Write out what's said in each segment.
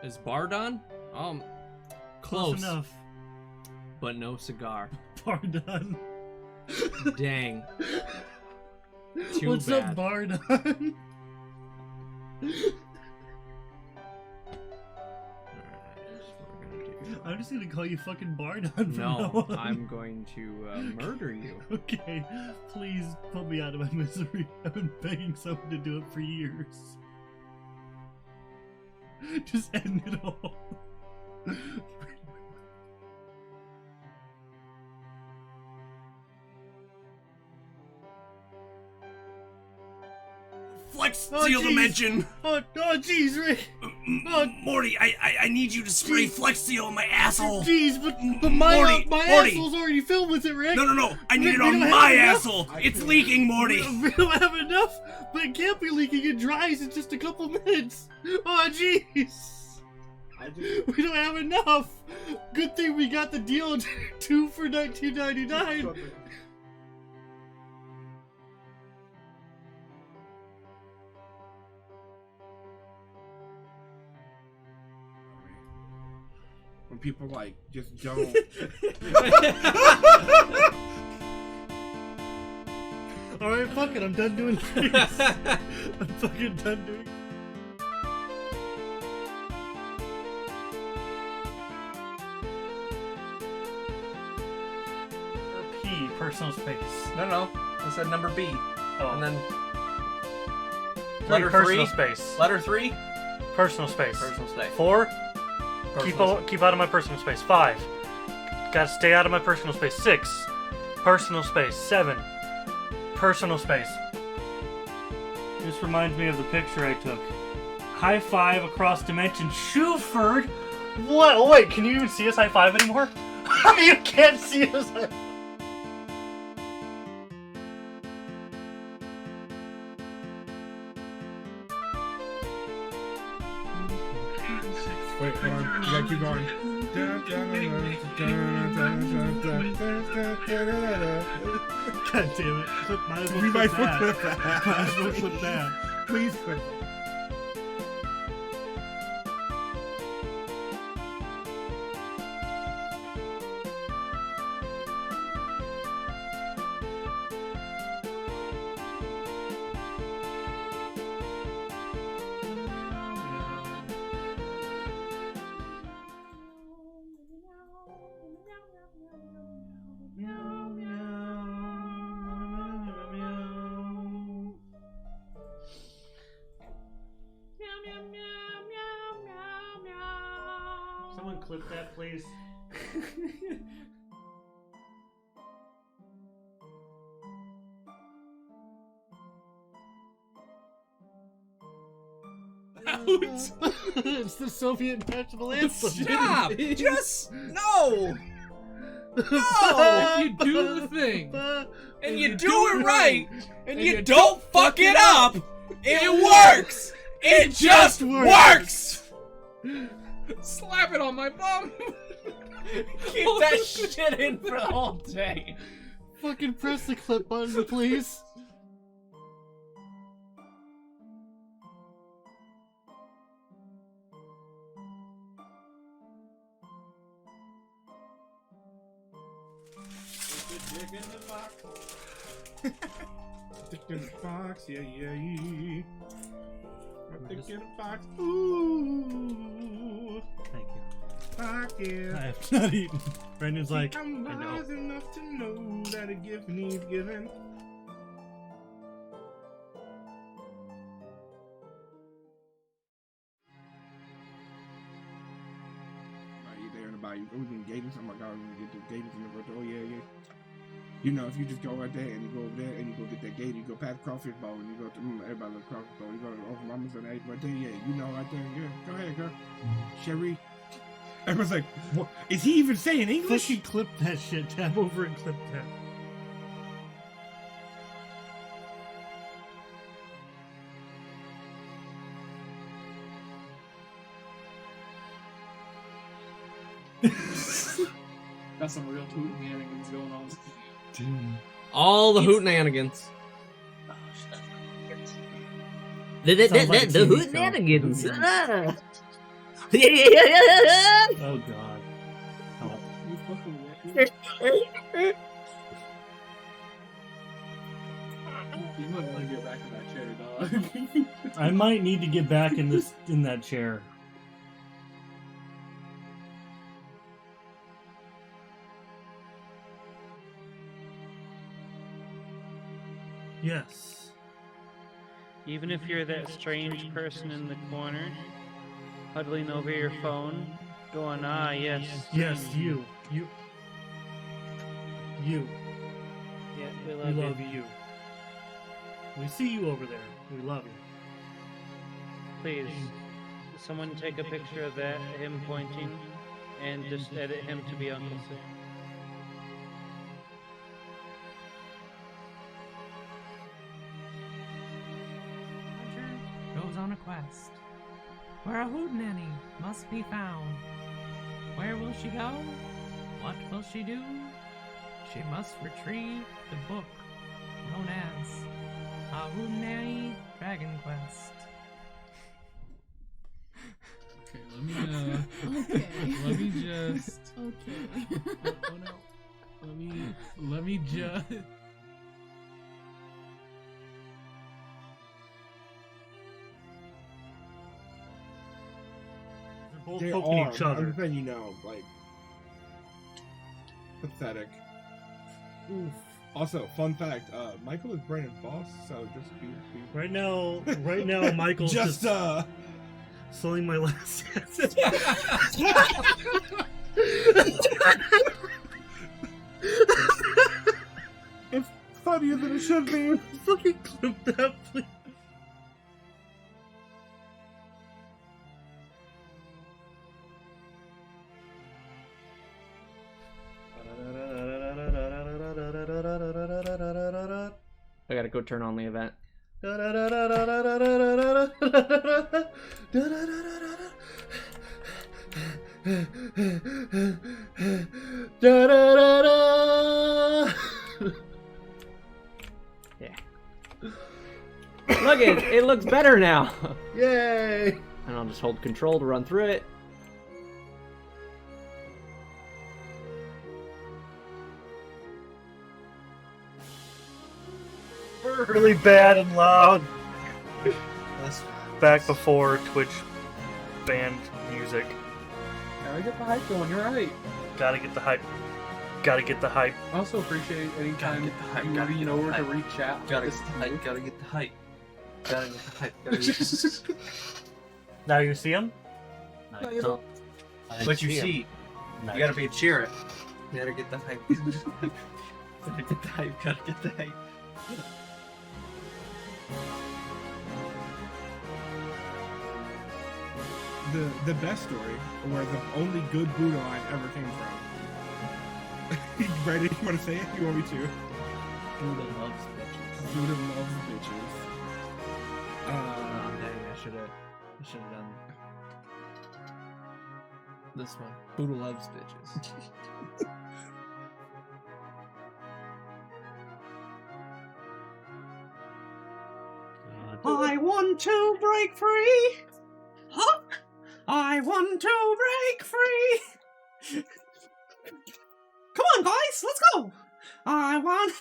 Is bar done? Close enough. But no cigar. Bar done. Dang. Too What's bad. up, bar done? I'm just gonna call you fucking bar done from now on. I'm going to murder you. Okay, please put me out of my misery. I've been begging someone to do it for years. Just end it all. Flex Steel Dimension! Oh, jeez, Rick! Morty, I need you to spray Flex Steel on my asshole! Jeez, but my Morty, asshole's already filled with it, Rick! No, I need Rick, it we on don't my have asshole! It's leaking, Morty! We don't have enough, but it can't be leaking. It dries in just a couple minutes. Oh, jeez! We don't have enough! Good thing we got the deal 2 for $19.99. When people like just don't. Alright, fuck it, I'm done doing things. I'm fucking done doing. P, personal space. No. I said number B. Oh. And then Letter personal 3. space. Letter 3. Personal space. Personal space. 4. Personal Keep out of my personal space. 5. Gotta stay out of my personal space. 6. Personal space. 7. Personal space. This reminds me of the picture I took. High five across dimension. Shuford? What? Oh, wait, can you even see us high five anymore? You can't see us high five. Wait, hold on. You gotta keep going. God damn it. Might as well We might clip that. clip that. Might as well clip that. Please clip it. Someone clip that, please. It's the Soviet national anthem. Stop! Just no! No! If you do the thing, And you do it right, and you don't fuck it up, it works! It just works! slap it on my bum. Keep that shit in for the whole day. Fucking press the clip button, please. Dick in the box. Dick in the box, yeah. Dick in the box, ooh. Thank you. Fuck yeah. I have not eaten. Brendan's like, I'm I know. wise enough to know that a gift needs giving. Are you there in the bayou? Oh, we can gators. Oh my god, we're gonna get the gators in the road. Oh yeah. You know, if you just go right there and you go over there and you go get that gator, you go past the crawfish bowl and you go to everybody loves crawfish bowl. You go to Uncle Mama's and right there, yeah. You know, right there, yeah. Go ahead, girl. Sherry. Everyone's like, what? Is he even saying English? fucking clip that shit. Tab over and clip that. That's some real hootenanigans going on. All the hootenanigans. The Sounds like a TV show. hootenanigans. Oh god. Help. You fucking wet. You might want to get back in that chair, dog. I might need to get back in that chair. Yes. Even if you're that strange person in the corner, huddling over your phone, going, ah, yes. Yes, you. You. Yeah, we We love you. love you. We see you over there. We love you. Please, someone take a picture of that, him pointing, and just edit him to be Uncle Sam. Goes on a quest, where a hootenanny must be found. Where will she go? What will she do? She must retrieve the book known as A Hootenanny Dragon Quest. Okay, let me just. Okay. Oh no. Let me just. They're both They poking are. each I'm other. just letting you know, like, pathetic. Oof. Also, fun fact: Michael is Brandon's boss, so just be Right now, Michael's just selling my last chance. It's funnier than it should be. Fucking clip that, please. I gotta go turn on the event. Yeah. Look, it looks better now. Yay! And I'll just hold control to run through it. Really bad and loud. That's Back before Twitch banned music. Gotta get the hype going, you're right. Gotta get the hype. Gotta get the hype. I also appreciate anytime get the hype, you gotta lean get the over to hype. read chat. gotta get the hype. Gotta get the hype. Gotta get the hype. Gotta get the Now you see him? hype. No, but you see, you gotta be a cheer it. You gotta get the hype. Gotta get the hype. Gotta get the hype. The best story, where the only good Buddha line ever came from. Brandon, you want to say it? You want me to? Buddha loves bitches. Buddha loves bitches. Dang, I should have done this one. Buddha loves bitches. I want to break free. Huh? I want to break free. Come on, guys, let's go. I want.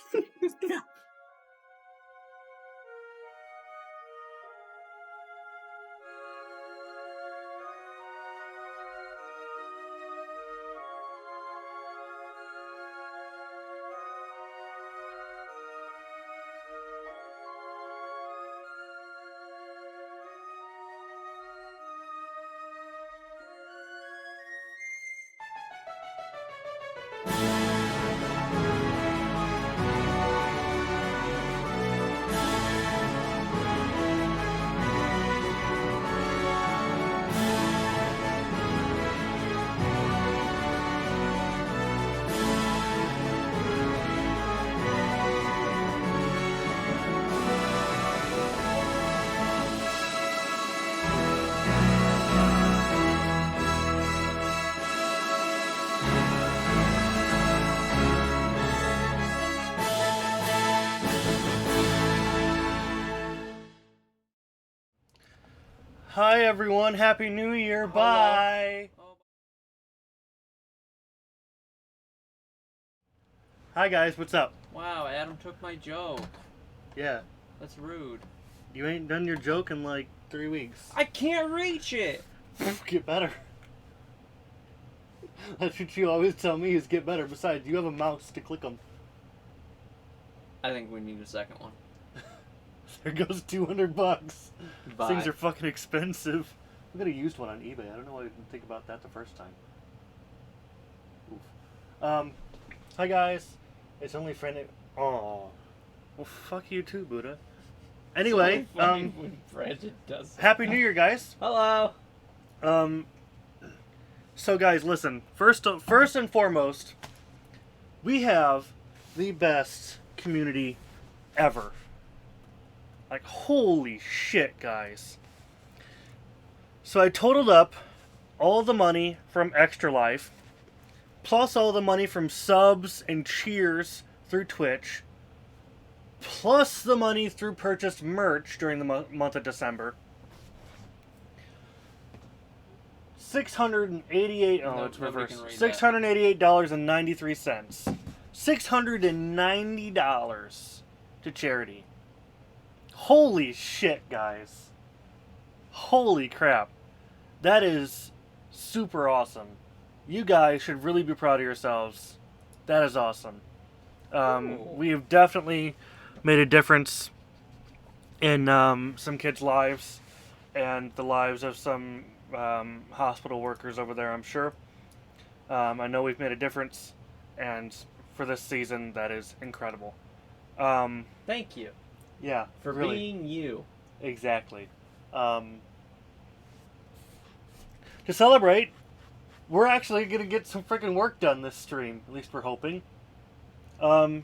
Hi everyone, Happy New Year, bye! Hi guys, what's up? Wow, Adam took my joke. Yeah, That's rude. you ain't done your joke in like 3 weeks. I can't reach it. Get better. That's what you always tell me is get better. Besides, you have a mouse to click them. I think we need a second one. There goes $200. Bye. Things are fucking expensive. We got a used one on eBay. I don't know why I didn't think about that the first time. Oof. Hi guys. It's only friendly. Oh. Well, fuck you too, Buddha. Anyway, when Bridget does. Happy New Year, guys. Hello. So guys, listen. First and foremost, we have the best community ever. Like, holy shit, guys. So I totaled up all the money from Extra Life, plus all the money from subs and cheers through Twitch, plus the money through purchased merch during the month of December. $688. Oh, No, it's nobody reversed. can read that. $688.93. $690 to charity. Holy shit, guys. Holy crap. That is super awesome. You guys should really be proud of yourselves. That is awesome. We have definitely made a difference in some kids' lives and the lives of some hospital workers over there, I'm sure. I know we've made a difference, and for this season, that is incredible. Thank you Yeah, for really. being you. Exactly. To celebrate, we're actually going to get some freaking work done this stream. At least we're hoping. Look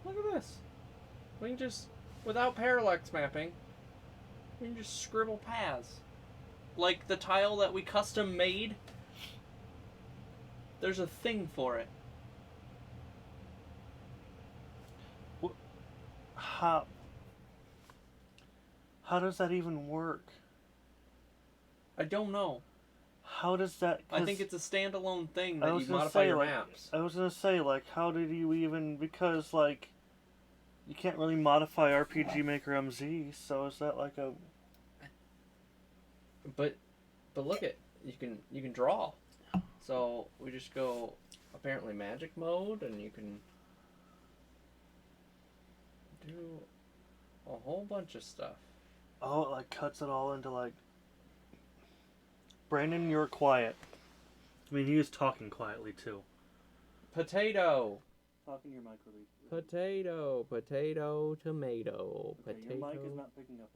at this. We can just, without parallax mapping, we can just scribble paths. Like the tile that we custom made. There's a thing for it. How does that even work? I don't know. How does that... I think it's a standalone thing I that was you gonna modify say, your like, maps. I was going to say, like, how did you even... Because, like, you can't really modify RPG Maker MZ, so is that like a... But look at you can draw. So we just go apparently magic mode, and you can do a whole bunch of stuff. Oh, it like cuts it all into like... Brandon, you're quiet. I mean, he is talking quietly too. Potato. Talking your mic really. Potato. Potato. Tomato. Okay, Potato. your mic is not picking up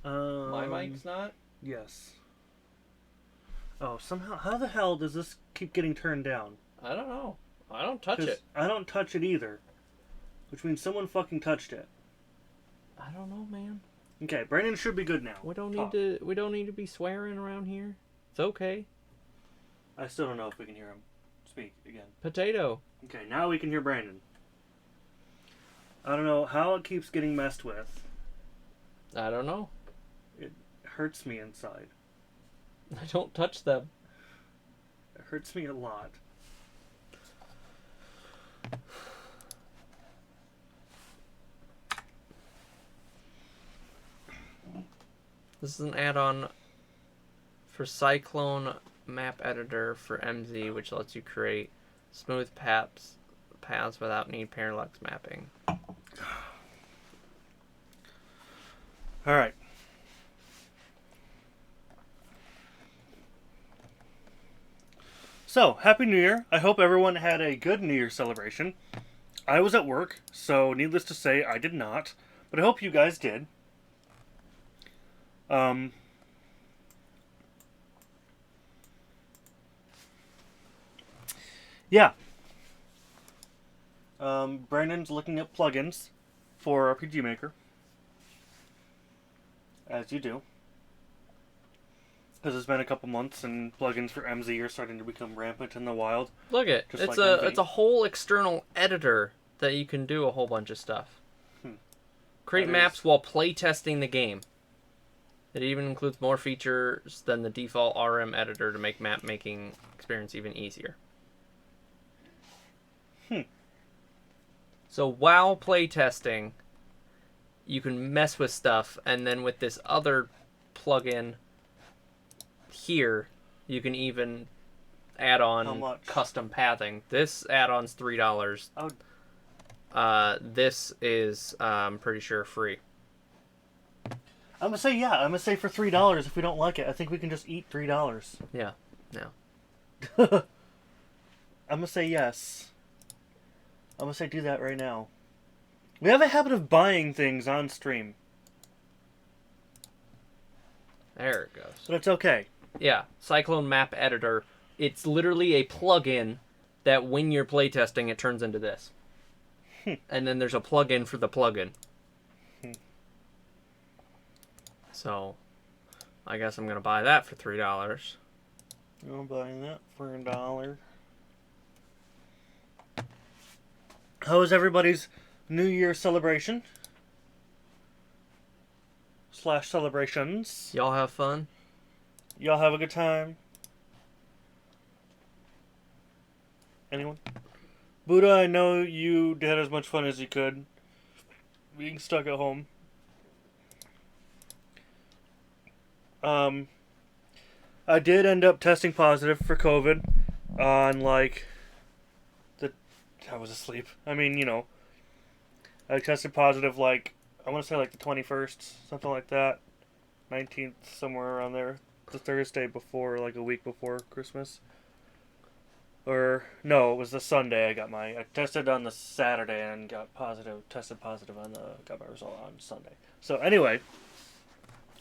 anything. My mic's not. Yes. Oh, somehow, how the hell does this keep getting turned down? I don't know. I don't touch 'Cause it. I don't touch it either. Which means someone fucking touched it. I don't know, man. Okay, Brandon should be good now. We don't Talk. need to. We don't need to be swearing around here. It's okay. I still don't know if we can hear him speak again. Potato. Okay, now we can hear Brandon. I don't know how it keeps getting messed with. I don't know. It hurts me inside. I don't touch them. It hurts me a lot. This is an add-on for Cyclone Map Editor for MZ, which lets you create smooth paths without need parallax mapping. Alright. So, Happy New Year. I hope everyone had a good New Year celebration. I was at work, so needless to say, I did not. But I hope you guys did. Yeah. Brandon's looking at plugins for RPG Maker. As you do. Because it's been a couple months and plugins for MZ are starting to become rampant in the wild. Look it. Just It's like MV. it's a whole external editor that you can do a whole bunch of stuff. Create That maps is- while playtesting the game. It even includes more features than the default RM editor to make map making experience even easier. So while playtesting, you can mess with stuff, and then with this other plugin here, you can even add How on much? custom pathing. This add-on's $3. Oh, This is, I'm pretty sure, free. I'm gonna say yeah. I'm gonna say for $3 if we don't like it. I think we can just eat $3. Yeah, yeah. I'm gonna say yes. I'm gonna say do that right now. We have a habit of buying things on stream, There it goes. but it's okay. Yeah, Cyclone Map Editor. It's literally a plugin that when you're playtesting, it turns into this. And then there's a plugin for the plugin. So, I guess I'm going to buy that for $3. I'm buying that for $1. How was everybody's New Year celebration? / celebrations. Y'all have fun? Y'all have a good time? Anyone? Buddha, I know you had as much fun as you could. Being stuck at home. I did end up testing positive for COVID on I was asleep. I mean, I tested positive I want to say the 21st, something like that. 19th, somewhere around there. The Thursday before, a week before Christmas. Or, no, it was the Sunday I tested on the Saturday and tested positive got my result on Sunday. So anyway,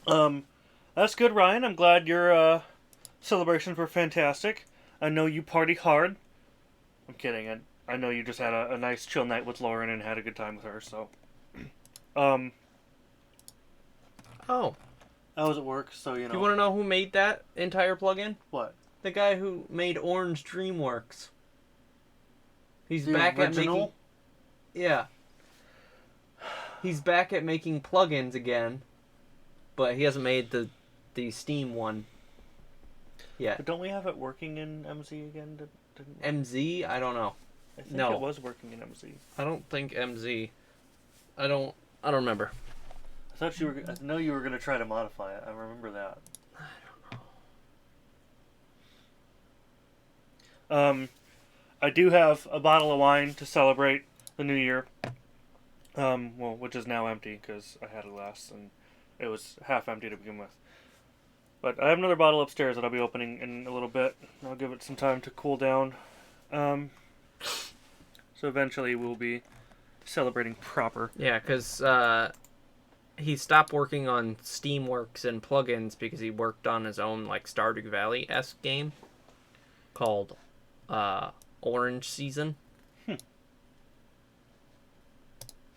that's good, Ryan. I'm glad your celebrations were fantastic. I know you party hard. I'm kidding. I know you just had a nice chill night with Lauren and had a good time with her, so. Oh, I was at work, so do you want to know who made that entire plugin? What? The guy who made Orange Dreamworks. He's The back at making... original? Yeah. He's back at making plugins again, but he hasn't made the Steam one yet. But don't we have it working in MZ again? Didn't MZ? I don't know. I think No. it was working in MZ. I don't think MZ. I don't remember. I know you were gonna try to modify it. I remember that. I do have a bottle of wine to celebrate the new year. Which is now empty because I had a glass and it was half empty to begin with. But I have another bottle upstairs that I'll be opening in a little bit. I'll give it some time to cool down. So eventually we'll be celebrating proper. Yeah, because he stopped working on Steamworks and plugins because he worked on his own Stardew Valley-esque game called Orange Season.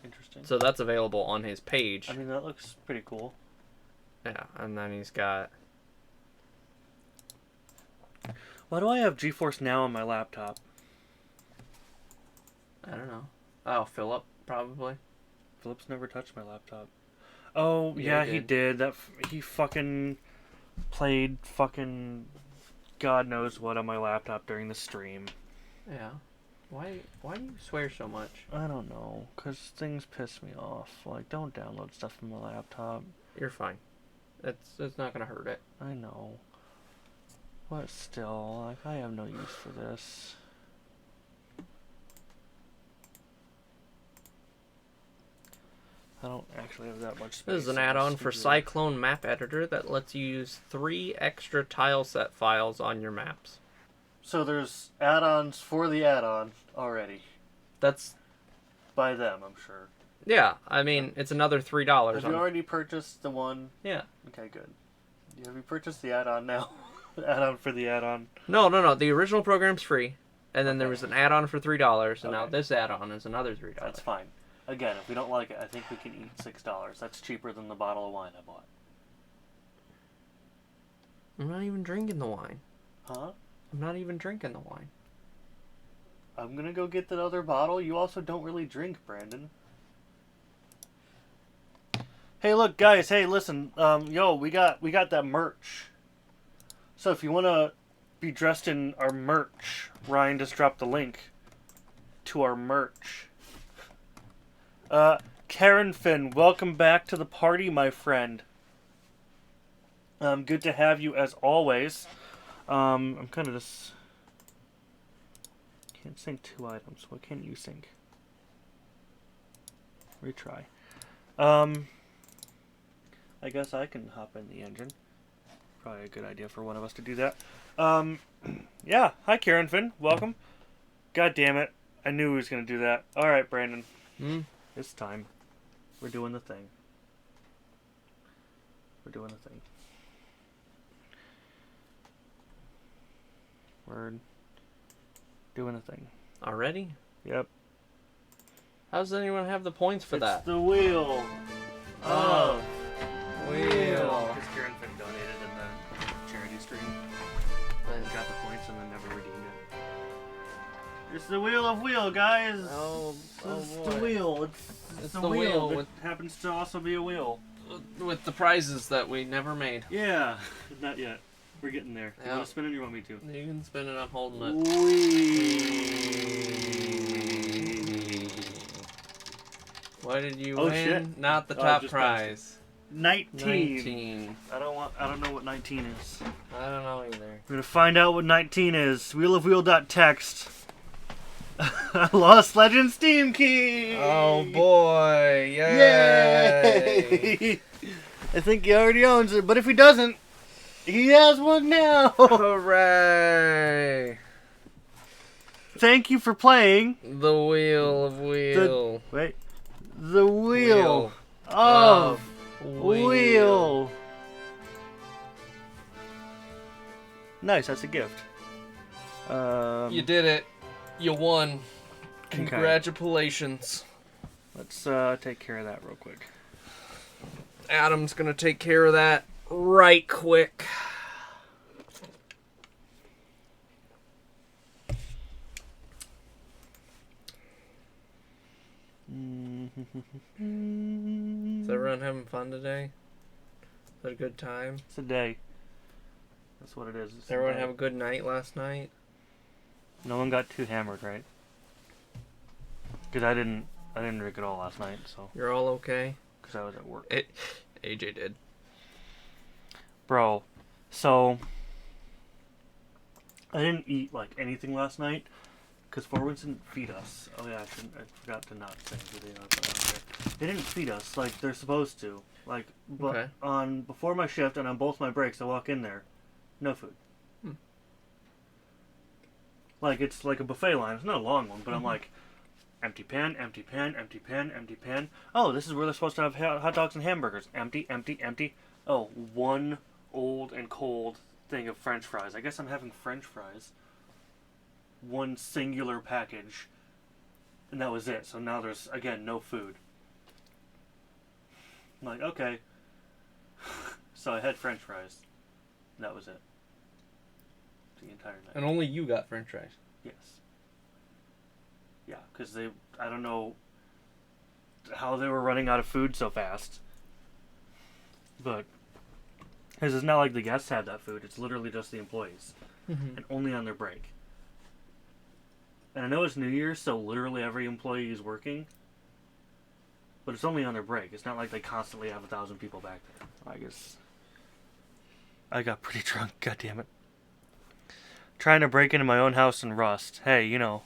Interesting. So that's available on his page. I mean, that looks pretty cool. Yeah, and then he's got... Why do I have GeForce Now on my laptop? I don't know. Oh, Philip, probably. Philip's never touched my laptop. Oh, Yeah, yeah, he he did. He fucking played fucking God knows what on my laptop during the stream. Yeah. Why do you swear so much? I don't know, because things piss me off. Don't download stuff from my laptop. You're fine. It's not gonna hurt it. I know. But still, I have no use for this. I don't actually have that much space. This is an on add-on this for computer. Cyclone Map Editor that lets you use 3 extra tile set files on your maps. So there's add-ons for the add-on already. That's... By them, I'm sure. Yeah, I mean, it's another $3. Have you already purchased the one? Yeah. Okay, good. Have you purchased the add-on now? Add-on for the add-on. No. The original program's free. And then there was an add-on for $3, and now Okay. this add-on is another $3. That's fine. Again, if we don't like it, I think we can eat $6. That's cheaper than the bottle of wine I bought. I'm not even drinking the wine. Huh? I'm not even drinking the wine. I'm gonna go get that other bottle. You also don't really drink, Brandon. Hey, look, guys. Hey, listen. Yo, we got that merch. So if you wanna be dressed in our merch, Ryan just dropped the link to our merch. Karen Finn, welcome back to the party, my friend. Good to have you as always. I'm kind of just can't sync 2 items. What can you sync? Retry. I guess I can hop in the engine. Probably a good idea for one of us to do that. Yeah. Hi, Karen Finn. Welcome. God damn it. I knew he was going to do that. Alright, Brandon. It's time. We're doing the thing. We're doing the thing. We're doing the thing. Already? Yep. How does anyone have the points for that? It's the wheel. Oh. Wheel. Wheel. Because Karen Finn donated in the charity stream. And got the points and then never redeemed it. It's the wheel of wheel, guys. It's the boy. wheel. It's the wheel. It happens to also be a wheel. With the prizes that we never made. Yeah. Not yet. We're getting there. You Yeah. want to spin it or you want me to? You can spin it, I'm holding it. Whee. What did you Oh, win? shit. Not the Oh, top just prize. 19. 19. I don't know what 19 is. I don't know either. We're gonna find out what 19 is. Wheelofwheel.text. I lost Legend Steam Key! Oh boy! Yay! Yay! I think he already owns it, but if he doesn't, he has one now! Hooray! Thank you for playing. The wheel of wheel. The wheel of wheel. Nice, that's a gift. You did it. You won. Congratulations. Let's take care of that real quick. Adam's gonna take care of that right quick. Is everyone having fun today? Is it a good time? It's a day. That's what it is. Did everyone have a good night last night? No one got too hammered, right? Because I didn't drink at all last night, so. You're all okay? Because I was at work. AJ did. Bro, so I didn't eat like anything last night because Forwards didn't feed us. Oh yeah, I forgot to not say anything. They didn't feed us like they're supposed to. Like, but Okay. before my shift and on both my breaks, I walk in there, no food. Like it's like a buffet line. It's not a long one, but I'm like, empty pan, empty pan, empty pan, empty pan. Oh, this is where they're supposed to have hot dogs and hamburgers. Empty, empty, empty. Oh, one old and cold thing of French fries. I guess I'm having French fries. One singular package. And that was it. So now there's, again, no food. I'm like, okay. So I had French fries. And that was it. The entire night. And only you got French fries. Yes. Yeah, because I don't know how they were running out of food so fast. But, because it's not like the guests had that food, it's literally just the employees. And only on their break. And I know it's New Year's, so literally every employee is working. But it's only on their break. It's not like they constantly have 1,000 people back there. I guess I got pretty drunk, god damn it. Trying to break into my own house and rust. Hey, you know.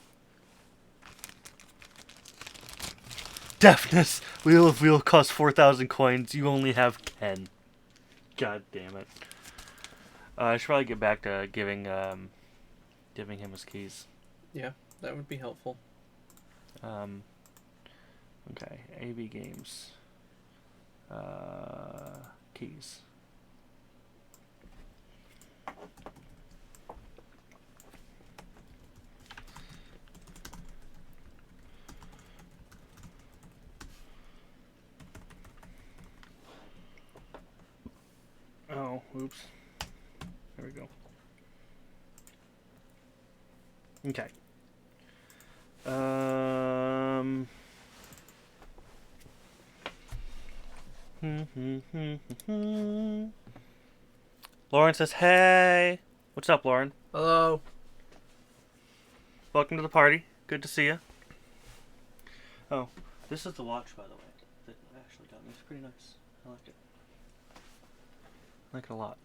Deafness. Wheel of Wheel costs 4,000 coins. You only have 10. God damn it. I should probably get back to giving him his keys. Yeah, that would be helpful. Okay. AB Games. Keys. Oh, oops. There we go. Okay. Lauren says, "Hey, what's up, Lauren? Hello. Welcome to the party. Good to see you." Oh, this is the watch, by the way, that Ashley got me. It's pretty nice. I like it. I like it a lot.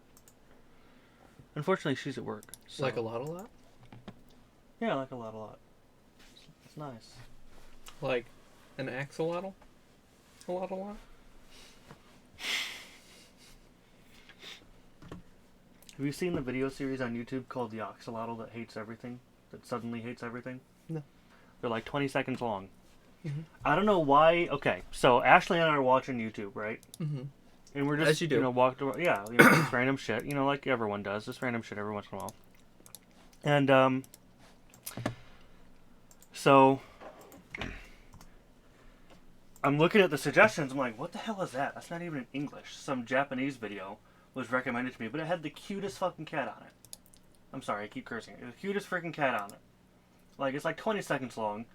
Unfortunately, she's at work. So. Like a lot? Yeah, I like a lot. It's nice. Like an axolotl? A lot? Have you seen the video series on YouTube called The Axolotl That Hates Everything? That Suddenly Hates Everything? No. They're like 20 seconds long. Mm-hmm. I don't know why. Okay, so Ashley and I are watching YouTube, right? Mm-hmm. And we're just, As you do. walked around. Yeah, just random shit. Like everyone does. Just random shit every once in a while. And, so I'm looking at the suggestions. I'm like, what the hell is that? That's not even in English. Some Japanese video was recommended to me, but it had the cutest fucking cat on it. I'm sorry, I keep cursing. The cutest freaking cat on it. Like, it's like 20 seconds long.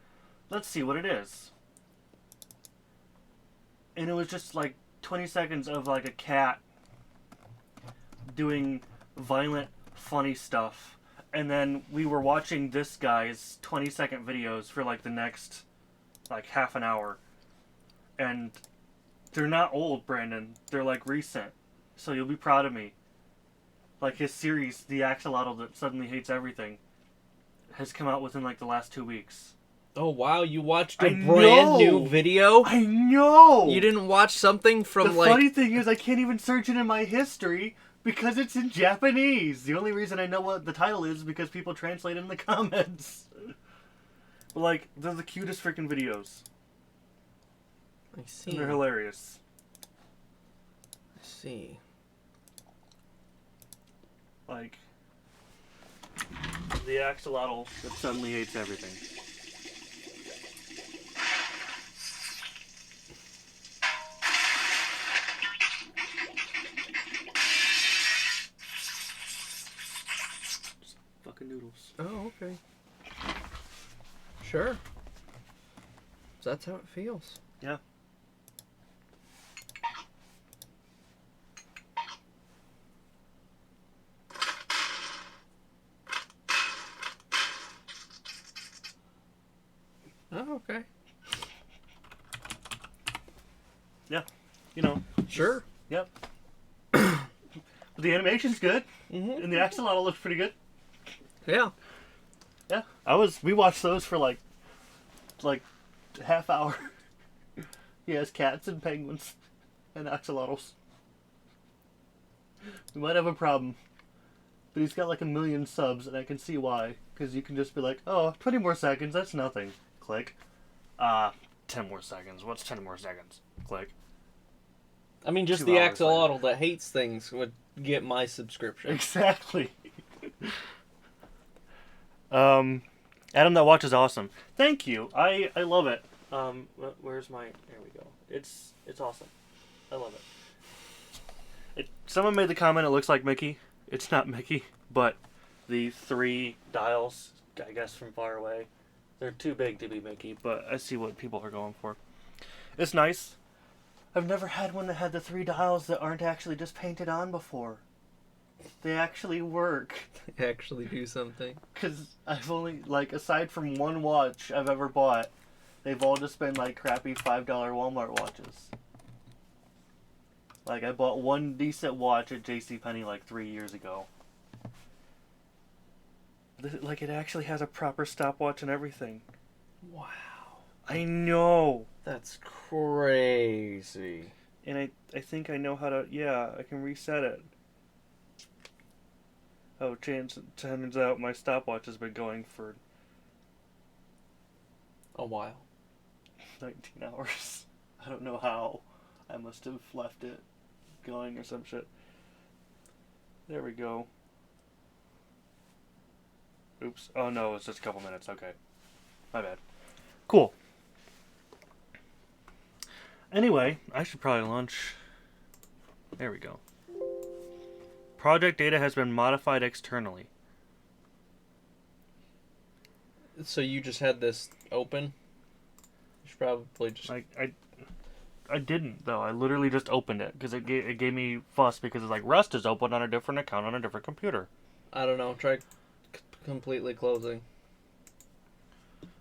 Let's see what it is. And it was just like 20 seconds of like a cat doing violent, funny stuff. And then we were watching this guy's 20-second videos for like the next like half an hour. And they're not old, Brandon. They're like recent. So you'll be proud of me. Like his series, The Axolotl That Suddenly Hates Everything, has come out within like the last 2 weeks. Oh wow, you watched a I brand new know! video? I know! You didn't watch something from the like... funny thing is I can't even search it in my history because it's in Japanese. The only reason I know what the title is because people translate it in the comments. But like, they're the cutest freaking videos. I see. And they're hilarious. I see. Like, the axolotl that suddenly hates everything. Just fucking noodles. Oh, okay. Sure. That's how it feels. Yeah. Oh, okay. Yeah. Sure. Yep. The animation's good, Mm-hmm. and the axolotl looks pretty good. Yeah. Yeah. We watched those for like half hour. He has cats and penguins and axolotls. We might have a problem. But he's got like 1 million subs, and I can see why. Because you can just be like, oh, 20 more seconds, that's nothing. Click. 10 more seconds. What's 10 more seconds? Click. I mean, just 2 the hours axolotl that hates things would get my subscription. Exactly. Adam, that watch is awesome. Thank you. I love it. Where's my... There we go. It's awesome. I love it. Someone made the comment, it looks like Mickey. It's not Mickey, but the 3 dials, I guess from far away, they're too big to be Mickey, but I see what people are going for. It's nice. I've never had one that had the 3 dials that aren't actually just painted on before. They actually work. They actually do something. Because I've only, like, aside from one watch I've ever bought, they've all just been, like, crappy $5 Walmart watches. Like, I bought one decent watch at JCPenney, like, 3 years ago. Like, it actually has a proper stopwatch and everything. Wow. I know! That's crazy. And I think I know how to, yeah, I can reset it. Oh, turns out my stopwatch has been going for A while. 19 hours. I don't know how. I must have left it going or some shit. There we go. Oops. Oh no, it's just a couple minutes. Okay. My bad. Cool. Anyway, I should probably launch. There we go. Project data has been modified externally. So you just had this open? You should probably just... I I didn't though. I literally just opened it because it gave me fuss because it's like Rust is open on a different account on a different computer. I don't know. Try completely closing.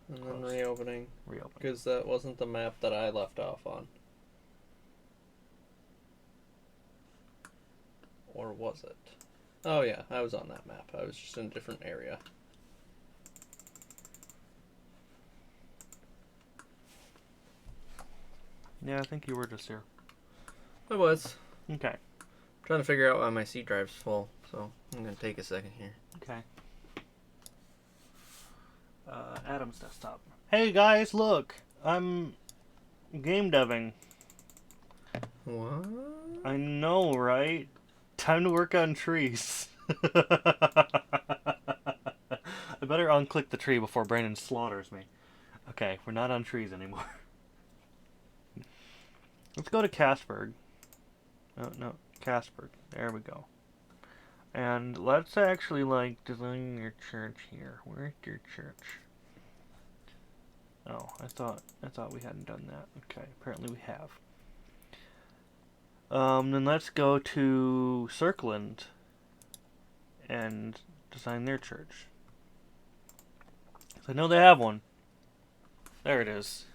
And then Close. reopening. Reopen. Because that wasn't the map that I left off on. Or was it? Oh yeah, I was on that map. I was just in a different area. Yeah, I think you were just here. I was. Okay. Trying to figure out why my C drive's full, so I'm gonna take a second here. Okay. Adam's desktop. Hey guys, look! I'm game deving. What? I know, right? Time to work on trees. I better unclick the tree before Brandon slaughters me. Okay, we're not on trees anymore. Let's go to Casperg. No, Casperg. There we go. And let's actually, like, design your church here. Where's your church? Oh, I thought we hadn't done that. Okay, apparently we have. Then let's go to Circland and design their church. I know they have one. There it is.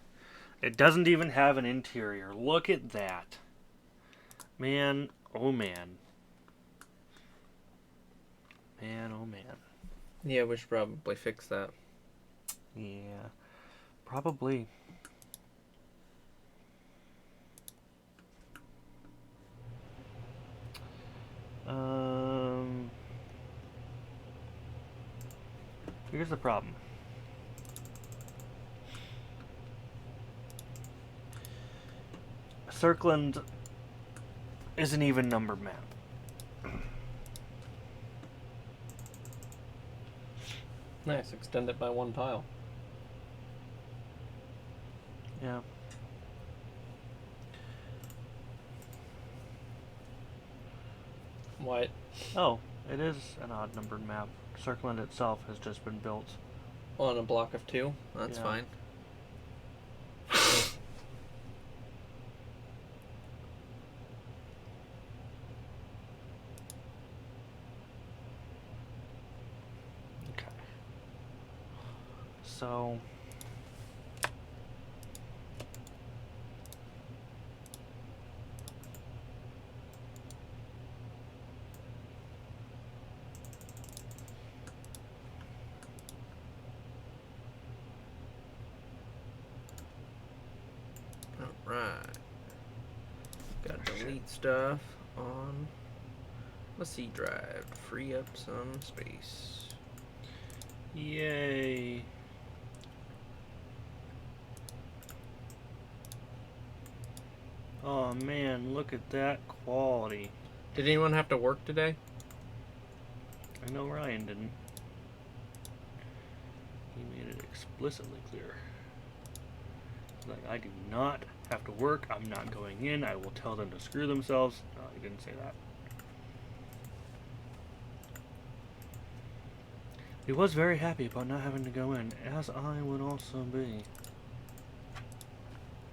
It doesn't even have an interior. Look at that. Man, oh man. Man, oh man. Yeah, we should probably fix that. Yeah, probably. Here's the problem. Circland is an even numbered map. Nice, extend it by one tile. Yeah. What? Oh, it is an odd numbered map. Circland itself has just been built. On a block of 2? That's Yeah. fine. Okay. So Alright. Gotta delete stuff on my C drive to free up some space. yay. Oh man, look at that quality. Did anyone have to work today? I know Ryan didn't. He made it explicitly clear. Like, I do not have to work. I'm not going in. I will tell them to screw themselves. No, he didn't say that. He was very happy about not having to go in, as I would also be.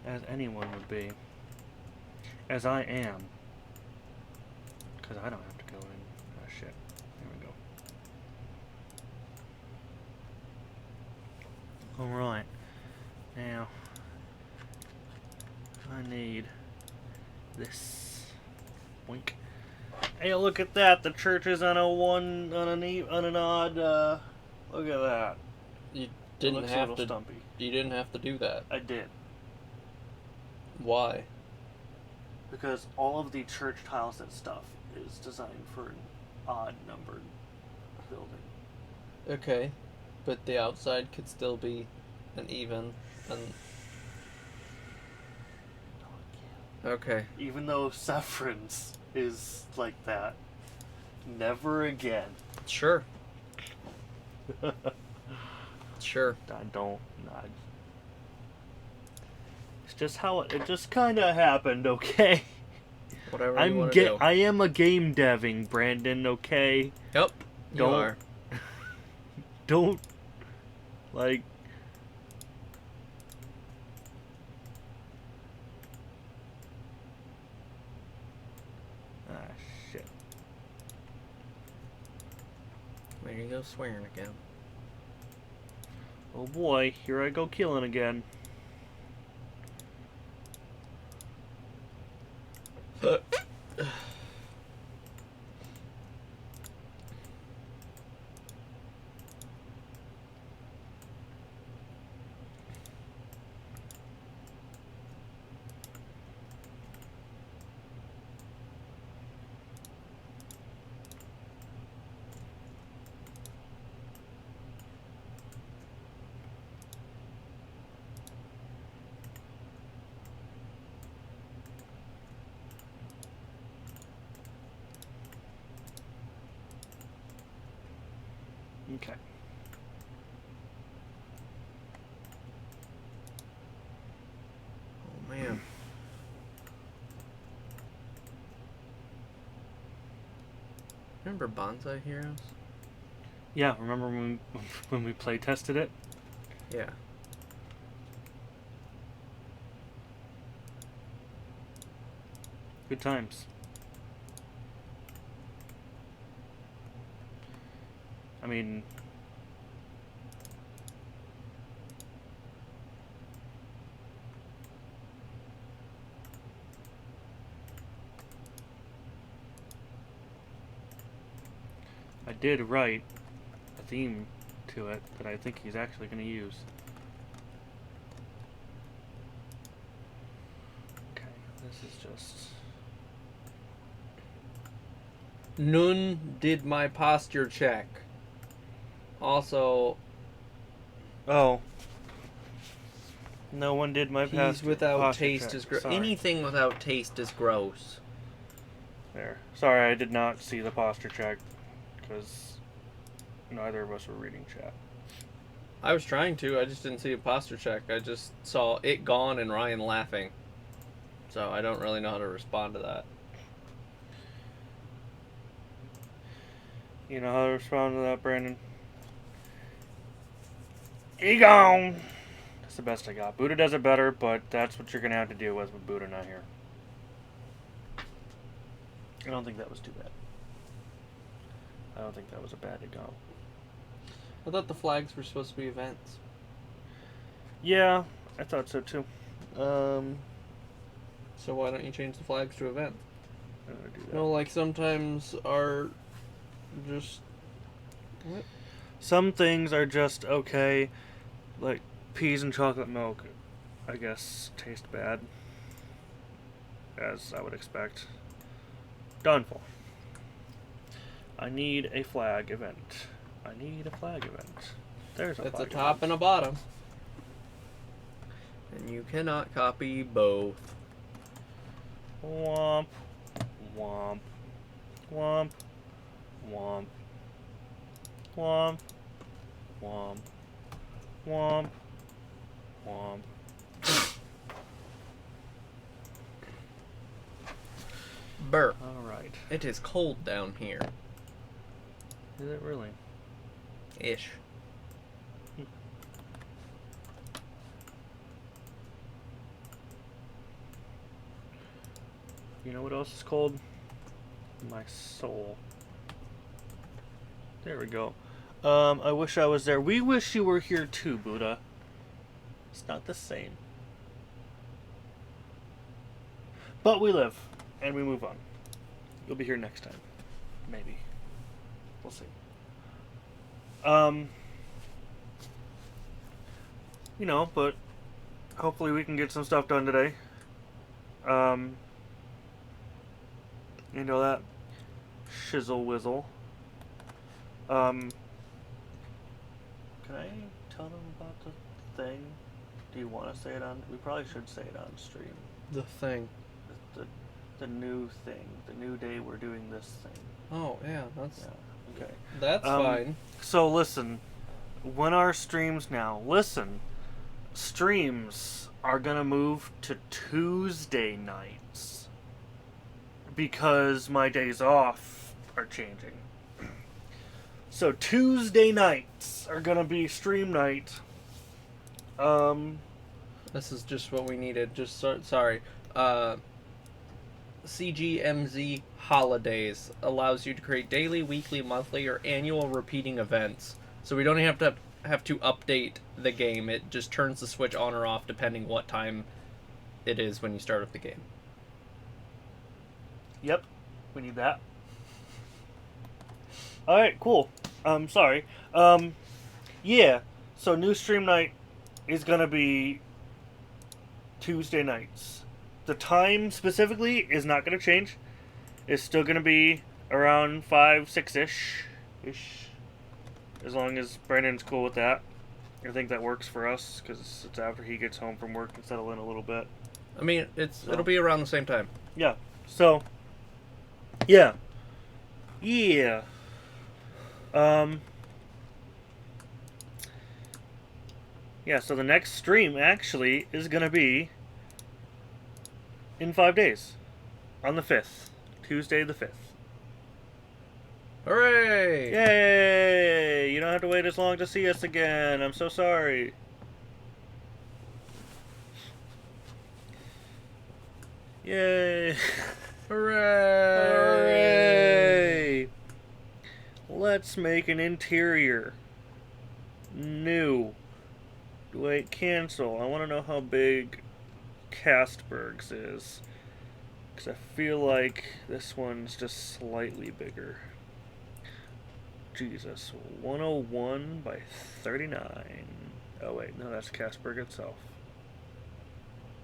As anyone would be. As I am. Because I don't have to go in. Oh shit. There we go. Alright. Now, I need this. Boink. Hey, look at that! The church is on an odd. Look at that. You didn't looks a have little to. stumpy. You didn't have to do that. I did, Why? because all of the church tiles and stuff is designed for an odd numbered building. Okay, but the outside could still be an even. And okay. Even though Saffron's is like that, never again. Sure. Sure. I don't. It's just how it just kind of happened, okay? Whatever you want to do. I am a game deving, Brandon, okay? Yep. You Don't- are. Don't, like... shit. There you go, swearing again. Oh boy, here I go killing again. Okay. Oh man. Remember Bonsai Heroes? Yeah, remember when we play tested it? Yeah. Good times. I mean, I did write a theme to it that I think he's actually going to use. Okay, this is just... None did my posture check. Also, Oh. No one did my peas without posture taste check. is gross. Sorry. Anything without taste is gross. There. Sorry, I did not see the posture check because neither of us were reading chat. I was trying to, I just didn't see a posture check. I just saw it gone and Ryan laughing. So I don't really know how to respond to that. You know how to respond to that, Brandon? He gone! That's the best I got. Buddha does it better, but that's what you're going to have to deal with Buddha not here. I don't think that was too bad. I don't think that was a bad go. I thought the flags were supposed to be events. Yeah, I thought so too. So why don't you change the flags to event? I'm gonna do that. No, like sometimes are just... What? Some things are just okay, like peas and chocolate milk, I guess, taste bad, as I would expect. Done for. I need a flag event. I need a flag event. There's a It's a flag top event. and a bottom. And you cannot copy both. Womp, womp, womp, womp, womp, womp, womp, womp. Burr. Alright. It is cold down here. Is it really? Ish. You know what else is cold? My soul. There we go. I wish I was there. We wish you were here too, Buddha. It's not the same. But we live, and we move on. You'll be here next time. Maybe. We'll see. You know, but hopefully we can get some stuff done today. You know that shizzle whizzle. Can I tell them about the thing? Do you want to say it on? We probably should say it on stream. The thing. The new thing. The new day we're doing this thing. Oh, yeah, that's... Yeah. Okay. That's fine. So listen, when our streams now, streams are gonna move to Tuesday nights because my days off are changing. So Tuesday nights are gonna be stream night. This is just what we needed. Just sorry. CGMZ holidays allows you to create daily, weekly, monthly, or annual repeating events. So we don't have to update the game. It just turns the switch on or off depending what time it is when you start up the game. Yep, we need that. Alright, cool. Sorry. Yeah, so new stream night is gonna be Tuesday nights. The time specifically is not gonna change. It's still gonna be around 5, 6-ish. As long as Brandon's cool with that. I think that works for us, because it's after he gets home from work and settle in a little bit. I mean, it'll be around the same time. Yeah, so... Yeah. Yeah. Yeah, so the next stream actually is going to be in 5 days. On the 5th. Tuesday the 5th. Hooray! Yay! You don't have to wait as long to see us again. I'm so sorry. Yay! Hooray! Hooray! Let's make an interior. New. Wait, cancel. I want to know how big Castberg's is. Because I feel like this one's just slightly bigger. Jesus. 101 by 39. Oh, wait. No, that's Castberg itself.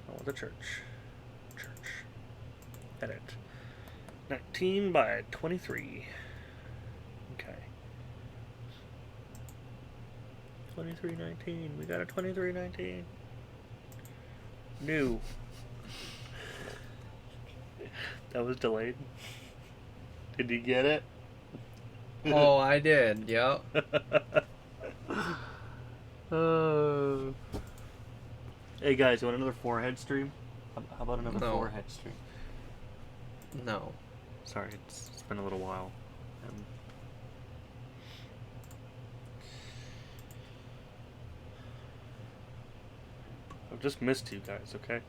Oh, the church. Edit. 19 by 23. Okay. 2319. We got a 2319. New. That was delayed. Did you get it? Oh, I did. Yep. Hey guys, you want another forehead stream? How about another No. forehead stream? No. Sorry, it's been a little while. I've just missed you guys, okay?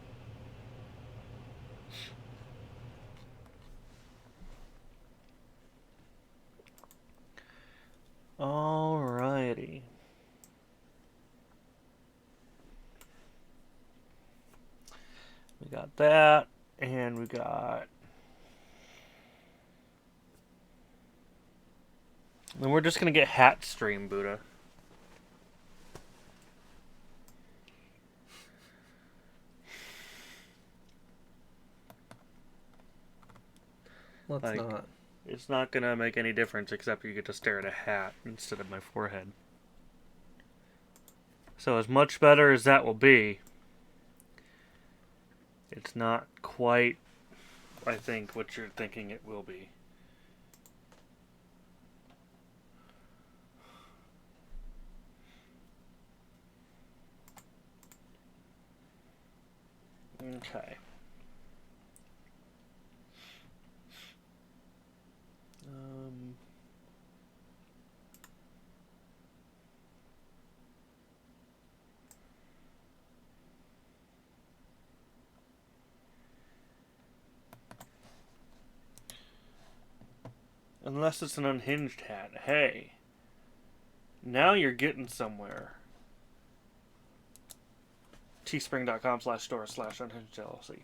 Alrighty. We got that, and we got... And we're just gonna get hat stream, Buddha. Let's Like- not. It's not gonna make any difference except you get to stare at a hat instead of my forehead. So as much better as that will be, it's not quite, I think, what you're thinking it will be. Okay. Unless it's an unhinged hat. Hey. Now you're getting somewhere. teespring.com/store/unhinged LLC.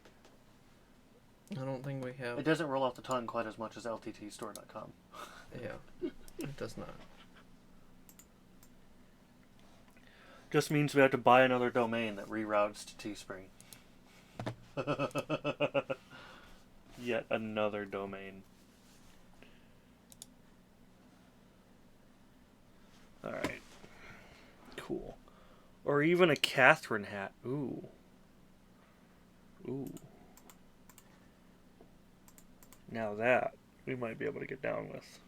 I don't think we have. It doesn't roll off the tongue quite as much as lttstore.com. Yeah. It does not. Just means we have to buy another domain that reroutes to Teespring. Yet another domain. Alright. Cool. Or even a Catherine hat. Ooh. Ooh. Now that we might be able to get down with.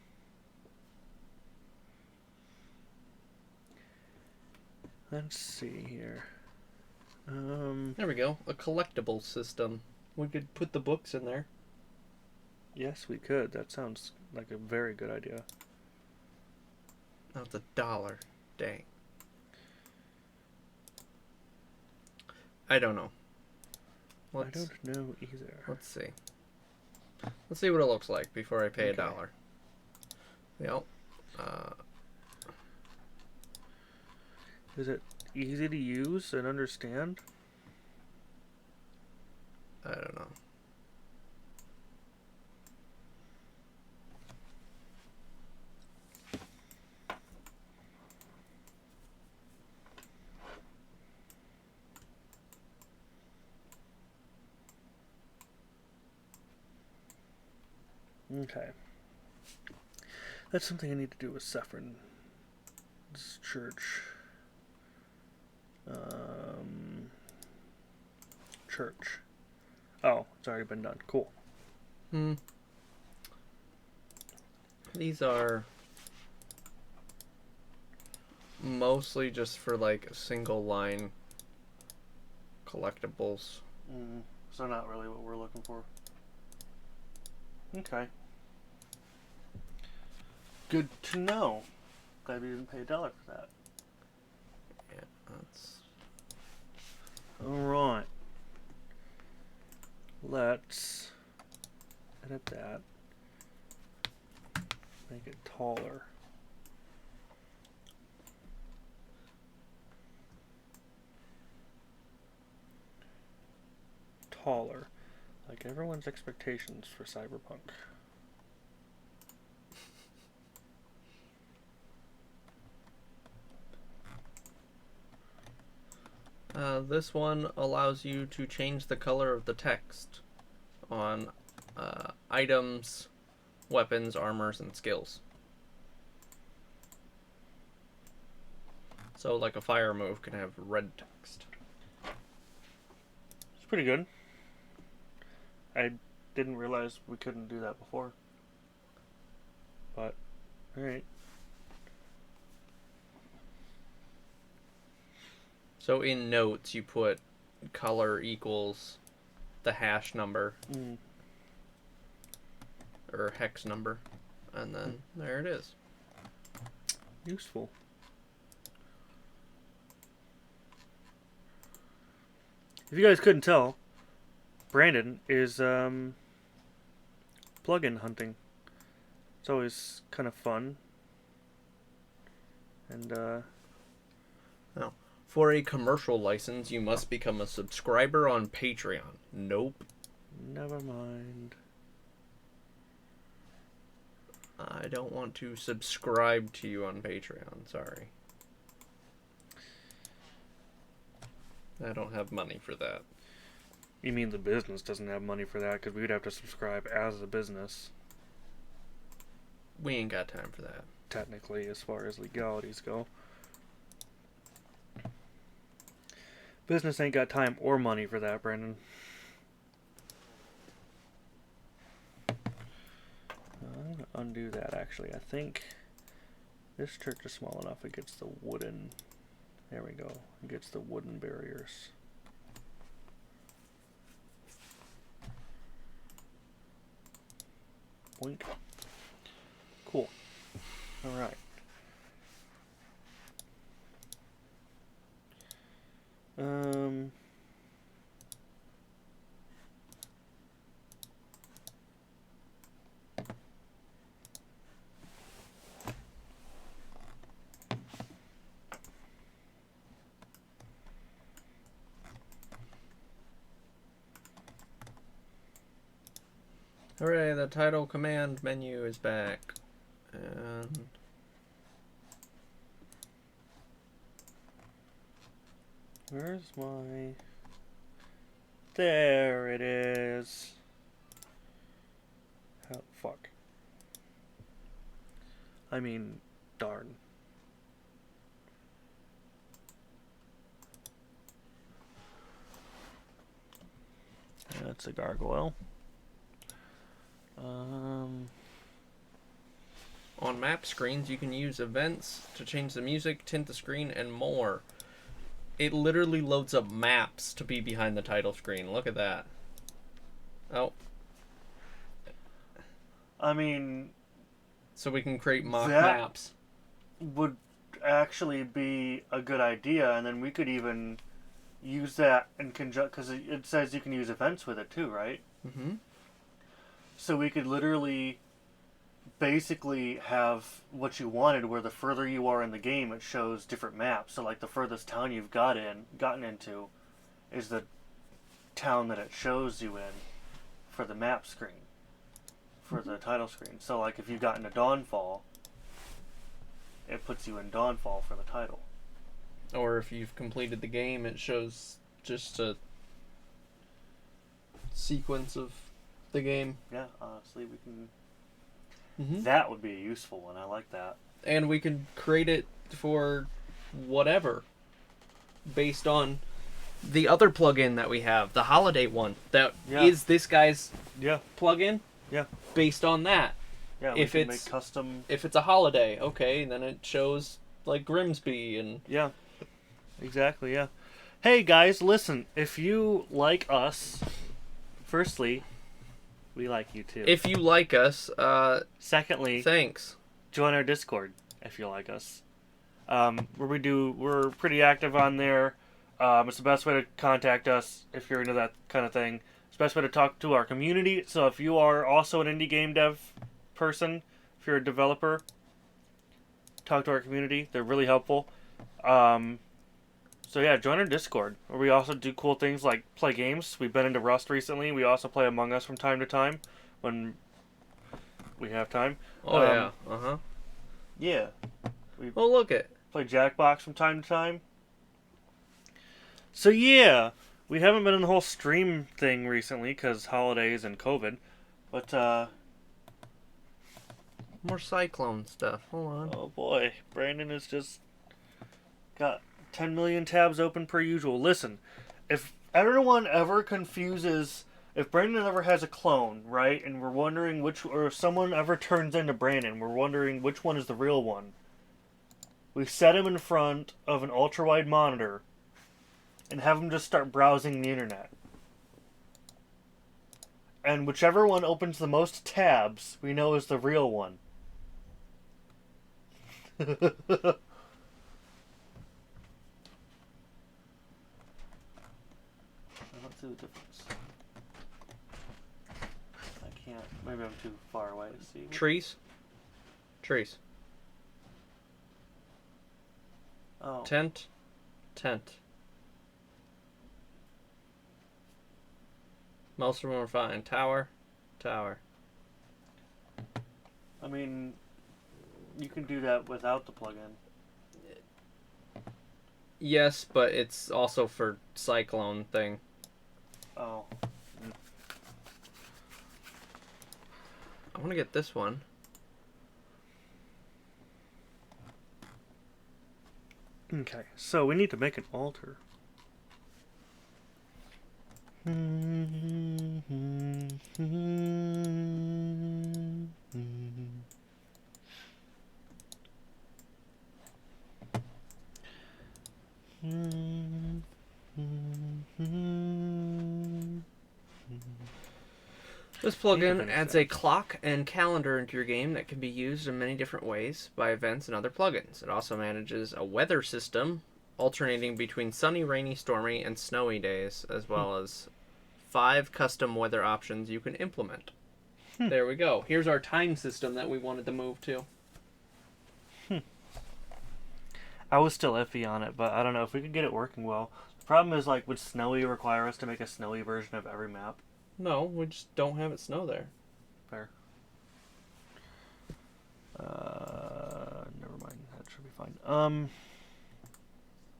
Let's see here. There we go. A collectible system. We could put the books in there. Yes, we could. That sounds like a very good idea. That's $1. Dang. I don't know. I don't know either. Let's see. Let's see what it looks like before I pay Okay. $1. Yep. Is it easy to use and understand? I don't know. Okay. That's something I need to do with Saffron's church. Church. Oh, it's already been done. Cool. These are mostly just for like single line collectibles. So not really what we're looking for. Okay. Good to know. Glad we didn't pay $1 for that. Yeah, that's... Alright. Let's edit that. Make it taller. Taller. Like everyone's expectations for Cyberpunk. This one allows you to change the color of the text on items, weapons, armors, and skills. So, like a fire move can have red text. It's pretty good. I didn't realize we couldn't do that before. But, alright. So in notes, you put color equals the hash number or hex number, and then there it is. Useful. If you guys couldn't tell, Brandon is plug-in hunting. It's always kind of fun. And Now, for a commercial license, you must become a subscriber on Patreon. Nope. never mind. I don't want to subscribe to you on Patreon. Sorry. I don't have money for that. You mean the business doesn't have money for that because we'd have to subscribe as a business, We ain't got time for that. technically, as far as legalities go. Business ain't got time or money for that, Brandon. I'm gonna undo that, actually. I think this church is small enough it gets the wooden... There we go. It gets the wooden barriers. Boink. Cool. Alright. Hooray, the title command menu is back. And Where's my... There it is. Oh, fuck. I mean, darn. That's a gargoyle. on map screens, you can use events to change the music, tint the screen, and more. It literally loads up maps to be behind the title screen. Look at that. Oh. I mean... So we can create mock that maps. would actually be a good idea, and then we could even use that in conjunction, because it says you can use events with it too, right? Mm-hmm. So we could literally basically have what you wanted, where the further you are in the game, it shows different maps. So like the furthest town you've gotten into is the town that it shows you in for the map screen, for the title screen. So like if you've gotten to Dawnfall, it puts you in Dawnfall for the title. Or if you've completed the game, it shows just a sequence of the game. Yeah, honestly, we can. Mm-hmm. That would be a useful one. I like that. And we can create it for whatever, based on the other plugin that we have, the holiday one. That is this guy's plugin. Yeah. Based on that. Yeah. If we can it's make custom. If it's a holiday, okay, then it shows like Grimsby and. Yeah. Exactly. Yeah. Hey guys, listen. If you like us, firstly, we like you too. If you like us, secondly, thanks. Join our Discord if you like us. We're pretty active on there. It's the best way to contact us if you're into that kind of thing. It's the best way to talk to our community. So if you are also an indie game dev person, if you're a developer, talk to our community. They're really helpful. So yeah, join our Discord, where we also do cool things like play games. We've been into Rust recently. We also play Among Us from time to time when we have time. Oh yeah. Uh-huh. Yeah. Oh, look it. Play Jackbox from time to time. So yeah, we haven't been in the whole stream thing recently because holidays and COVID, but more Cyclone stuff. Hold on. Oh boy, Brandon has just got 10 million tabs open per usual. Listen, if everyone ever confuses, if Brandon ever has a clone, right, and we're wondering or if someone ever turns into Brandon, we're wondering which one is the real one, we set him in front of an ultra-wide monitor and have him just start browsing the internet. And whichever one opens the most tabs, we know is the real one. See the difference. I can't. Maybe I'm too far away to see. Trees. Oh. Tent. Most of them are fine. Tower. I mean, you can do that without the plugin. Yes, but it's also for Cyclone thing. Oh. I want to get this one. Okay, so we need to make an altar. This plugin adds a clock and calendar into your game that can be used in many different ways by events and other plugins. It also manages a weather system, alternating between sunny, rainy, stormy, and snowy days, as well as 5 custom weather options you can implement. There we go. Here's our time system that we wanted to move to. I was still iffy on it, but I don't know if we could get it working well. The problem is, like, would snowy require us to make a snowy version of every map? No, we just don't have it snow there. Fair. Never mind. That should be fine.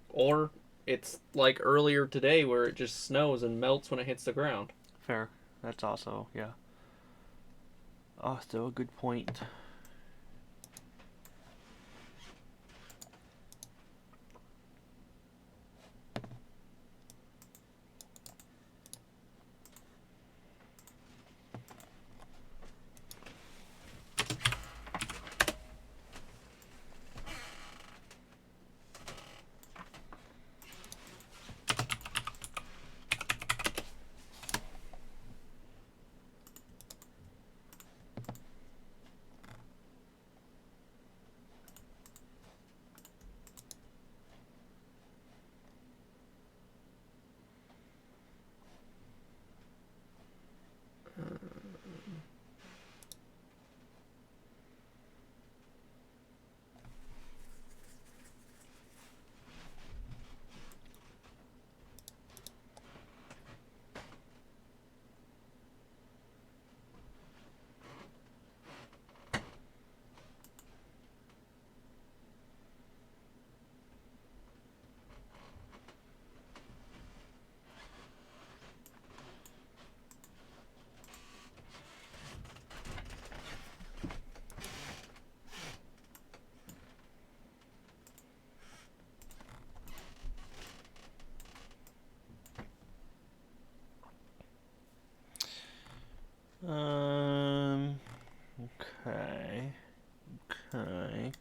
Or it's like earlier today where it just snows and melts when it hits the ground. Fair. That's also, yeah. Oh, still a good point. Okay. Okay.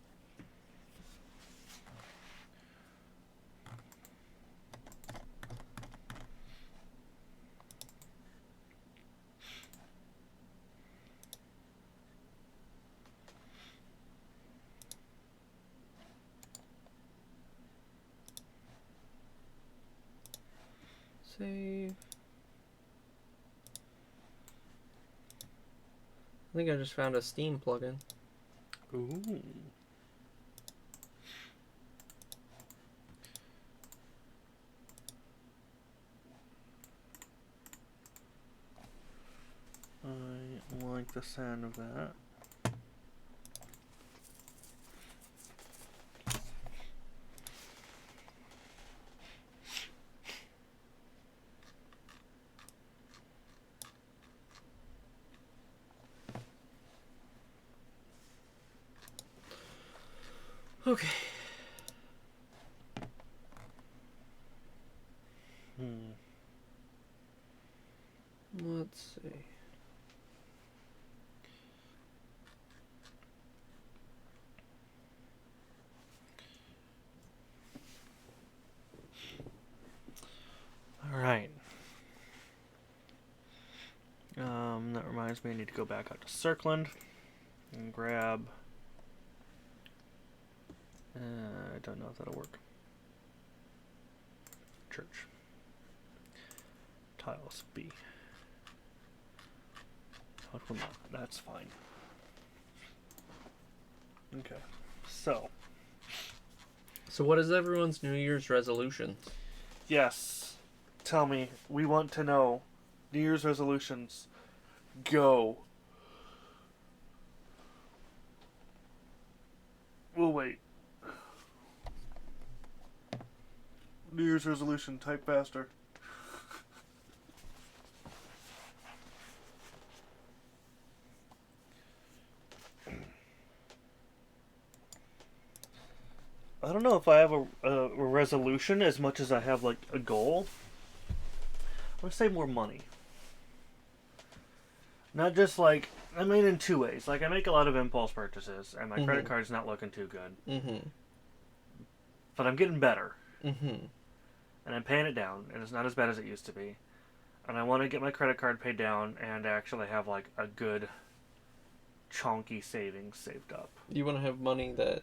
Save. I think I just found a Steam plugin. Ooh. I like the sound of that. Okay. Let's see. All right. That reminds me, I need to go back out to Circland and grab. I don't know if that'll work. Church. Tiles B. What will not? That's fine. Okay. So. So what is everyone's New Year's resolution? Yes. Tell me. We want to know. New Year's resolutions. Go. We'll wait. New Year's resolution. Type faster. I don't know if I have a resolution as much as I have like a goal. I'm gonna say more money. Not just like, I mean in two ways. Like I make a lot of impulse purchases and my credit card's not looking too good. But I'm getting better. And I'm paying it down and it's not as bad as it used to be. And I want to get my credit card paid down and actually have like a good chunky savings saved up. You want to have money that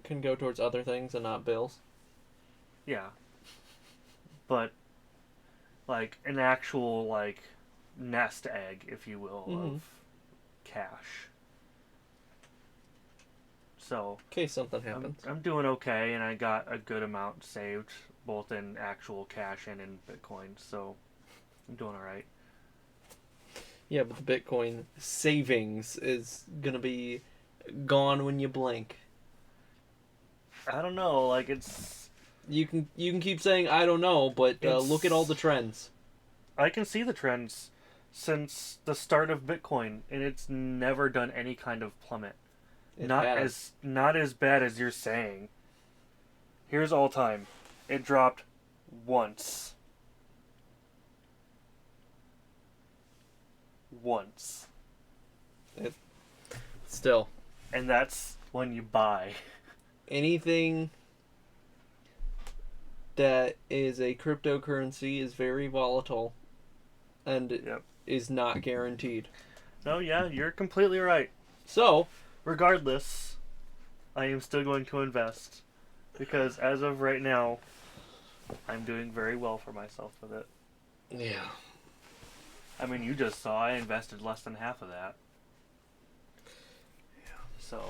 can go towards other things and not bills? Yeah. But like an actual like nest egg, if you will, of cash. So in case something happens. I'm doing okay, and I got a good amount saved, both in actual cash and in Bitcoin. So I'm doing all right. Yeah, but the Bitcoin savings is gonna be gone when you blink. I don't know, like it's. You can keep saying I don't know, but look at all the trends. I can see the trends since the start of Bitcoin, and it's never done any kind of plummet. Not as bad as you're saying. Here's all time. It dropped once. Once. Still. And that's when you buy. Anything that is a cryptocurrency is very volatile and is not guaranteed. No, yeah, you're completely right. So, regardless, I am still going to invest because as of right now, I'm doing very well for myself with it. Yeah. I mean, you just saw I invested less than half of that. Yeah. So,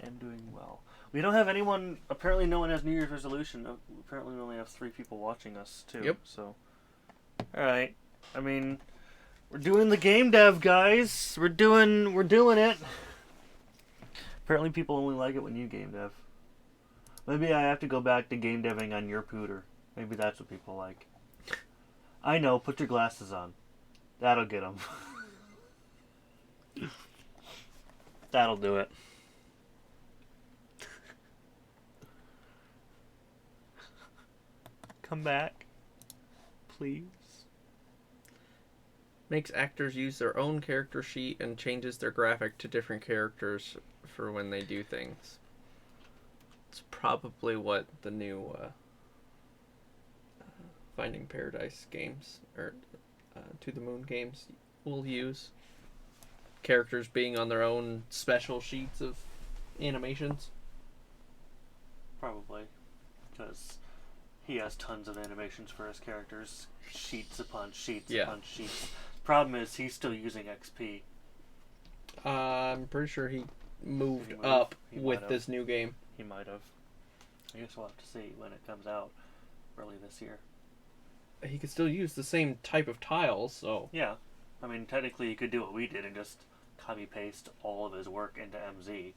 I'm doing well. We don't have anyone, apparently no one has New Year's resolution. Apparently we only have 3 people watching us too. Yep. So, alright. I mean, we're doing the game dev, guys. We're doing it. Apparently people only like it when you game dev. Maybe I have to go back to game deving on your pooter. Maybe that's what people like. I know, put your glasses on. That'll get them. That'll do it. Come back. Please. Makes actors use their own character sheet and changes their graphic to different characters for when they do things. It's probably what the new Finding Paradise games, or To the Moon games, will use. Characters being on their own special sheets of animations. Probably. Because he has tons of animations for his characters. Sheets upon sheets upon sheets. Problem is, he's still using XP. I'm pretty sure he moved up with this new game. He might have. I guess we'll have to see when it comes out early this year. He could still use the same type of tiles, so... Yeah. I mean, technically, he could do what we did and just copy-paste all of his work into MZ.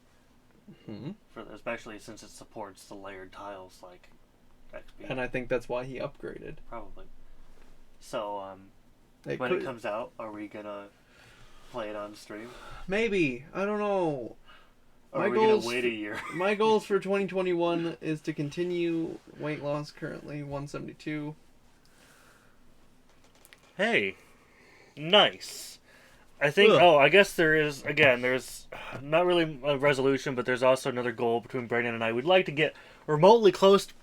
Mm-hmm. Especially since it supports the layered tiles like XP. And I think that's why he upgraded. Probably. So, when it comes out, are we gonna play it on stream? Maybe. I don't know. Or are we gonna wait a year? My goals for 2021 is to continue weight loss, currently 172. Hey, nice. I think, I guess there's not really a resolution, but there's also another goal between Brandon and I. We'd like to get remotely close to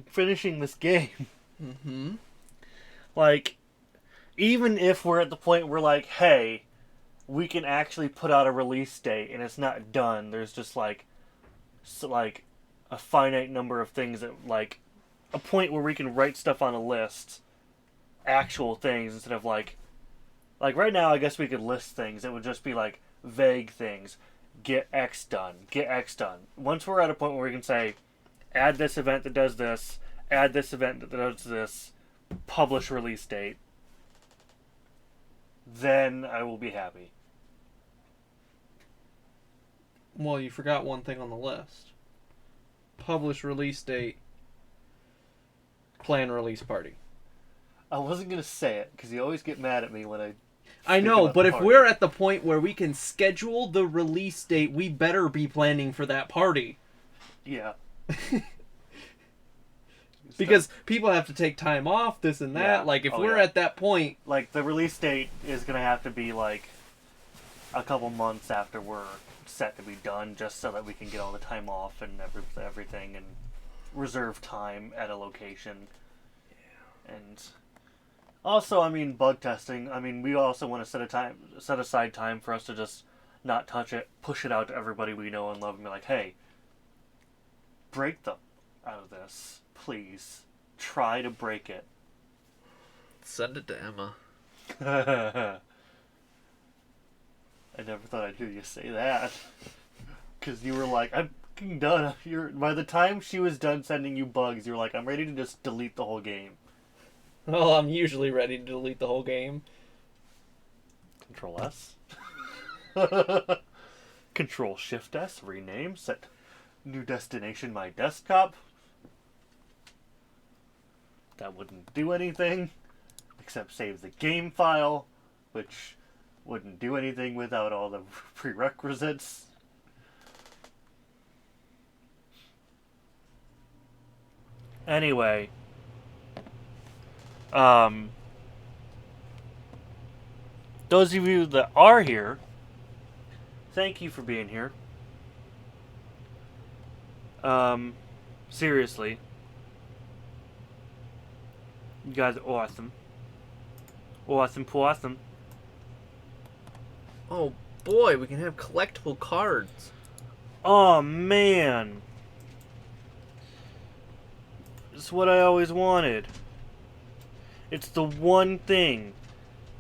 finishing this game. Mm-hmm. Like, even if we're at the point where, like, hey, we can actually put out a release date and it's not done, there's just, like a finite number of things that, like, a point where we can write stuff on a list, actual things, instead of, like right now, I guess we could list things. It would just be, like, vague things. Get X done. Get X done. Once we're at a point where we can say, add this event that does this, add this event that does this, publish release date, then I will be happy. Well, you forgot one thing on the list. Publish release date, plan release party. I wasn't going to say it, because you always get mad at me when I know, but if we're at the point where we can schedule the release date, we better be planning for that party. Yeah. Because people have to take time off, this and that. Yeah. Like, if we're at that point... Like, the release date is going to have to be, like, a couple months after we're set to be done, just so that we can get all the time off and everything, and reserve time at a location. Yeah. And... also, I mean, bug testing. I mean, we also want to set aside time for us to just not touch it, push it out to everybody we know and love, and be like, hey, break them out of this. Please. Try to break it. Send it to Emma. I never thought I'd hear you say that. Because you were like, I'm done. By the time she was done sending you bugs, you were like, I'm ready to just delete the whole game. Well, I'm usually ready to delete the whole game. Control S. Control Shift S. Rename. Set new destination my desktop. That wouldn't do anything. Except save the game file. Which wouldn't do anything without all the prerequisites. Anyway. Those of you that are here, thank you for being here. Seriously. You guys are awesome. Awesome. Oh boy, we can have collectible cards. Oh man. It's what I always wanted. It's the one thing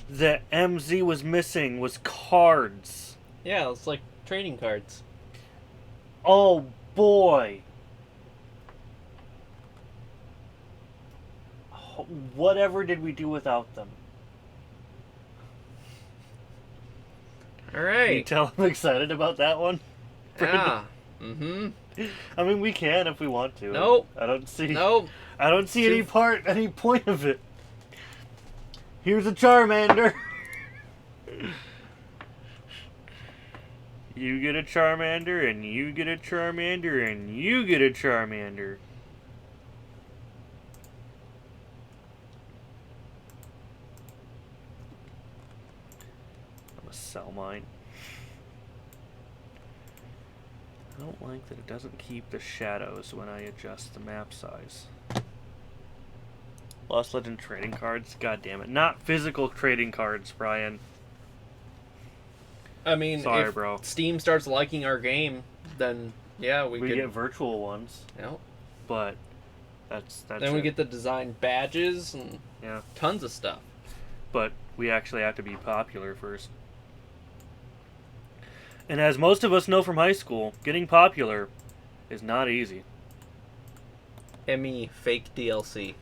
that MZ was missing was cards. Yeah, it's like trading cards. Oh boy. Whatever did we do without them? Alright. Can you tell I'm excited about that one? Yeah. Mm-hmm. I mean, we can if we want to. Nope. I don't see. Nope. I don't see any point of it. Here's a Charmander. You get a Charmander, and you get a Charmander, and you get a Charmander. don't mind. I don't like that it doesn't keep the shadows when I adjust the map size. Lost Legend trading cards? God damn it. Not physical trading cards, Brian. I mean, Sorry, if bro. Steam starts liking our game, then yeah, we We could get virtual ones, but that's then we get the design badges and yeah. tons of stuff. But we actually have to be popular first. And as most of us know from high school, getting popular is not easy. ME fake DLC.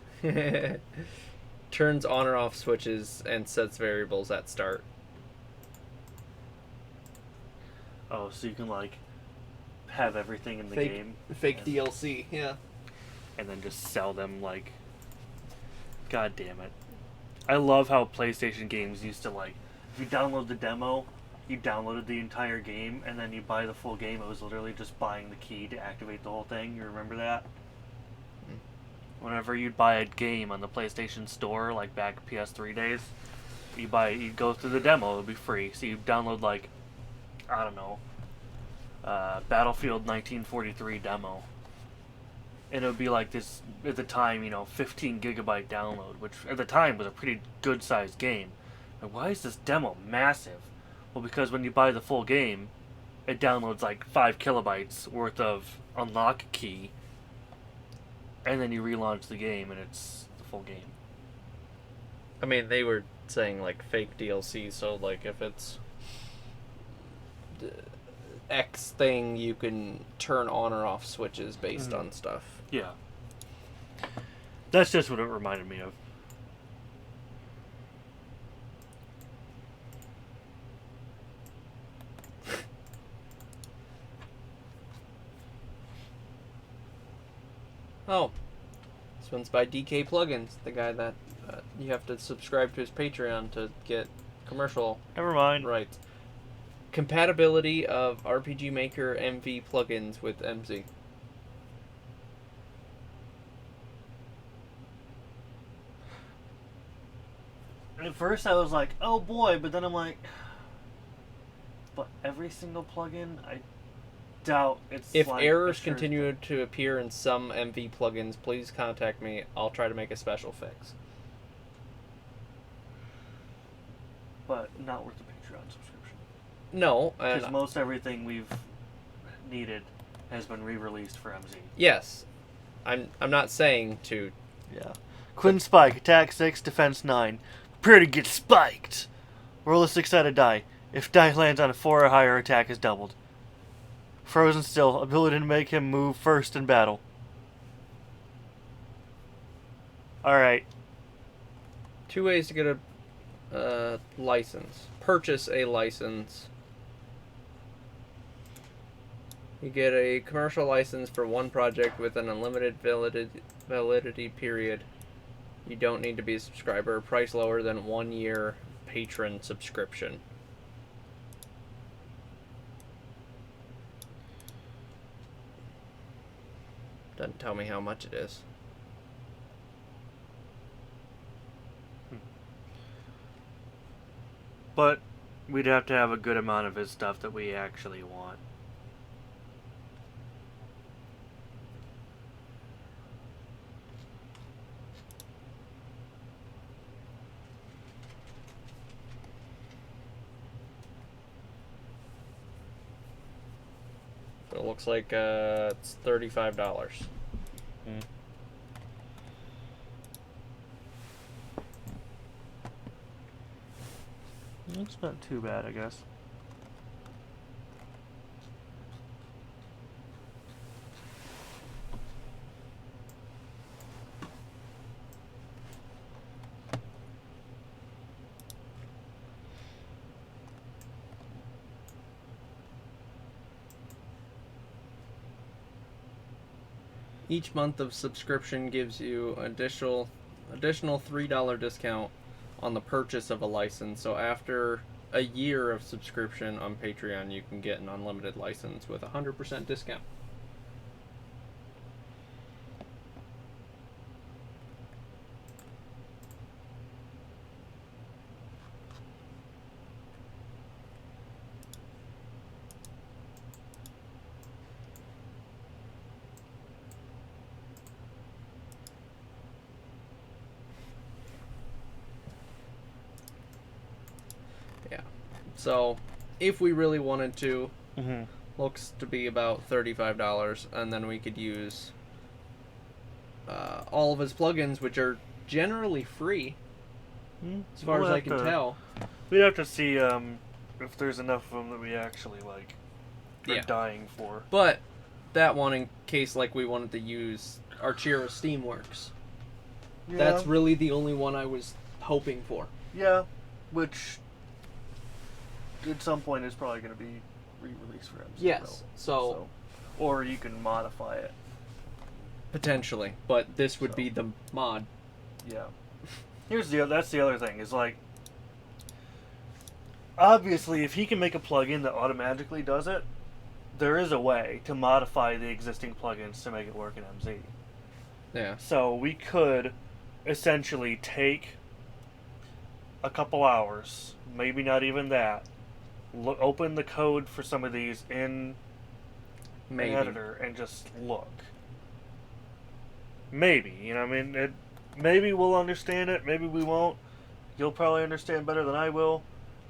Turns on or off switches and sets variables at start. Oh, so you can like have everything in the Fake- game Fake and, DLC, yeah. and then just sell them like. God damn it! I love how PlayStation games used to like. If you download the demo, you downloaded the entire game, and then you buy the full game. It was literally just buying the key to activate the whole thing. You remember that? Whenever you'd buy a game on the PlayStation Store, like back PS3 days, you'd go through the demo, it would be free. So you download like, I don't know, Battlefield 1943 demo. And it would be like this, at the time, 15 gigabyte download, which at the time was a pretty good sized game. And why is this demo massive? Well, because when you buy the full game, it downloads like 5 kilobytes worth of unlock key. And then you relaunch the game, and it's the full game. I mean, they were saying like fake DLC, so like if it's X thing, you can turn on or off switches based on stuff. Yeah. That's just what it reminded me of. Oh, this one's by DK Plugins, the guy that you have to subscribe to his Patreon to get commercial Never mind. rights. Compatibility of RPG Maker MV plugins with MZ. At first I was like, oh boy, but then I'm like, but every single plugin, I doubt it's If like errors assured- continue to appear in some MV plugins, please contact me. I'll try to make a special fix. But not worth the Patreon subscription. No, Because and most everything we've needed has been re-released for MZ. yes, I'm not saying to. Yeah. Quinn Spike, attack 6, defense 9. Prepare to get spiked! Roll a 6-sided die. If die lands on a 4 or higher, attack is doubled. Frozen Still, ability to make him move first in battle. Alright. 2 ways to get a license. Purchase a license. You get a commercial license for one project with an unlimited validity period. You don't need to be a subscriber. Price lower than 1 year patron subscription. Doesn't tell me how much it is. But we'd have to have a good amount of his stuff that we actually want. So it looks like it's $35. That's not too bad, I guess. Each month of subscription gives you additional $3 discount on the purchase of a license. So after a year of subscription on Patreon, you can get an unlimited license with 100% discount. So, if we really wanted to, Mm-hmm. looks to be about $35, and then we could use all of his plugins, which are generally free, as far as I can tell. We'd have to see if there's enough of them that we actually like are Yeah. dying for. But that one, in case like we wanted to use Archera Steamworks, that's really the only one I was hoping for. Yeah, which at some point is probably going to be re-released for MZ. Yes, so or you can modify it. potentially, but this would be the mod. Yeah. That's the other thing, is like, obviously if he can make a plugin that automatically does it, there is a way to modify the existing plugins to make it work in MZ. Yeah. So we could essentially take a couple hours, maybe not even that, open the code for some of these in Maybe. an editor and just look. Maybe, you know what I mean? Maybe we'll understand it, maybe we won't. You'll probably understand better than I will.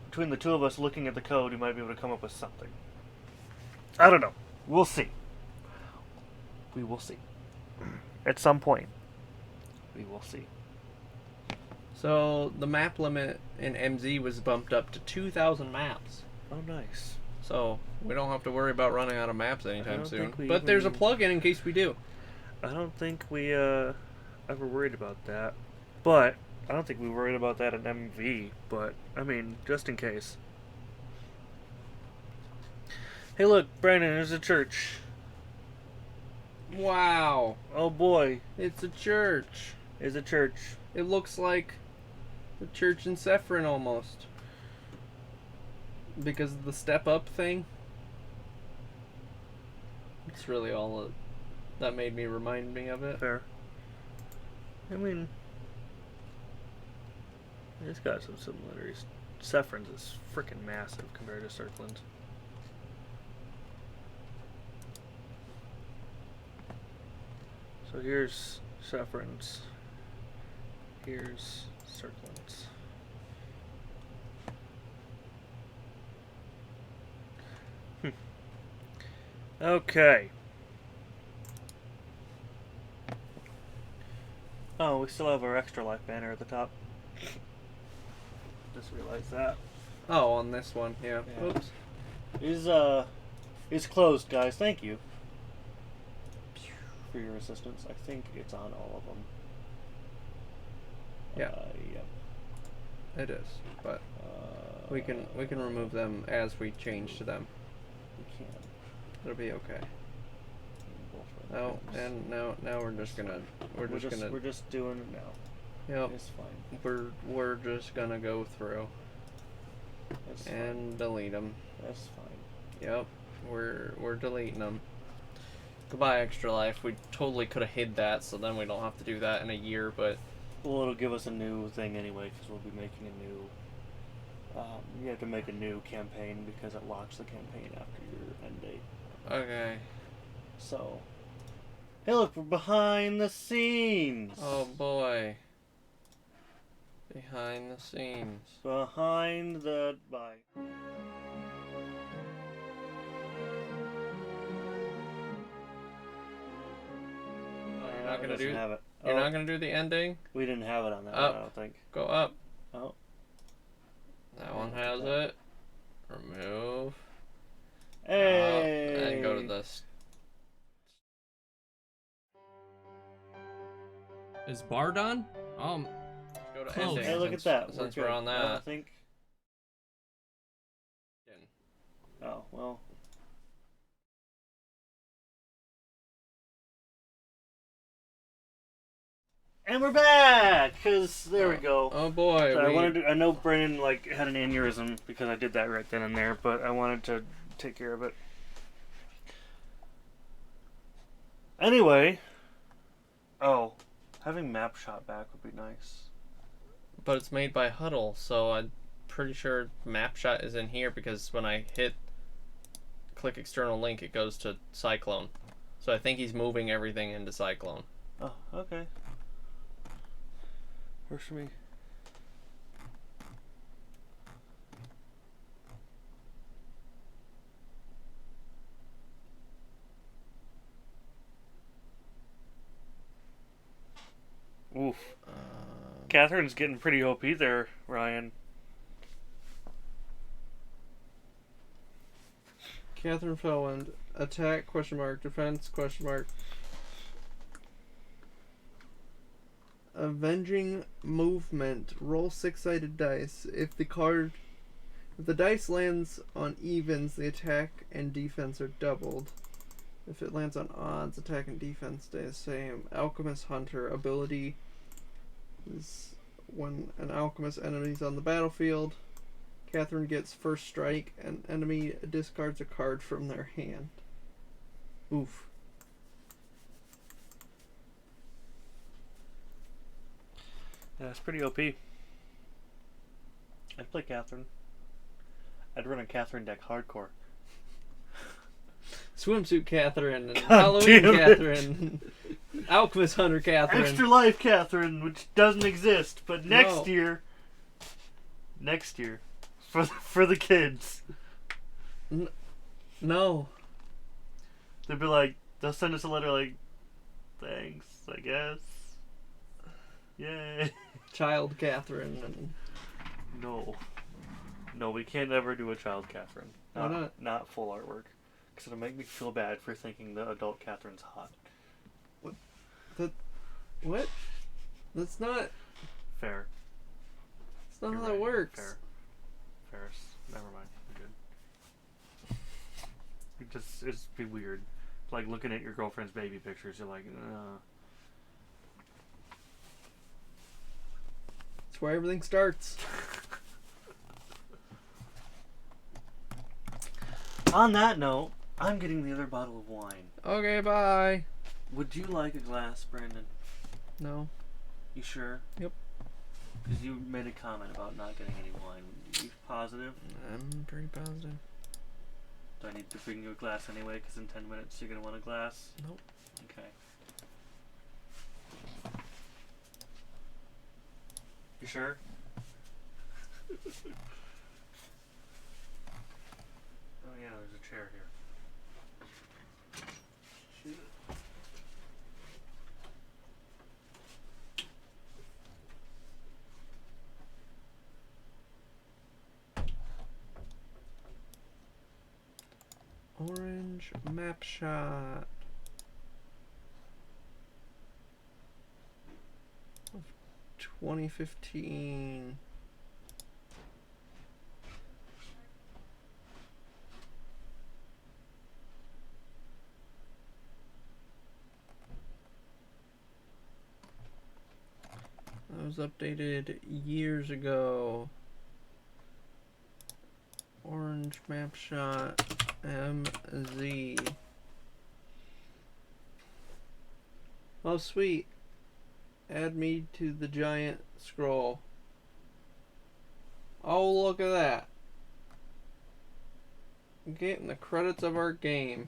Between the two of us looking at the code, we might be able to come up with something. I don't know. We'll see. We will see. At some point, we will see. So the map limit in MZ was bumped up to 2,000 maps. Oh, nice. So we don't have to worry about running out of maps I anytime don't soon. think we But there's a even- plug-in in case we do. I don't think we ever worried about that. But I don't think we worried about that in MV. But I mean, just in case. Hey, look, Brandon, there's a church. Wow. Oh boy, It's a church. it's a church. It looks like the church in Sephron almost. Because of the step up thing. It's really all that made me remind me of it. Fair. I mean, it's got some similarities. Sephron's is freaking massive compared to Circland. So here's Sephron's. Here's Circland's. Okay. Oh, we still have our Extra Life banner at the top. Just realized that. Oh, on this one, yeah. Yeah. Oops. Is closed, guys. Thank you for your assistance. I think it's on all of them. Yeah. Yep. It is, but we can remove them as we change to them. We can. It'll be okay. Both No, of and now we're just gonna we're just doing it now. Yep. It's fine. We're just gonna go through That's fine. and delete them. That's fine. Yep. We're deleting them. Goodbye, Extra Life. We totally could have hid that, so then we don't have to do that in a year. But Well, it'll give us a new thing anyway, because we'll be making a new. You have to make a new campaign because it locks the campaign after your end date. okay. So, hey, look, we're behind the scenes. Oh boy. Behind the scenes. Behind the bye. Oh, you're not gonna do. Have it. You're not gonna do the ending. We didn't have it on that Up. one, I don't think. Go up. Oh. That one has it. Remove. Hey. And go to this. Is bar done? Go to Close. ending. Hey, look at that. Since good. we're on I that. don't think. Oh well. And we're back, cause there we go. Oh boy. So I know Brennan had an aneurysm because I did that right then and there, but I wanted to take care of it. Anyway, having map shot back would be nice. But it's made by Huddle, so I'm pretty sure map shot is in here because when I click external link, it goes to Cyclone. So I think he's moving everything into Cyclone. Oh, okay. Works for me. Catherine's getting pretty OP there, Ryan. Catherine Felland. Attack, question mark. Defense, question mark. Avenging movement. Roll 6-sided dice. If the dice lands on evens, the attack and defense are doubled. If it lands on odds, attack and defense stay the same. Alchemist Hunter. Ability is when an alchemist enemy is on the battlefield. Catherine gets first strike, and enemy discards a card from their hand. Oof. Yeah, it's pretty OP. I'd play Catherine. I'd run a Catherine deck hardcore. Swimsuit Catherine, and God Halloween damn it. Catherine, Alchemist Hunter Catherine. Extra Life Catherine, which doesn't exist, but next No. year, for the kids, No. they'll be like, they'll send us a letter like, thanks, I guess. Yay. Child Catherine. And No, we can't ever do a child Catherine. Why not? Not full artwork. Because it'll make me feel bad for thinking the adult Catherine's hot. What? That's not. Fair. That's not You're how that right. works. Fair. Never mind. We're good. It'd be weird. Like looking at your girlfriend's baby pictures, you're like, That's where everything starts. On that note, I'm getting the other bottle of wine. Okay, bye. Would you like a glass, Brandon? No. You sure? Yep. Because you made a comment about not getting any wine. Are you positive? I'm pretty positive. Do I need to bring you a glass anyway? Because in 10 minutes you're going to want a glass? Nope. Okay. You sure? Oh yeah, there's a chair here. Orange map shot. Of 2015. That was updated years ago. Orange map shot MZ. Oh sweet. Add me to the giant scroll. Oh look at that. Getting the credits of our game.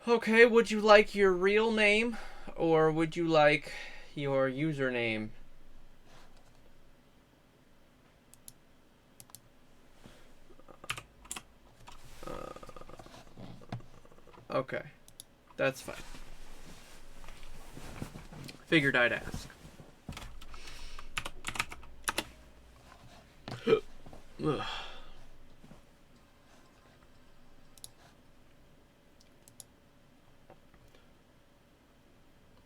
Okay, would you like your real name or would you like your username? Okay, that's fine. Figured I'd ask. Ugh.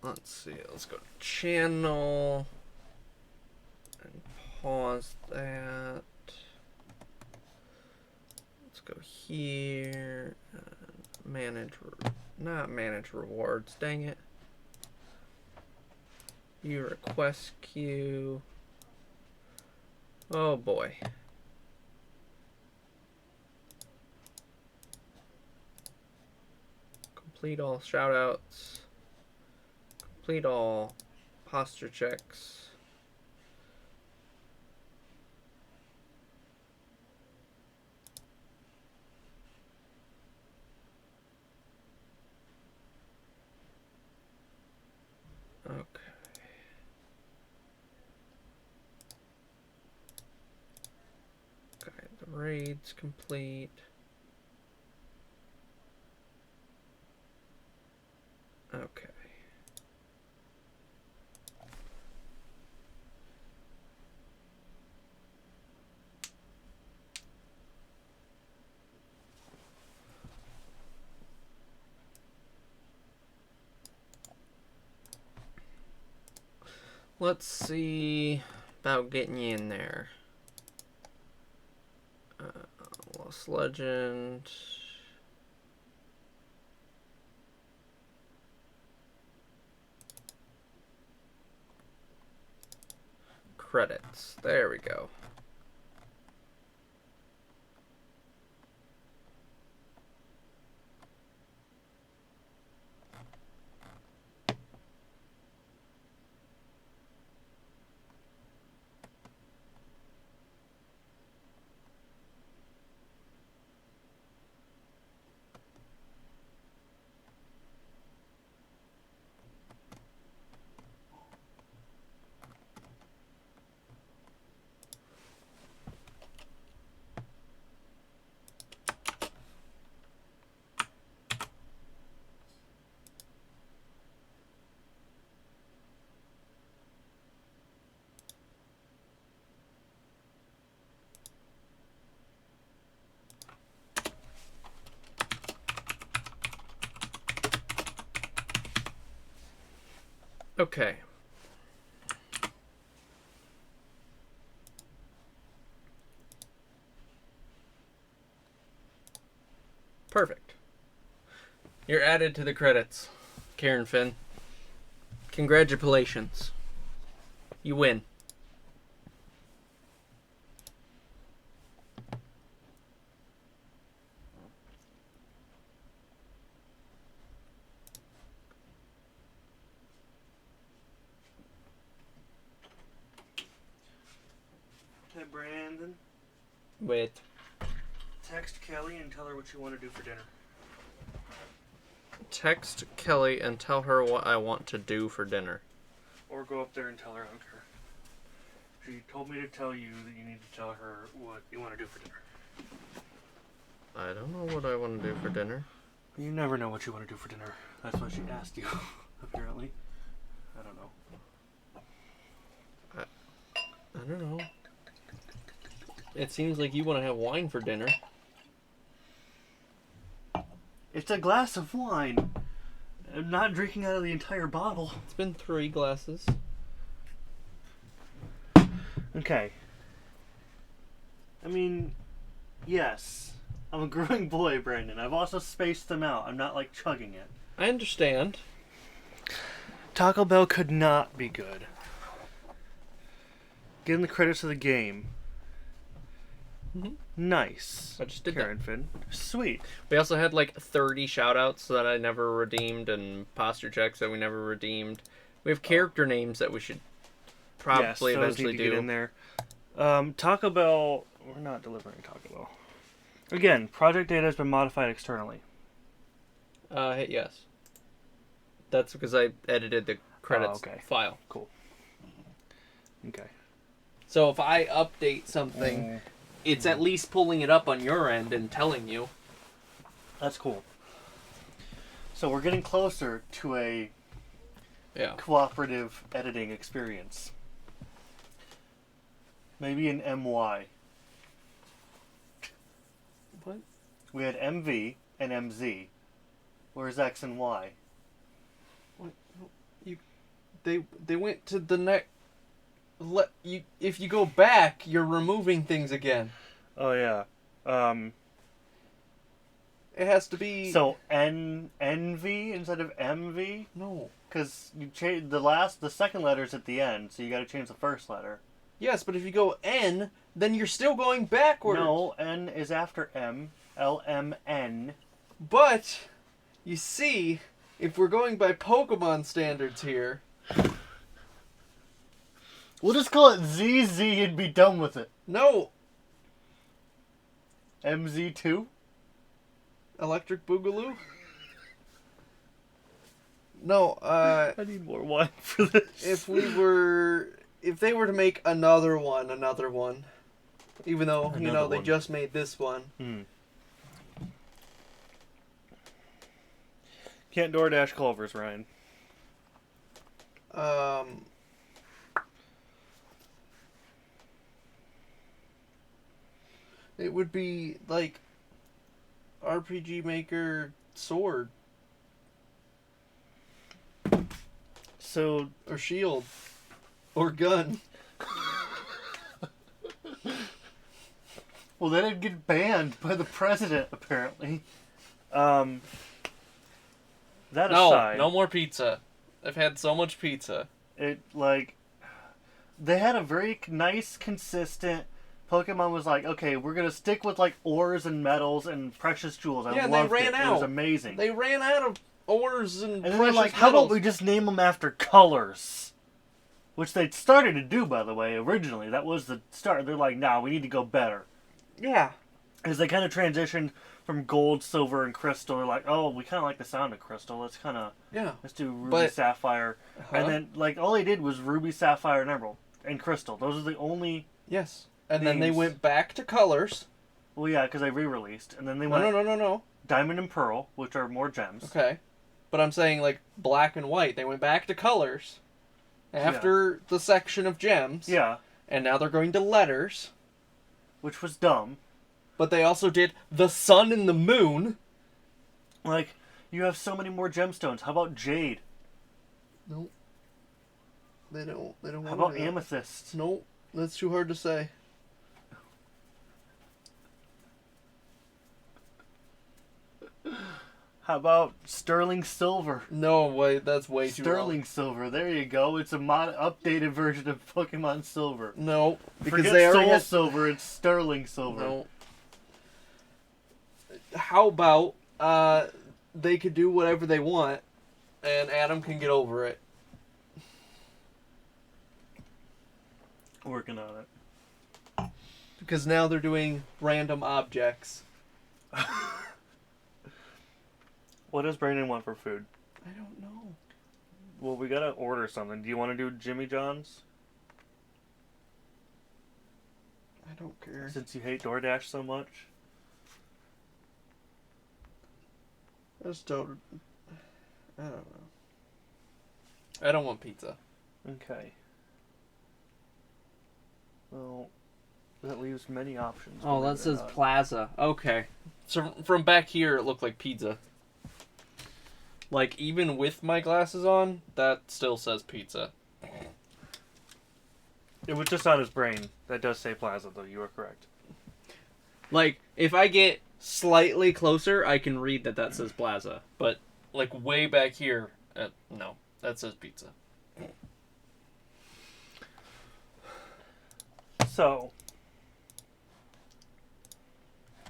Let's see, let's go to channel and pause that. Let's go here and not manage rewards, dang it. View request queue. Oh boy. Complete all shoutouts. Complete all posture checks. Okay. Okay, the raid's complete. Okay. Let's see about getting you in there. Lost Legend. Credits. There we go. Okay. Perfect. You're added to the credits, Karen Finn. Congratulations. You win. Hey, Brandon. Wait. Text Kelly and tell her what you want to do for dinner. Text Kelly and tell her what I want to do for dinner. Or go up there and tell her, I don't care. She told me to tell you that you need to tell her what you want to do for dinner. I don't know what I want to do for dinner. You never know what you want to do for dinner. That's why she asked you, apparently. I don't know. I don't know. It seems like you want to have wine for dinner. It's a glass of wine. I'm not drinking out of the entire bottle. It's been 3 glasses. Okay. I mean, yes. I'm a growing boy, Brandon. I've also spaced them out. I'm not like chugging it. I understand. Taco Bell could not be good. Getting the credits of the game. Mm-hmm. Nice. I just did Karen Finn. Sweet. We also had like 30 shoutouts that I never redeemed and posture checks that we never redeemed. We have character names that we should probably yes, those eventually need to do. Get in there. Taco Bell. We're not delivering Taco Bell. Again, project data has been modified externally. Hit yes. That's because I edited the credits file. Cool. Okay. So if I update something, it's at least pulling it up on your end and telling you. That's cool. So we're getting closer to a cooperative editing experience. Maybe an MY. What? We had MV and MZ. Where's X and Y? What? They went to the next. If you go back, you're removing things again. Oh yeah. It has to be. So NV instead of MV? No. Because you change the second letter's at the end, so you got to change the first letter. Yes, but if you go N, then you're still going backwards. No, N is after M. LMN. But you see, if we're going by Pokemon standards here. We'll just call it ZZ and be done with it. No. MZ2? Electric Boogaloo? No, I need more wine for this. if they were to make another one, even though, they just made this one. Can't DoorDash Culver's, Ryan. It would be like RPG Maker Sword. So Or Shield. Or gun. Well, then it'd get banned by the president, apparently. That No, aside, no more pizza. I've had so much pizza. it, like, they had a very nice, consistent... Pokemon was like, okay, we're gonna stick with, like, ores and metals and precious jewels. I Yeah, and loved they ran it. out. It was amazing. They ran out of ores and And then precious they're like, how about metals. we just name them after colors? Which they started to do, by the way, originally. That was the start. They're like, nah, we need to go better. Yeah. As they kind of transitioned from gold, silver, and crystal, they're like, oh, we kind of like the sound of crystal. Let's do ruby, But- sapphire. And then, like, all they did was ruby, sapphire, and emerald. And crystal. Those are the only... Yes. And then they names. went back to colors. Well, yeah, because they re-released. And then they No, went no. diamond and pearl, which are more gems. Okay. But I'm saying, like, black and white. They went back to colors after the section of gems. Yeah, And now they're going to letters. which was dumb. But they also did the sun and the moon. Like, you have so many more gemstones. How about jade? Nope. They don't How about amethyst? Nope. That's too hard to say. How about sterling silver? No, wait, that's way too Sterling silver. There you go. It's a updated version of Pokemon Silver. long. No, because Forget they already Soul had... Silver. It's sterling silver. No. How about they could do whatever they want, and Adam can get over it. Working on it. Because now they're doing random objects. What does Brandon want for food? I don't know. Well, we gotta order something. Do you want to do Jimmy John's? I don't care. Since you hate DoorDash so much? I just don't... I don't know. I don't want pizza. Okay. Well, that leaves many options. Oh, believe that it or says not. plaza. Okay. So from back here, it looked like pizza. Like, even with my glasses on, that still says pizza. It was just on his brain. That does say Plaza, though. You are correct. Like, if I get slightly closer, I can read that says plaza. But, like, way back here, no, that says pizza. So,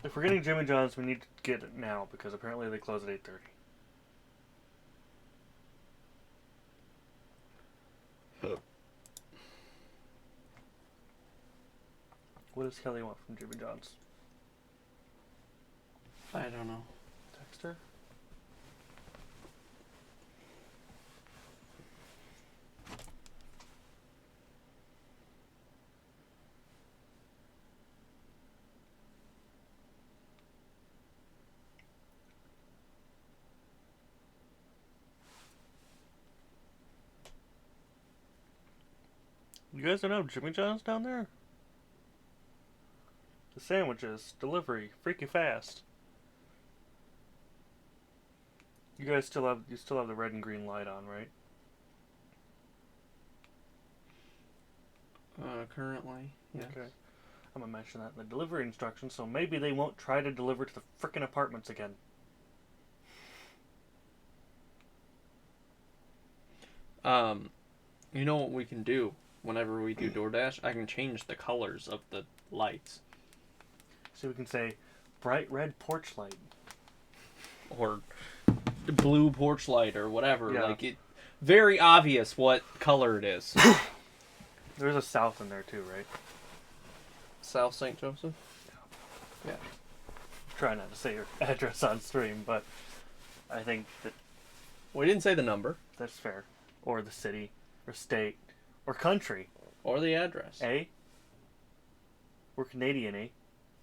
if we're getting Jimmy John's, we need to get it now, because apparently they close at 8:30. What does Kelly want from Jimmy John's? I don't know. Text her? You guys don't have Jimmy John's down there? The sandwiches, delivery, freaky fast. You guys still have the red and green light on, right? Currently, yeah. Okay. I'm gonna mention that in the delivery instructions, so maybe they won't try to deliver to the frickin' apartments again. You know what we can do whenever we do DoorDash? I can change the colors of the lights. So we can say, bright red porch light. Or blue porch light or whatever. Yeah. Like, it very obvious what color it is. There's a south in there too, right? South St. Joseph? Yeah. Try not to say your address on stream, but I think that We didn't say the number. that's fair. Or the city, or state, or country. Or the address. Eh? We're Canadian, eh?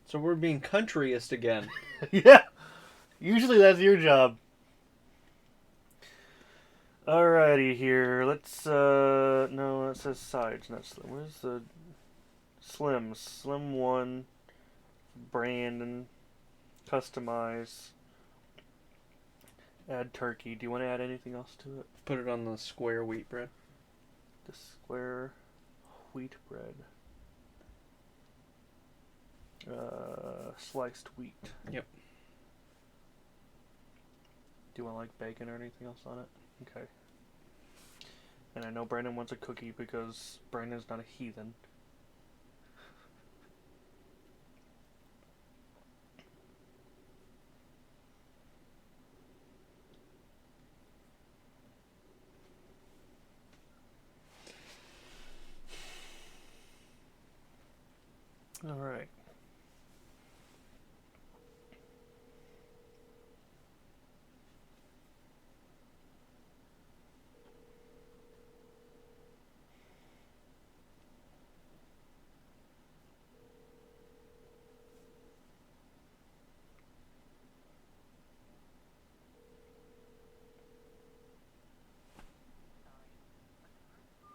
So we're being countryist again. Yeah! Usually that's your job. Alrighty here. Let's, no, it says sides, not slim. Where's the slims? Slim 1, Brandon, customize, add turkey. Do you want to add anything else to it? Put it on the square wheat bread. The square wheat bread. Sliced wheat. Yep. Do you want like bacon or anything else on it? Okay. And I know Brandon wants a cookie because Brandon's not a heathen. All right.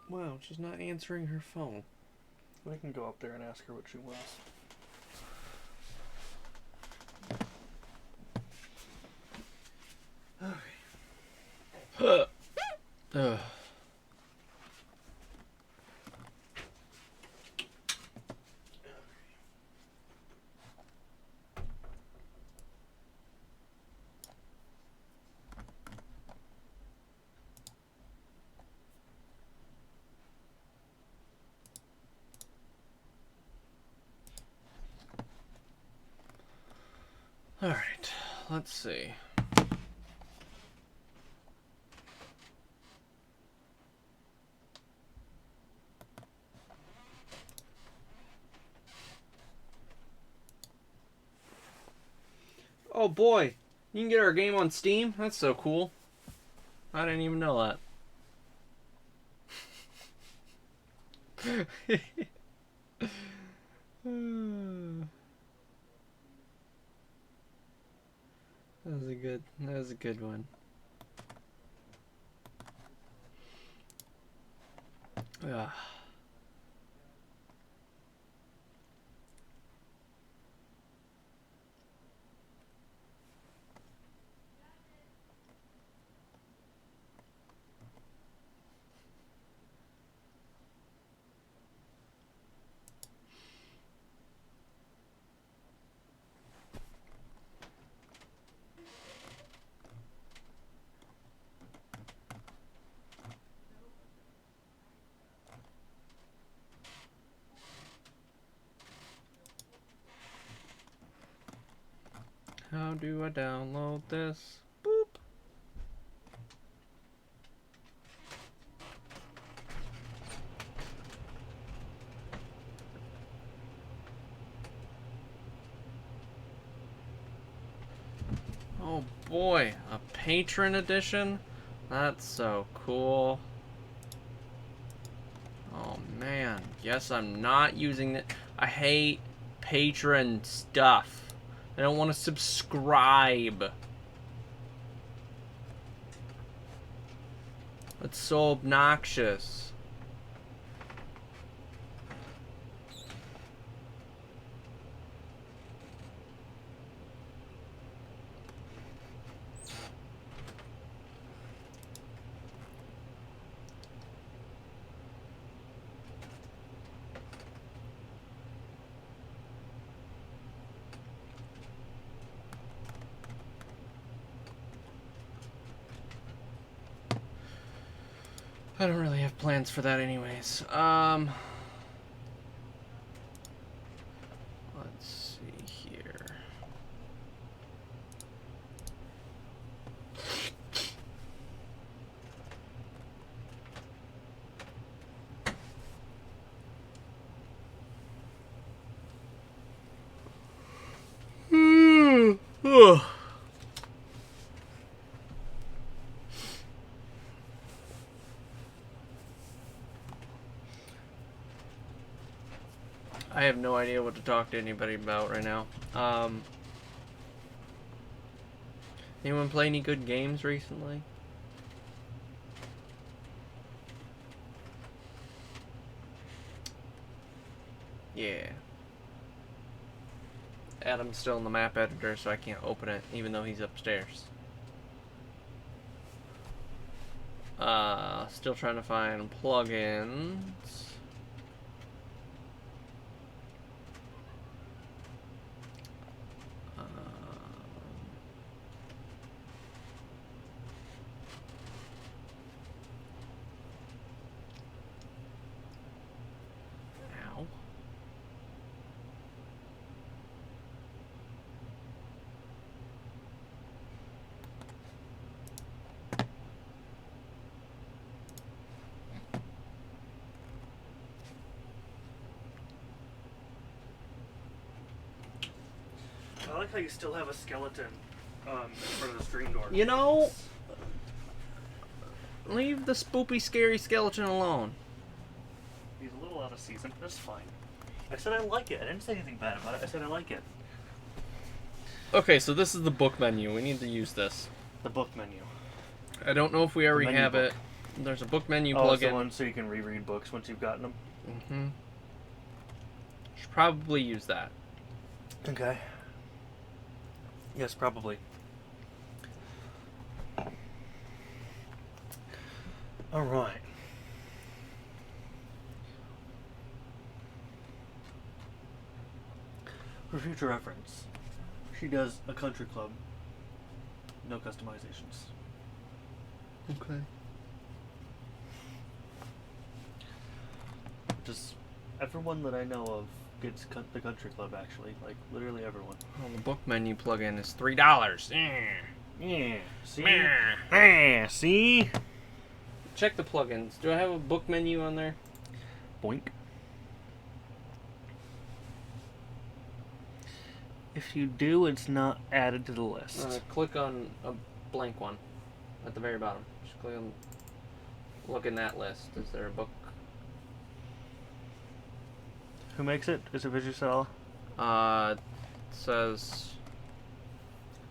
Wow, she's not answering her phone. We can go up there and ask her what she wants. Ugh. All right, let's see. Oh boy, you can get our game on Steam? That's so cool. I didn't even know that. That was a good one. Ah. How do I download this? Boop. Oh boy, a patron edition? That's so cool. Oh man, guess I'm not using it. I hate patron stuff. I don't want to subscribe. It's so obnoxious. I don't really have plans for that anyways. Let's see here. I have no idea what to talk to anybody about right now. Anyone play any good games recently? Yeah. Adam's still in the map editor, so I can't open it, even though he's upstairs. Still trying to find plugins. like how you still have a skeleton in front of the screen door. You know, leave the spoopy, scary skeleton alone. He's a little out of season. That's fine. I said I like it. I didn't say anything bad about it. I said I like it. Okay, so this is the book menu. We need to use this. The book menu. I don't know if we already menu have book. it. There's a book menu Oh, it's the plugin. one so you can reread books once you've gotten them. Mm-hmm. Should probably use that. Okay. Yes, probably. All right. For future reference, she does a country club. No customizations. Okay. Just everyone that I know of gets the country club, actually. Like, literally everyone. Well, the book menu plugin is $3. Yeah, see? Meh. Yeah, see? Check the plugins. Do I have a book menu on there? Boink. If you do, it's not added to the list. Click on a blank one at the very bottom. Just click on. Look in that list. Is there a book? Who makes it? Is it Visucella? It says.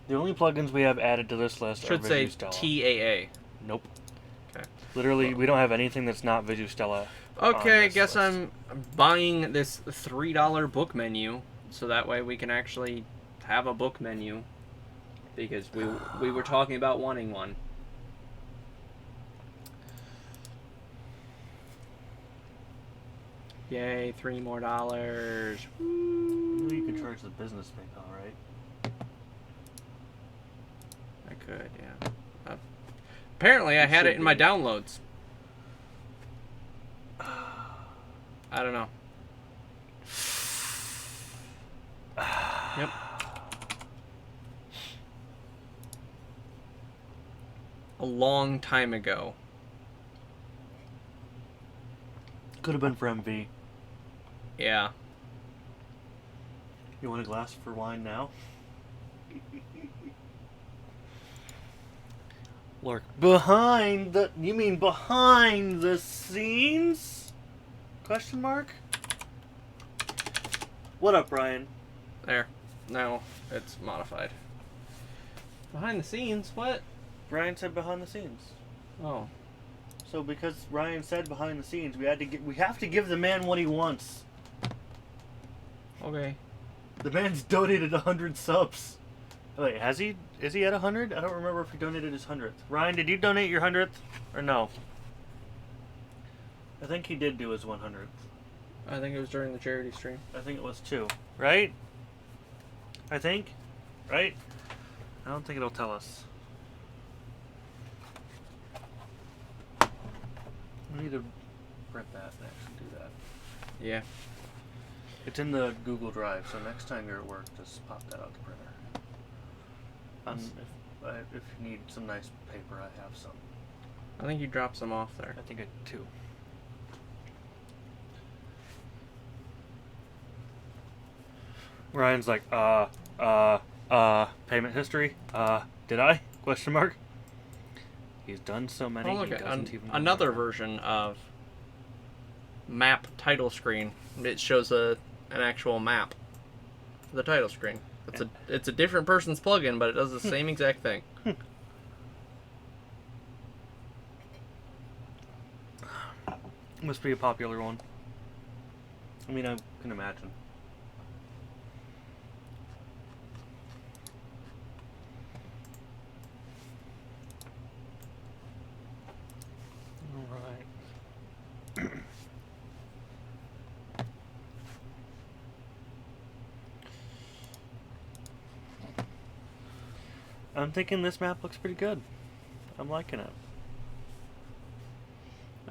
The only plugins we have added to this list Should are say Visucella. TAA. Nope. Okay. Literally, we don't have anything that's not Visucella. Okay, I this guess list. I'm buying this $3 book menu, so that way we can actually have a book menu, because we were talking about wanting one. Yay, $3 more. You can charge the business PayPal, right? I could, yeah. Apparently, I had it in my downloads. I don't know. Yep. A long time ago. Could have been for MV. Yeah. You want a glass for wine now? Lurk. Behind the... You mean behind the scenes? Question mark? What up, Brian? There. Now it's modified. Behind the scenes? What? Brian said behind the scenes. Oh. So because Ryan said behind the scenes, we have to give the man what he wants. Okay. The man's donated 100 subs. Wait, has he? Is he at 100? I don't remember if he donated his 100th. Ryan, did you donate your 100th? Or no? I think he did do his 100th. I think it was during the charity stream. I think it was 2. Right? I think? Right? I don't think it'll tell us. We need to print that and actually do that. Yeah. It's in the Google Drive, so next time you're at work, just pop that out the printer. If you need some nice paper, I have some. I think you dropped some off there. I think I did 2. Ryan's like, payment history? Did I? Question mark. He's done so many, Oh, look he at doesn't even another remember. version of map title screen. It shows an actual map. The title screen. It's a different person's plugin, but it does the same exact thing. Must be a popular one. I mean, I can imagine. Alright. I'm thinking this map looks pretty good. I'm liking it.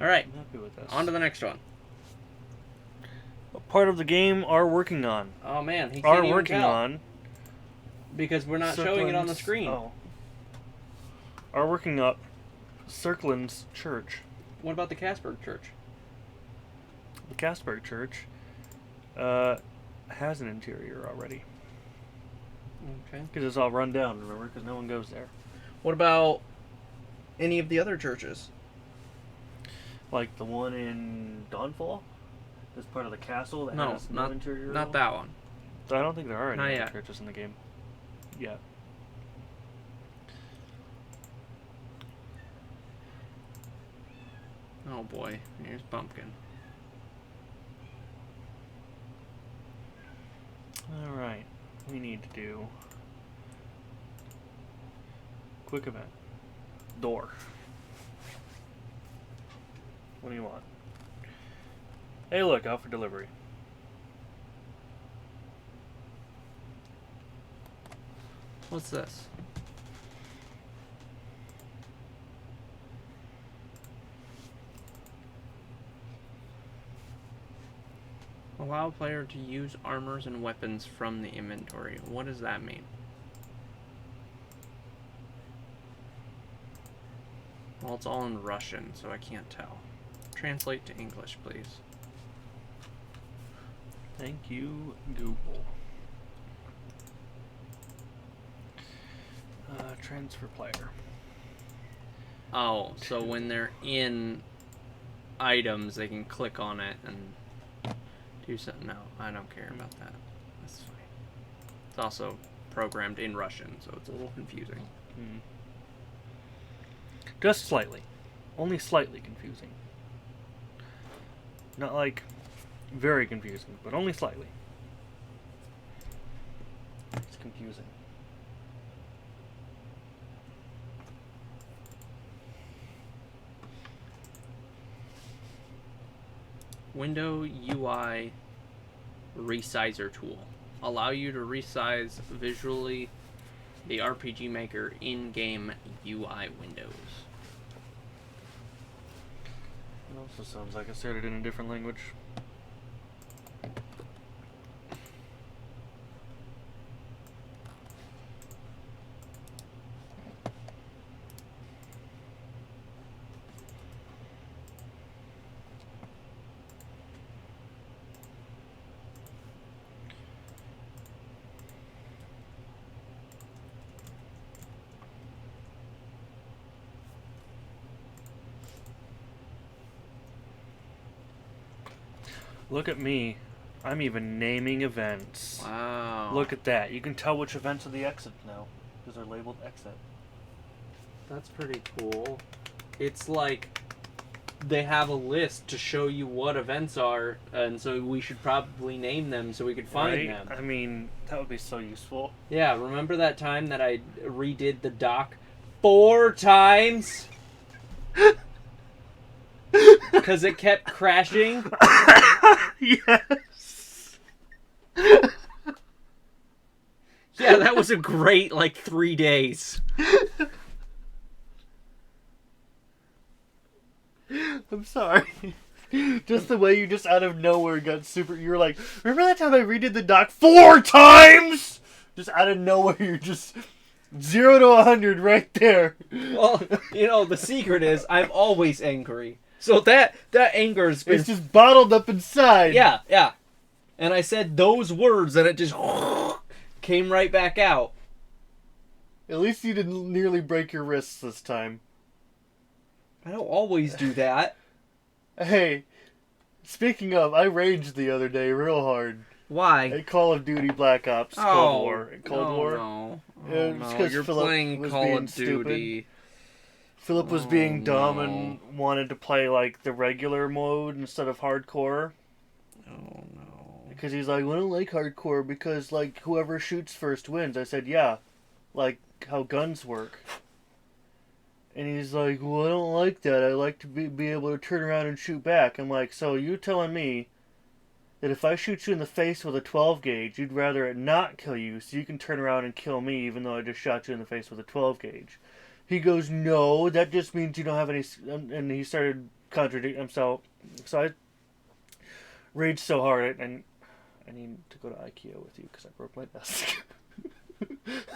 Alright, I'm happy with this. on to the next one. What part of the game are working on? Oh man, he can't Are even working tell, on. because we're not showing it on the Circland's- screen. Oh. Are working up Circland's church. What about the Casper Church? The Casper Church has an interior already. Okay. Because it's all run down, remember? Because no one goes there. What about any of the other churches? Like the one in Dawnfall? That's part of the castle that No, has no interior at not all? that one. So I don't think there are any Not other yet. churches in the game. Yeah. Oh boy, here's Pumpkin. Alright. We need to do... quick event. Door. What do you want? Hey look, out for delivery. What's this? Allow player to use armors and weapons from the inventory. What does that mean? Well, it's all in Russian, so I can't tell. Translate to English, please. Thank you, Google. Transfer player. Oh, so when they're in items, they can click on it and do something. No, I don't care about that. That's fine. It's also programmed in Russian, so it's a little confusing. Just slightly. Only slightly confusing. Not like very confusing, but only slightly. It's confusing. Window UI resizer tool. Allow you to resize visually the RPG Maker in-game UI windows. It also sounds like it started in a different language. Look at me. I'm even naming events. Wow. Look at that. You can tell which events are the exit now, because they're labeled exit. That's pretty cool. It's like they have a list to show you what events are, and so we should probably name them so we could find them. I mean, that would be so useful. Yeah, remember that time that I redid the dock 4 times? Because it kept crashing? Yes! Yeah, that was a great, 3 days. I'm sorry. Just the way you just out of nowhere got super... You were like, remember that time I redid the dock 4 times? Just out of nowhere, you're just 0 to 100 right there. Well, the secret is I'm always angry. So that anger has been... It's just bottled up inside. Yeah. And I said those words and it just came right back out. At least you didn't nearly break your wrists this time. I don't always do that. Hey, speaking of, I raged the other day real hard. Why? At Call of Duty Black Ops Cold War. Cold War. No. Yeah, it's 'cause You're Philip playing was Call being of Duty. Philip was being dumb and wanted to play the regular mode instead of hardcore. Oh no. Because he's like, well, I don't like hardcore because whoever shoots first wins. I said, yeah, like how guns work. And he's like, well, I don't like that. I like to be able to turn around and shoot back. I'm like, so you telling me that if I shoot you in the face with a 12 gauge, you'd rather it not kill you so you can turn around and kill me even though I just shot you in the face with a 12 gauge? He goes, no, that just means you don't have any... And he started contradicting himself. So I raged so hard, and I need to go to IKEA with you because I broke my desk.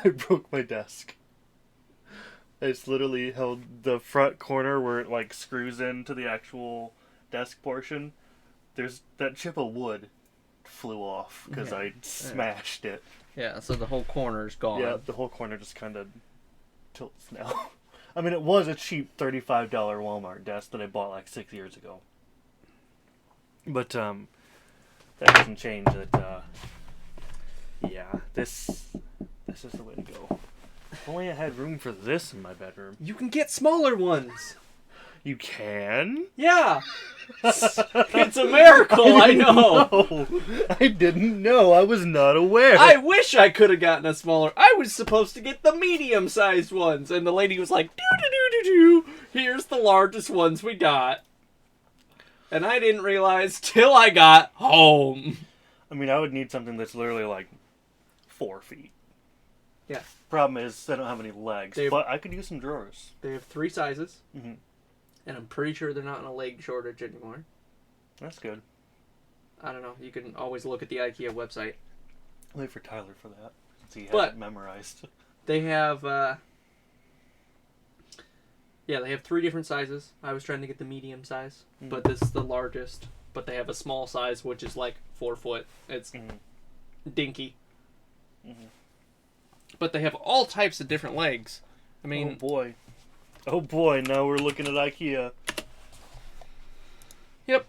I broke my desk. I just literally held the front corner where it screws into the actual desk portion. There's that chip of wood flew off because I smashed it. Yeah, so the whole corner's gone. Yeah, the whole corner just kind of tilts now. I mean, it was a cheap $35 Walmart desk that I bought like 6 years ago. But that doesn't change that. Yeah, this is the way to go. If only I had room for this in my bedroom. You can get smaller ones. You can? Yeah. It's a miracle, I know. No, I didn't know. I was not aware. I wish I could have gotten a smaller. I was supposed to get the medium-sized ones, and the lady was like, "Do-do-do-do-do. Here's the largest ones we got." And I didn't realize till I got home. I mean, I would need something that's literally like 4 feet. Yeah. Problem is, I don't have any legs, but I could use some drawers. They have 3 sizes, Mm-hmm. and I'm pretty sure they're not in a leg shortage anymore. That's good. I don't know. You can always look at the IKEA website. Wait for Tyler for that, since he has But- it memorized. They have, yeah, they have 3 different sizes. I was trying to get the medium size, but this is the largest. But they have a small size, which is like 4 foot. It's dinky. Mm-hmm. But they have all types of different legs. I mean, Oh boy, now we're looking at IKEA. Yep.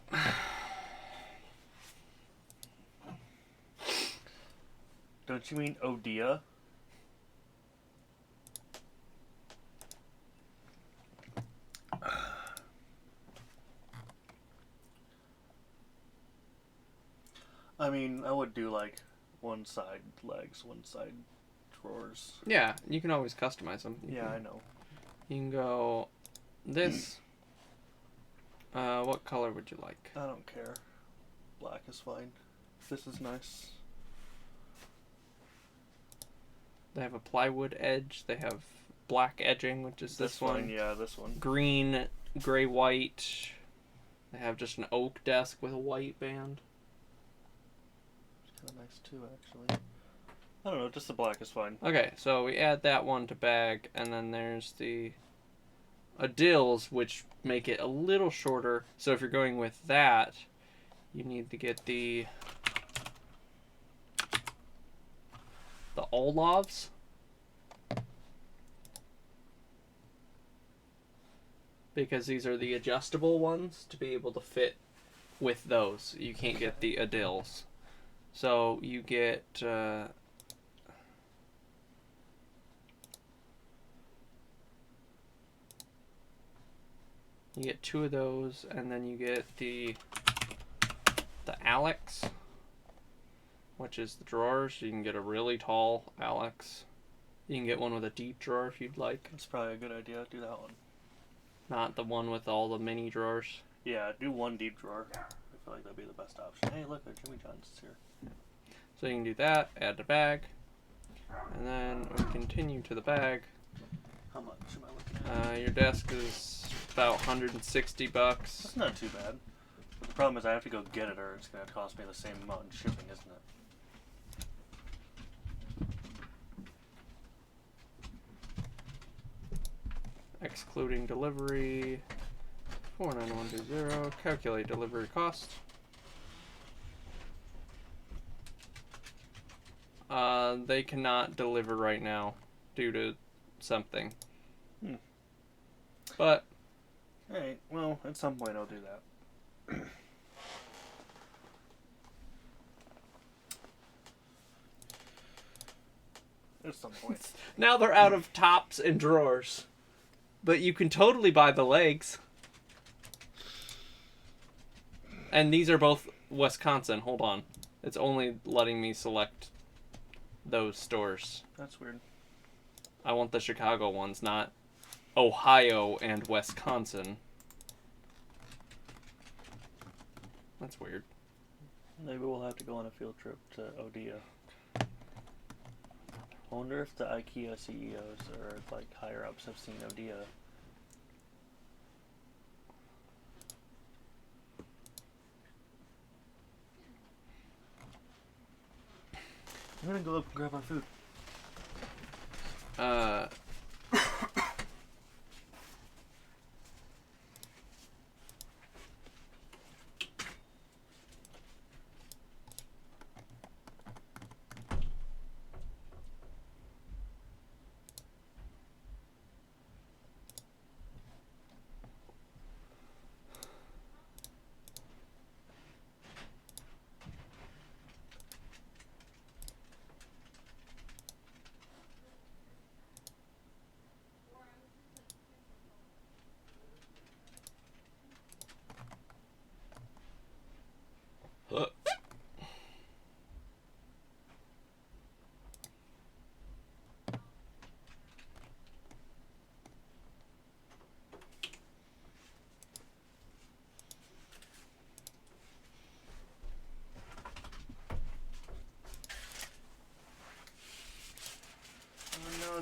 Don't you mean Odia? I mean, I would do like one side legs, one side drawers. Yeah, you can always customize them. I know. You can go this. What color would you like? I don't care. Black is fine. This is nice. They have a plywood edge. They have black edging, which is this one. Fine. Yeah, this one. Green, gray, white. They have just an oak desk with a white band. It's kind of nice too, actually. I don't know, just the black is fine. Okay, so we add that one to bag, and then there's the Adils, which make it a little shorter. So if you're going with that, you need to get the Olavs. Because these are the adjustable ones to be able to fit with those. You can't get the Adils. So you get you get 2 of those, and then you get the Alex, which is the drawers. You can get a really tall Alex. You can get one with a deep drawer if you'd like. That's probably a good idea. Do that one. Not the one with all the mini drawers. Yeah, do one deep drawer. I feel like that'd be the best option. Hey, look, Jimmy John's is here. So you can do that, add the bag, and then we continue to the bag. How much am I looking at? Your desk is about $160. That's not too bad. But the problem is I have to go get it, or it's going to cost me the same amount in shipping, isn't it? Excluding delivery, 49120. Calculate delivery cost. They cannot deliver right now due to something. But Alright, well, at some point I'll do that. At some point. now they're out of tops and drawers. But you can totally buy the legs. And these are both Wisconsin. Hold on. It's only letting me select those stores. That's weird. I want the Chicago ones, not Ohio and Wisconsin. That's weird. Maybe we'll have to go on a field trip to Odia. I wonder if the IKEA CEOs or like higher ups have seen Odia. I'm gonna go up and grab our food.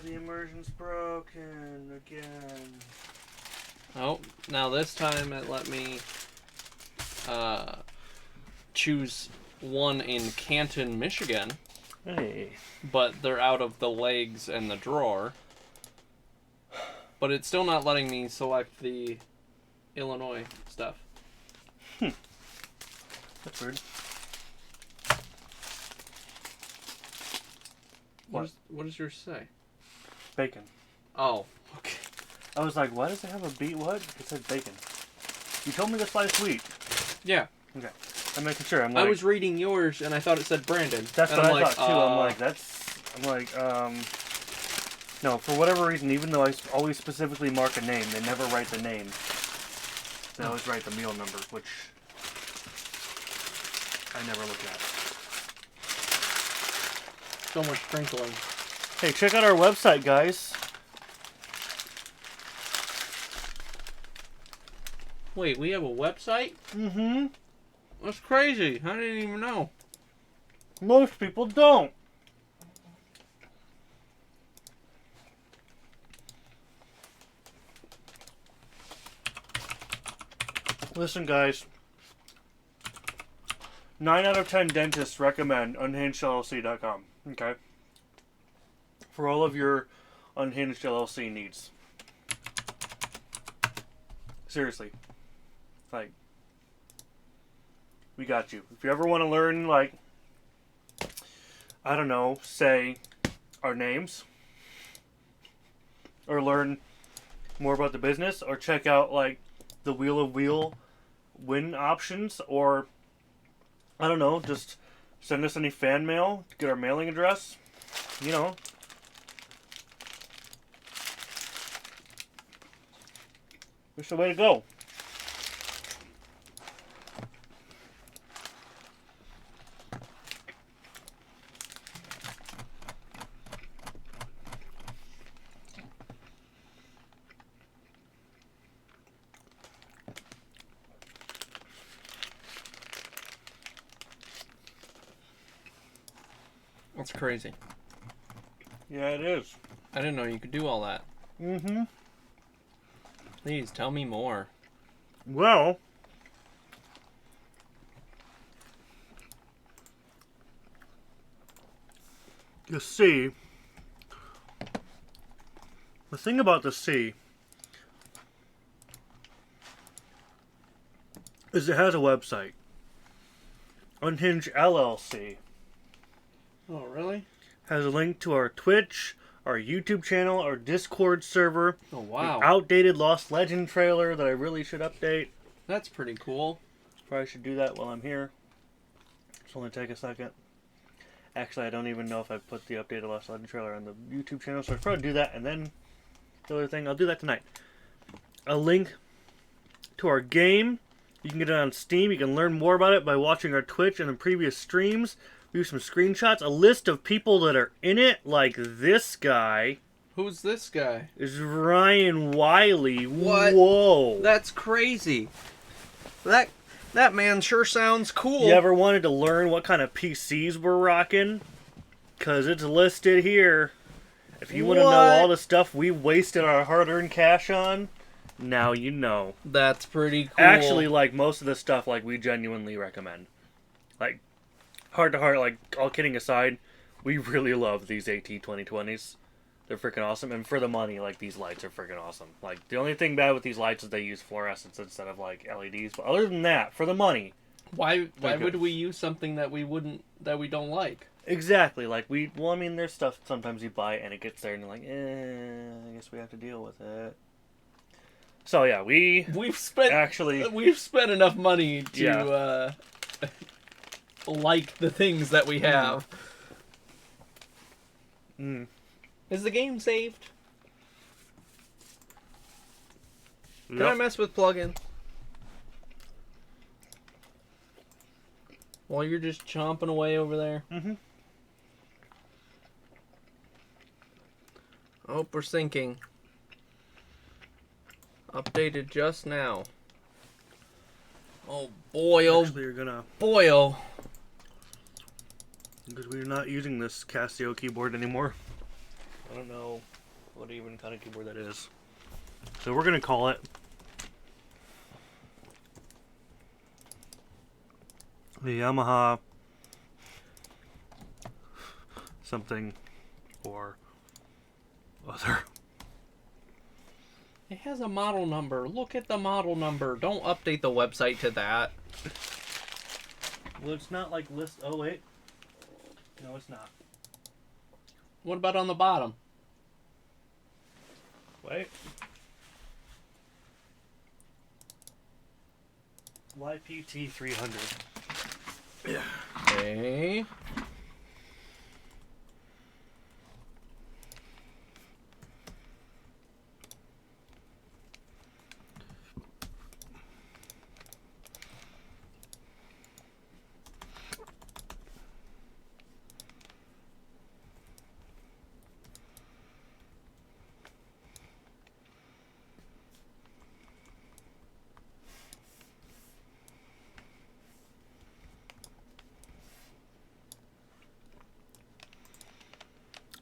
the immersion's broken again. Oh, now this time it let me choose one in Canton, Michigan. Hey. But they're out of the legs and the drawer. But it's still not letting me select the Illinois stuff. That's weird. What does yours say? Bacon. Oh, okay. I was like, why does it have a beet? What? It said bacon. You told me this last week. Yeah. Okay. I'm making sure. I'm like, I was reading yours and I thought it said Brandon. that's and what I'm I like, thought too. No, for whatever reason, even though I always specifically mark a name, they never write the name. They always write the meal number, which I never look at. So much sprinkling. Hey, check out our website, guys. Wait, we have a website? Mm-hmm. That's crazy. I didn't even know. Most people don't. Listen, guys. 9 out of 10 dentists recommend unhingedllc.com. Okay? For all of your unhinged LLC needs. Seriously. Like, we got you. If you ever want to learn, like, I don't know, say our names, or learn more about the business, or check out, like, the Wheel of Wheel win options, or I don't know, just send us any fan mail, get our mailing address, you know. It's the way to go. That's crazy. Yeah, it is. I didn't know you could do all that. Mm-hmm. Please, tell me more. Well, you see, the thing about the C is it has a website. Unhinged LLC Oh, really? has a link to our Twitch, our YouTube channel, our Discord server, Oh, wow. the outdated Lost Legend trailer that I really should update. That's pretty cool. Probably should do that while I'm here. It's only take a second. Actually, I don't even know if I put the updated Lost Legend trailer on the YouTube channel, so I'll probably do that, and then the other thing, I'll do that tonight. A link to our game. You can get it on Steam. You can learn more about it by watching our Twitch and the previous streams. We do some screenshots. A list of people that are in it, like this guy. Who's this guy? Is Ryan Wiley. What? Whoa. That's crazy. That man sure sounds cool. You ever wanted to learn what kind of PCs we're rocking? Because it's listed here. If you want to know all the stuff we wasted our hard-earned cash on, now you know. That's pretty cool. Actually, like, most of the stuff, like, we genuinely recommend. Like, heart to heart, like, all kidding aside, we really love these AT 2020s. They're freaking awesome. And for the money, like, these lights are freaking awesome. Like, the only thing bad with these lights is they use fluorescence instead of, like, LEDs. But other than that, for the money. Why good. would we use something that we don't like? Exactly. Like, well, I mean, there's stuff sometimes you buy and it gets there and you're like, I guess we have to deal with it. So, yeah, We've spent enough money to, like the things that we have. Mm. Is the game saved? Yep. Can I mess with plugins? While you're just chomping away over there? Mm-hmm. Oh, we're syncing. Updated just now. Oh boy, oh Actually, you're gonna... boy, oh. Because we're not using this Casio keyboard anymore. I don't know what even kind of keyboard that is. So we're going to call it the Yamaha something or other. It has a model number. Look at the model number. Don't update the website to that. Well, it's not like list. Oh, wait. No, it's not. What about on the bottom? Wait. YPT 300. Yeah. Okay.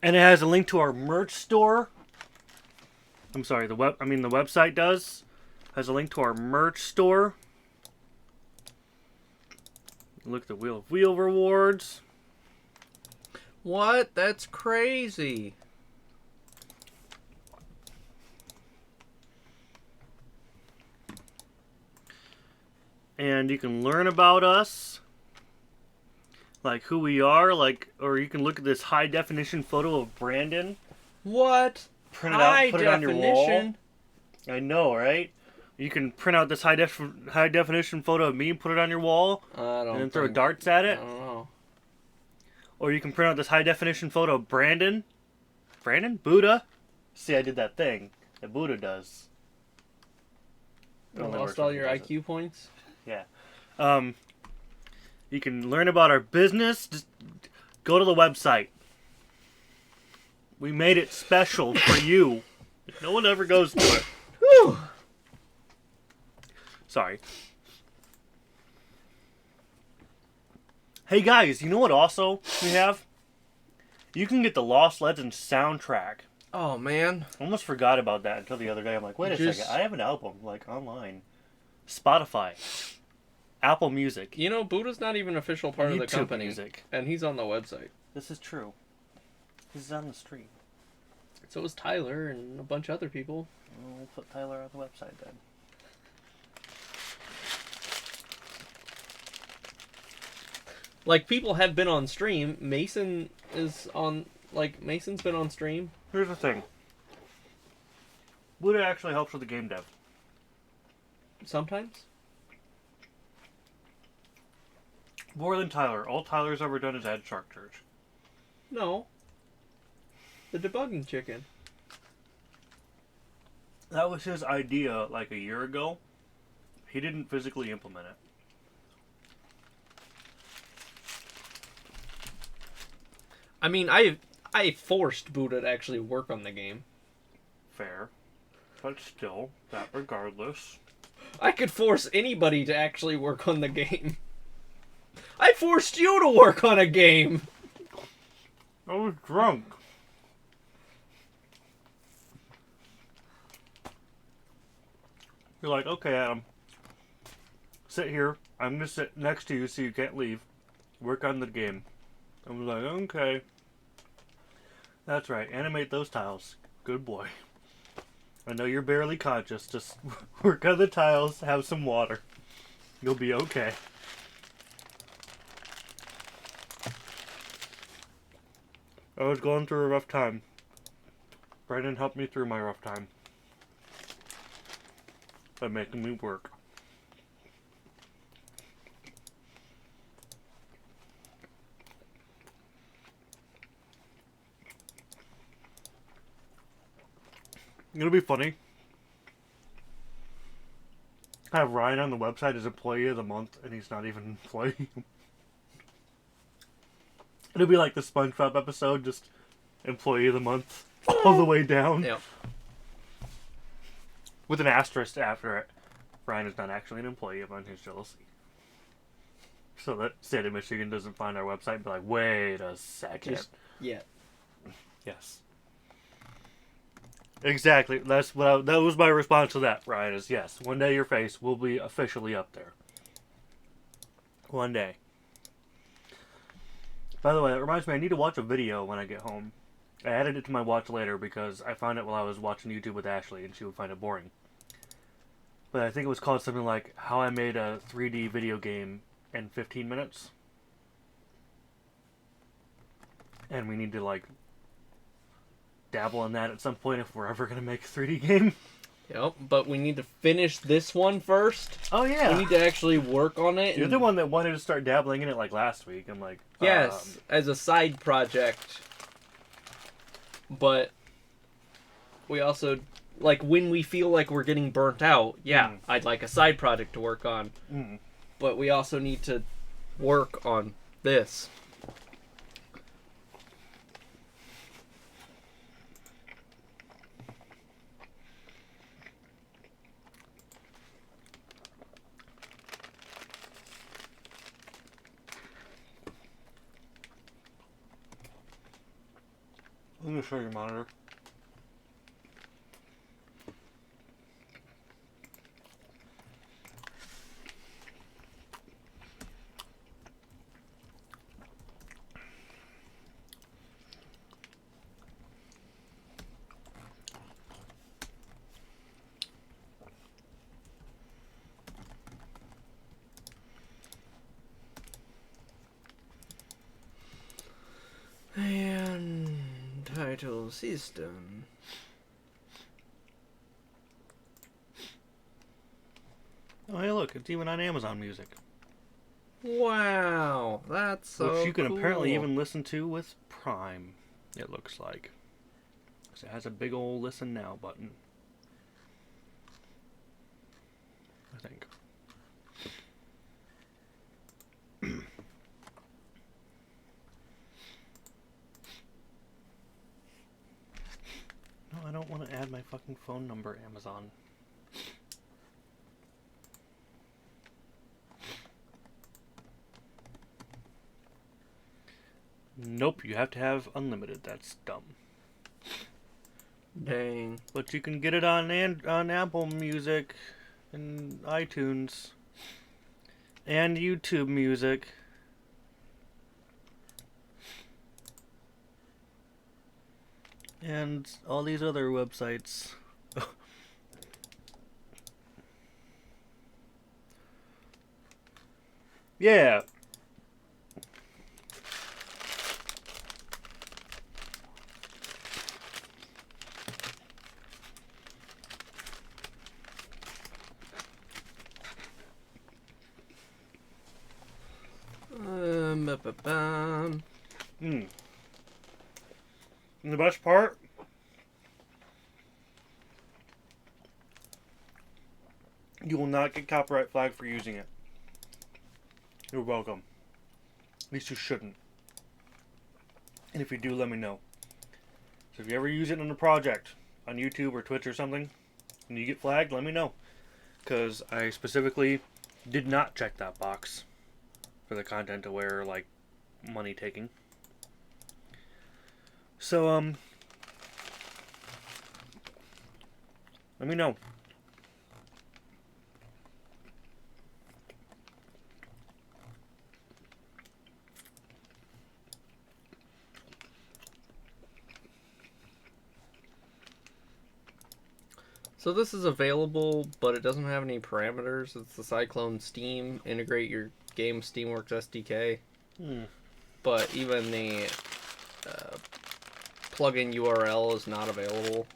And it has a link to our merch store. I'm sorry, the website does. Has a link to our merch store. Look at the Wheel of Wheel rewards. What? That's crazy. And you can learn about us. Like who we are, or you can look at this high definition photo of Brandon. What? Print it out, put it on your wall. I know, right? You can print out this high definition photo of me and put it on your wall, and then throw darts at it. I don't know. Or you can print out this high definition photo of Brandon. Buddha. See, I did that thing that Buddha does. You lost all your IQ points? Yeah. You can learn about our business. Just go to the website. We made it special for you. No one ever goes to it. Whew. Sorry. Hey guys, you know what also we have? You can get the Lost Legends soundtrack. Oh, man. I almost forgot about that until the other day. I'm like, wait a second. I have an album, online. Spotify. Apple Music. You know, Buddha's not even an official part of the company. Music. And he's on the website. This is true. He's on the stream. So is Tyler and a bunch of other people. We'll put Tyler on the website then. Like, people have been on stream. Mason's been on stream. Here's the thing. Buddha actually helps with the game dev. Sometimes. More than Tyler. All Tyler's ever done is add Shark Church. No. The debugging chicken. That was his idea like a year ago. He didn't physically implement it. I mean, I forced Buddha to actually work on the game. Fair. But still, that regardless. I could force anybody to actually work on the game. I forced you to work on a game! I was drunk. You're like, okay, Adam. Sit here. I'm going to sit next to you so you can't leave. Work on the game. I was like, okay. That's right. Animate those tiles. Good boy. I know you're barely conscious. Just work on the tiles. Have some water. You'll be okay. I was going through a rough time. Brandon helped me through my rough time. By making me work. It'll be funny. I have Ryan on the website as Employee of the Month, and he's not even an employee. It'll be like the SpongeBob episode, just Employee of the Month all the way down. Yep. With an asterisk after it. Ryan is not actually an employee of his jealousy. So that state of Michigan doesn't find our website and be like, wait a second. Yeah. Yes. Exactly. That's what that was my response to that, Ryan, is yes. One day your face will be officially up there. One day. By the way, that reminds me, I need to watch a video when I get home. I added it to my watch later because I found it while I was watching YouTube with Ashley and she would find it boring. But I think it was called something like How I Made a 3D Video Game in 15 Minutes. And we need to, like, dabble in that at some point if we're ever going to make a 3D game. Yep, but we need to finish this one first. Oh, yeah. We need to actually work on it. You're the one that wanted to start dabbling in it, like, last week. I'm like... Yes, as a side project. But we also... Like, when we feel like we're getting burnt out, yeah, I'd like a side project to work on. But we also need to work on this. Let me show your monitor. And title system. Oh, hey, look, it's even on Amazon Music. Wow, that's so Which you can cool. apparently even listen to with Prime, it looks like. 'Cause it has a big old Listen Now button. I think. No, I don't want to add my fucking phone number, Amazon. Nope, you have to have unlimited. That's dumb. Dang. But you can get it on on Apple Music and iTunes and YouTube Music. And all these other websites. Yeah. Ba-ba-bum. And the best part, you will not get copyright flagged for using it. You're welcome. At least you shouldn't. And if you do, let me know. So if you ever use it in a project on YouTube or Twitch or something, and you get flagged, let me know. Because I specifically did not check that box for the content aware, like, money taking. So, let me know. So this is available, but it doesn't have any parameters. It's the Cyclone Steam. Integrate your game Steamworks SDK. But even the plugin URL is not available.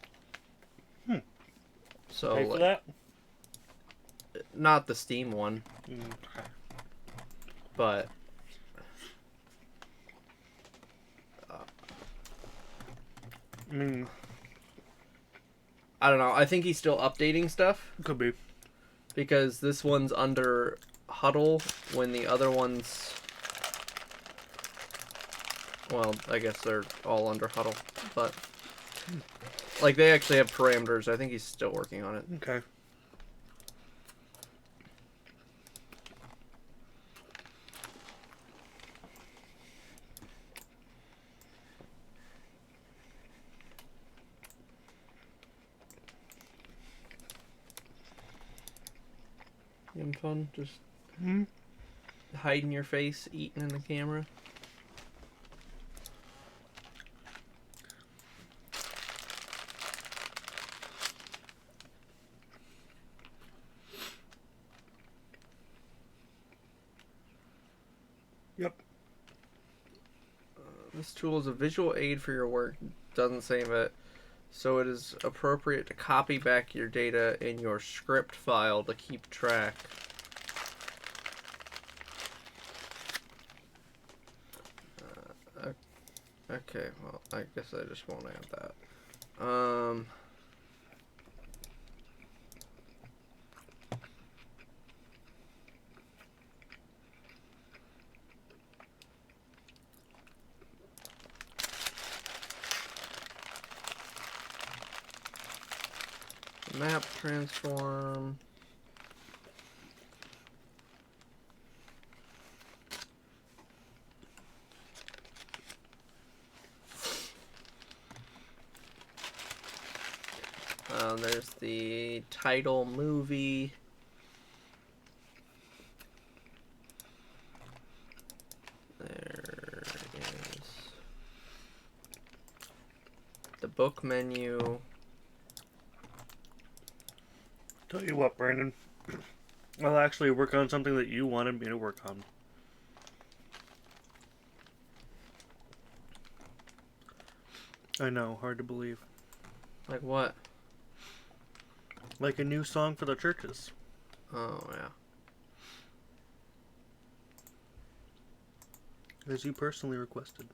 So Pay for that? not the Steam one, but I mean, I don't know. I think he's still updating stuff could be. because this one's under Huddle when the other ones, well, I guess they're all under Huddle, but like they actually have parameters. I think he's still working on it. Okay. You having fun? Just hiding your face, eating in the camera. Yep. This tool is a visual aid for your work. Doesn't save it. So it is appropriate to copy back your data in your script file to keep track. Okay, well, I guess I just won't add that. Map transform. There's the title movie. There is the book menu. Tell you what, Brandon. I'll actually work on something that you wanted me to work on. I know, hard to believe. Like what? Like a new song for the churches. Oh, yeah. As you personally requested.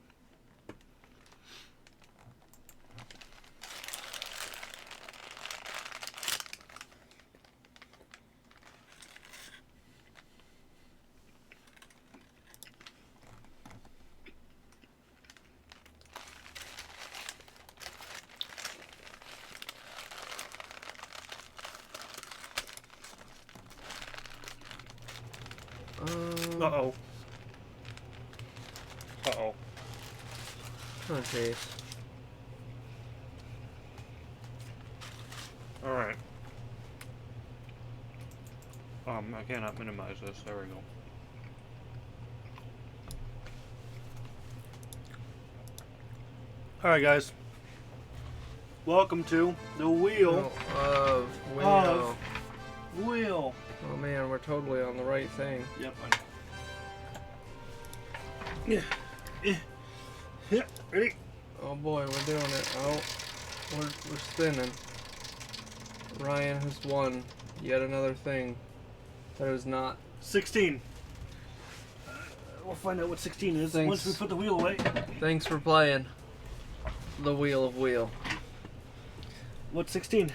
Uh-oh. Uh-oh. Oh, jeez. Alright. I cannot minimize this. There we go. Alright, guys. Welcome to the wheel Of wheel. Oh man, we're totally on the right thing. Yep, I know. Yeah, ready? Oh boy, we're doing it. Oh, we're spinning. Ryan has won yet another thing that is not. 16. We'll find out what 16 is Thanks. once we put the wheel away. Thanks for playing the Wheel of Wheel. What's 16?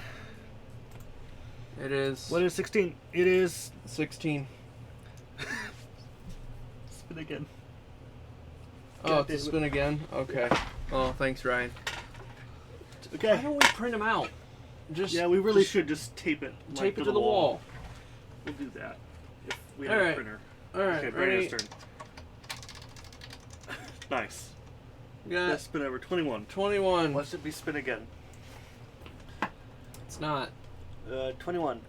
It is. What is 16? It is 16. spin again. Oh, it's a spin again? Okay. Oh, thanks, Ryan. Okay. Why don't we print them out? Just Yeah, we really should just tape it. tape it to the wall. We'll do that if we have a Alright. printer. Alright, Okay, ready? Brandon's turn. Nice. We got Let's spin over 21. 21. Watch it be spin again. It's not. 21.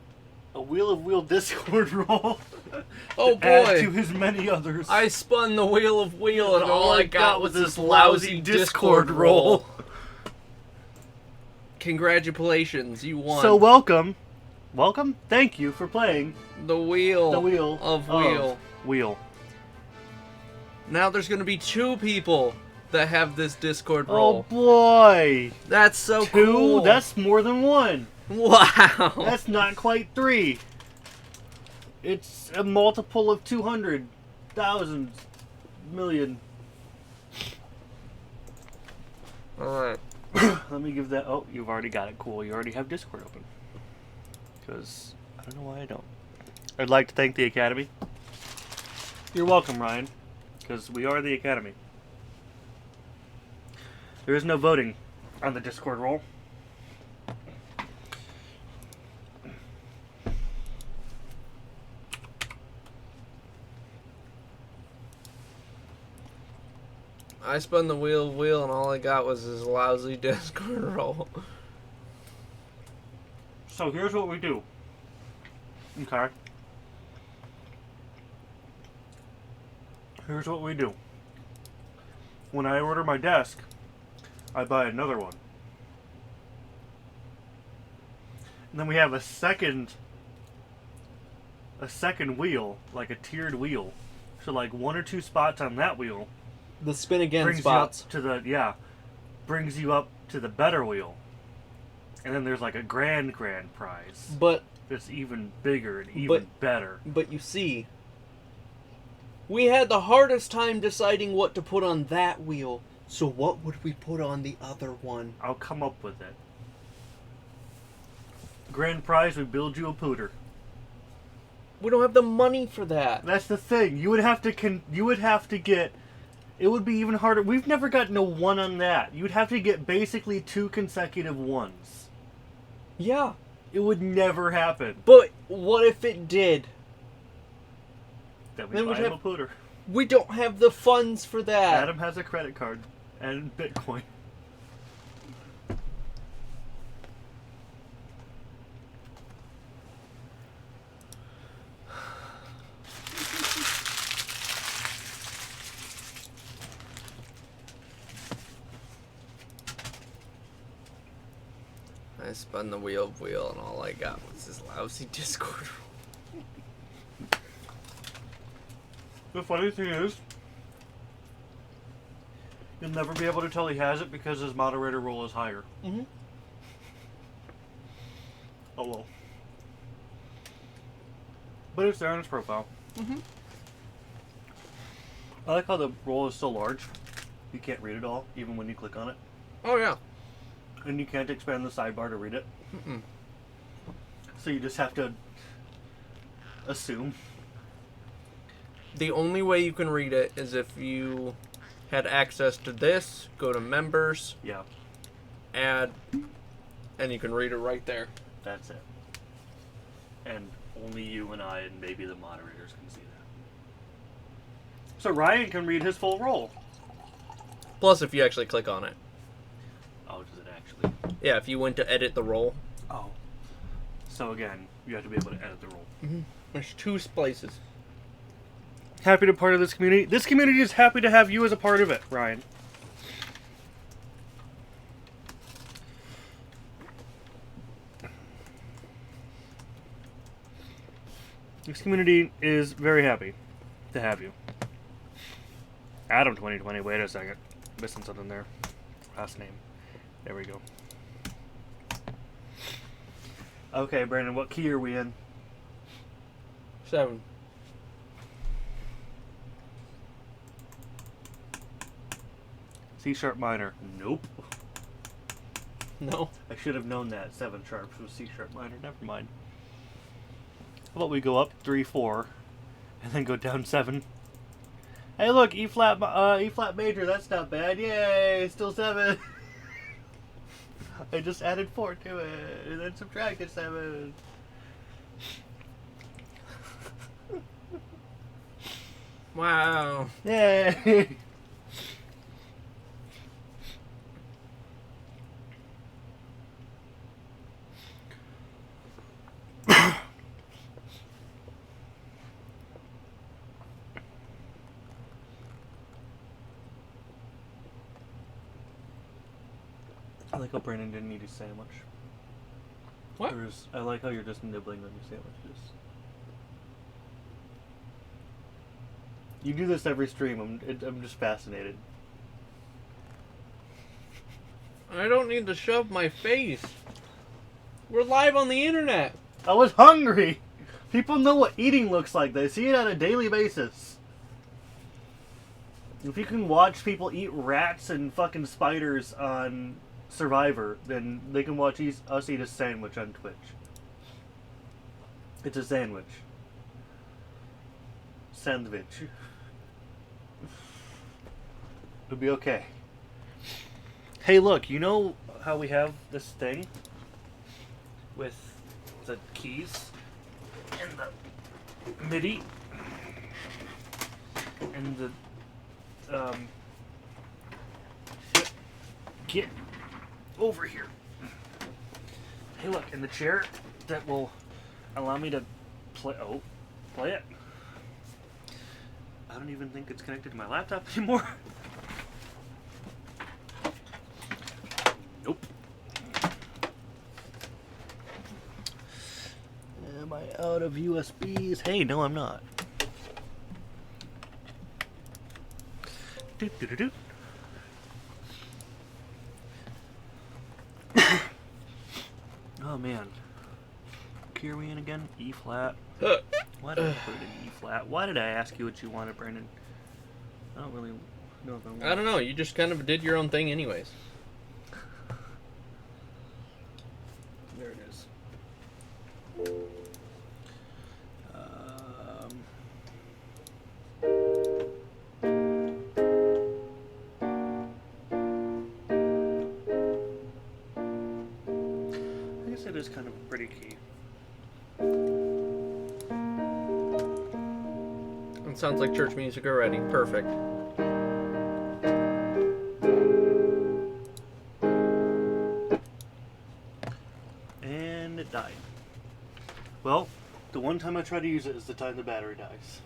A wheel of wheel Discord roll. Oh to add boy! to his many others. I spun the Wheel of Wheel and all I got was this lousy Discord roll. Congratulations, you won. So welcome. Thank you for playing the Wheel the wheel of Wheel. Wheel. Now there's gonna be 2 people that have this Discord Oh roll. boy. That's so 2? cool. That's more than 1. Wow. That's not quite 3. It's a multiple of 200,000 million. Alright. Let me give that. Oh, you've already got it. Cool. You already have Discord open. Because I don't know why I don't. I'd like to thank the Academy. You're welcome, Ryan. Because we are the Academy. There is no voting on the Discord roll. I spun the Wheel of Wheel and all I got was this lousy Discord roll. So here's what we do. Okay. here's what we do. When I order my desk, I buy another one. And then we have a second wheel, like a tiered wheel. So like 1 or 2 spots on that wheel The spin again brings spots. you up to the brings you up to the better wheel. And then there's like a grand prize. But That's even bigger and even better. But you see, we had the hardest time deciding what to put on that wheel. So what would we put on the other one? I'll come up with it. Grand prize, we build you a pooter. We don't have the money for that. That's the thing. You would have to get. It would be even harder. We've never gotten a 1 on that. You would have to get basically 2 consecutive 1s. Yeah. It would never happen. But what if it did? Then Then we we'd buy him have- a pooter. We don't have the funds for that. Adam has a credit card and Bitcoin. I spun the wheel and all I got was this lousy Discord. The funny thing is, you'll never be able to tell he has it because his moderator role is higher. Mm-hmm. Oh well. But it's there on his profile. Mm-hmm. I like how the role is so large. You can't read it all, even when you click on it. Oh yeah. And you can't expand the sidebar to read it. Mm-mm. So you just have to assume. The only way you can read it is if you had access to this, go to members, Yeah, add, and you can read it right there. that's it. And only you and I and maybe the moderators can see that. So Ryan can read his full role. Plus, if you actually click on it. Oh, does it actually? Yeah, if you went to edit the role. Oh. So again, you have to be able to edit the role. Mm-hmm. There's 2 places. Happy to be part of this community. This community is happy to have you as a part of it, Ryan. This community is very happy to have you. Adam 2020, wait a second. Missing something there. Last name. There we go. Okay, Brandon, what key are we in? 7. C# minor. Nope. No. I should have known that. 7 sharps was C# minor. Never mind. How about we go up 3, 4, and then go down 7? Hey, look, E flat major. That's not bad. Yay, still 7. I just added 4 to it, and then subtracted 7. Wow. Yay. I like how Brandon didn't eat his sandwich. What? I like how you're just nibbling on your sandwiches. You do this every stream. I'm just fascinated. I don't need to shove my face. We're live on the internet. I was hungry! People know what eating looks like. They see it on a daily basis. If you can watch people eat rats and fucking spiders on Survivor, then they can watch us eat a sandwich on Twitch. It's a sandwich. Sandwich. It'll be okay. Hey, look, you know how we have this thing with the keys and the MIDI and the get over here. Hey, look, in the chair that will allow me to play it. I don't even think it's connected to my laptop anymore. Nope. Am I out of USBs? Hey, no, I'm not. Do. Oh man. Key are we in again? E flat. Why did I put it in E flat? Why did I ask you what you wanted, Brandon? I don't really know if I want. I don't know. You just kind of did your own thing, anyways. There it is. I guess it is kind of a pretty key. It sounds like church music already. Perfect. And it died. Well, the one time I try to use it is the time the battery dies.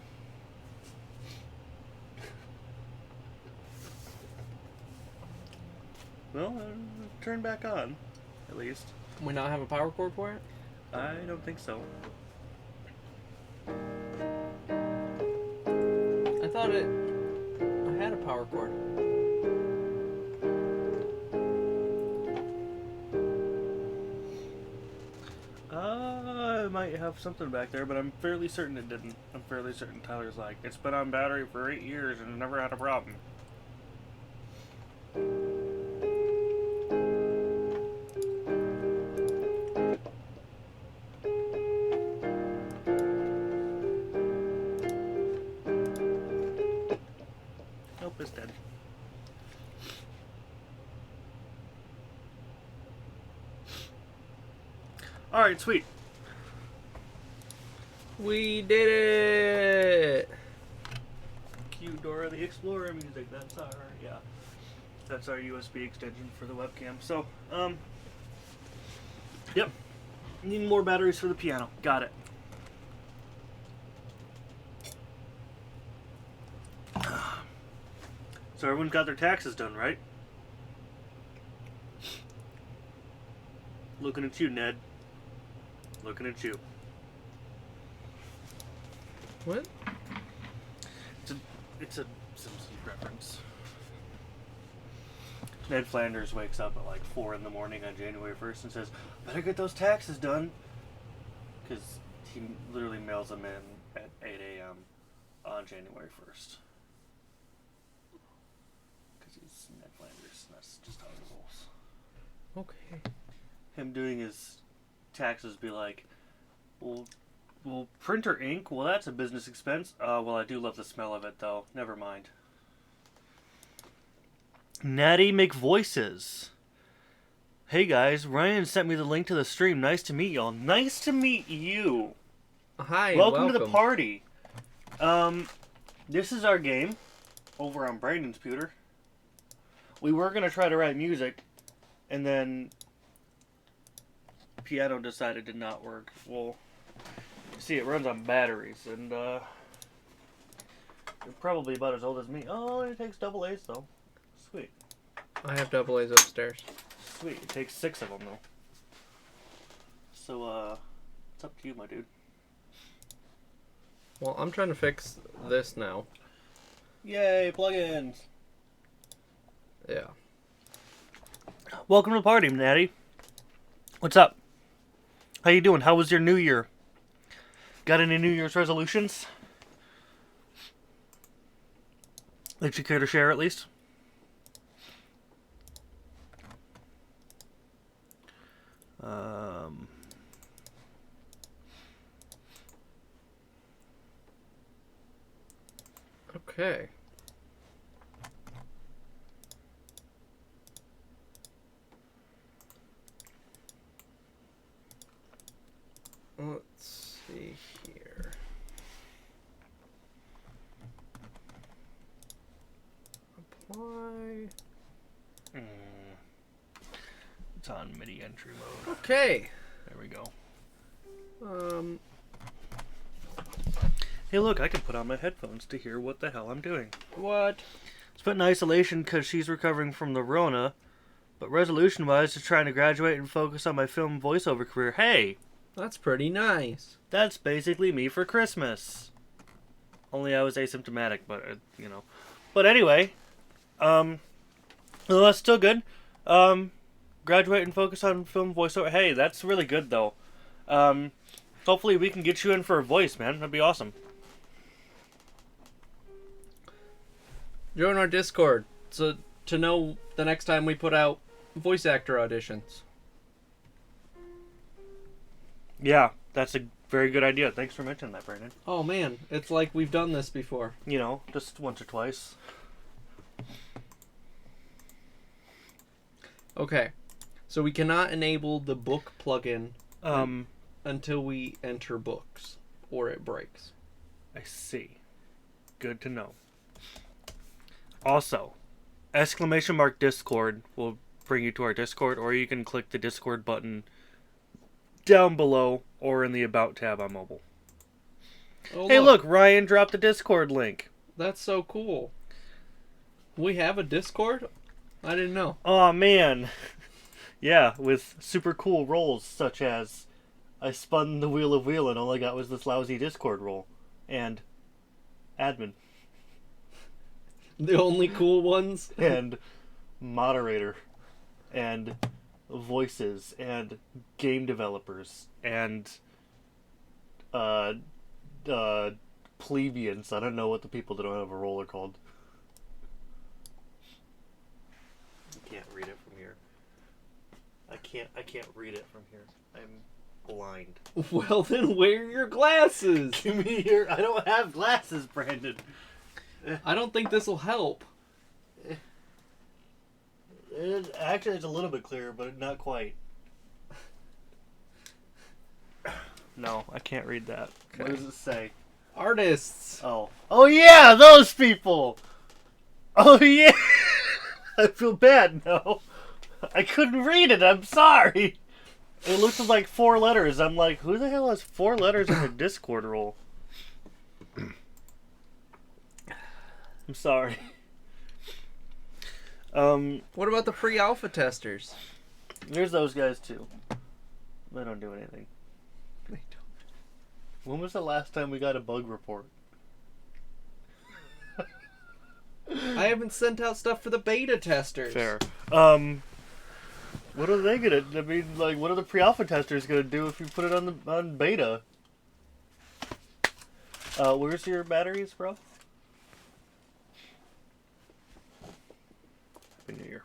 Well, turn back on, at least. Can we not have a power cord for it? I don't think so. I thought I had a power cord. I might have something back there, but I'm fairly certain it didn't. I'm fairly certain Tyler's like, it's been on battery for 8 years and never had a problem. Nope, it's dead. Alright, sweet. We did it! Cue Dora the Explorer music. That's our, yeah. That's our USB extension for the webcam. So, yep. Need more batteries for the piano. Got it. So everyone's got their taxes done, right? Looking at you, Ned. Looking at you. What? It's a Simpsons reference. Ned Flanders wakes up at like 4 in the morning on January 1st and says, better get those taxes done. Because he literally mails them in at 8 a.m. on January 1st. Because he's Ned Flanders. That's just how it rolls. Okay. Him doing his taxes be like, well, printer ink? Well, that's a business expense. Well, I do love the smell of it, though. Never mind. Natty McVoices. Hey, guys. Ryan sent me the link to the stream. Nice to meet y'all. Nice to meet you. Hi, Welcome to the party. This is our game over on Brandon's computer. We were going to try to write music, and then piano decided to not work. Well, see, it runs on batteries, and you're probably about as old as me. Oh, it takes double A's, though. Sweet. I have double A's upstairs. Sweet. It takes 6 of them, though. So, it's up to you, my dude. Well, I'm trying to fix this now. Yay, plugins! Yeah. Welcome to the party, Natty. What's up? How you doing? How was your New Year? Got any New Year's resolutions that you care to share, at least? Okay. Let's see here. Apply. It's on MIDI entry mode. Okay. There we go. Hey, look, I can put on my headphones to hear what the hell I'm doing. What? Spent in isolation because she's recovering from the Rona, but resolution-wise, just trying to graduate and focus on my film voiceover career. Hey, That's pretty nice. that's basically me for Christmas. Only I was asymptomatic, but, you know. But anyway, well, that's still good. Graduate and focus on film voiceover. Hey, that's really good, though. Hopefully we can get you in for a voice, man. That'd be awesome. Join our Discord so to know the next time we put out voice actor auditions. Yeah, that's a very good idea. Thanks for mentioning that, Brandon. Oh man, it's like we've done this before. You know, just once or twice. Okay, so we cannot enable the book plugin Um, until we enter books, or it breaks. I see. Good to know. Also, !Discord will bring you to our Discord, or you can click the Discord button down below or in the About tab on mobile. Oh, Hey, look, Ryan dropped the Discord link. That's so cool. We have a Discord? I didn't know. Oh man. Yeah, with super cool roles such as I spun the wheel of wheel and all I got was this lousy Discord role. And admin. The only cool ones? And moderator. And voices. And game developers. And plebeians. I don't know what the people that don't have a role are called. I can't read it from here. I can't read it from here. I'm blind. Well, then wear your glasses. Give me your... I don't have glasses, Brandon. I don't think this will help. Actually, it's a little bit clearer, but not quite. No, I can't read that. Okay. What does it say? Artists. Oh. Oh yeah, those people! Oh yeah! I feel bad now. I couldn't read it, I'm sorry! It looks like 4 letters. I'm like, who the hell has 4 letters in a Discord role? I'm sorry. What about the pre-alpha testers? There's those guys too. They don't do anything. They don't. When was the last time we got a bug report? I haven't sent out stuff for the beta testers. Fair. What are they gonna? I mean, like, what are the pre-alpha testers gonna do if you put it on beta? Where's your batteries, bro? Happy New Year.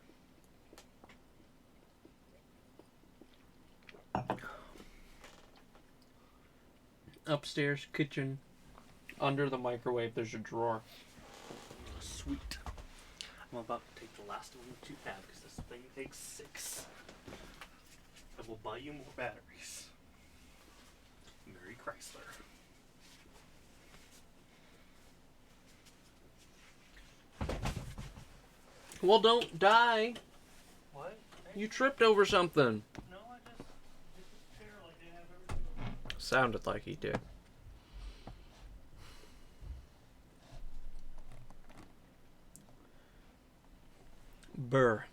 Upstairs kitchen, under the microwave, there's a drawer. Sweet. I'm about to take the last one that you have because this thing takes 6. And we'll buy you more batteries. Merry Chrysler. Well, don't die. What? You tripped over something. No, I just a chair like they have everything. Sounded like he did. Burr.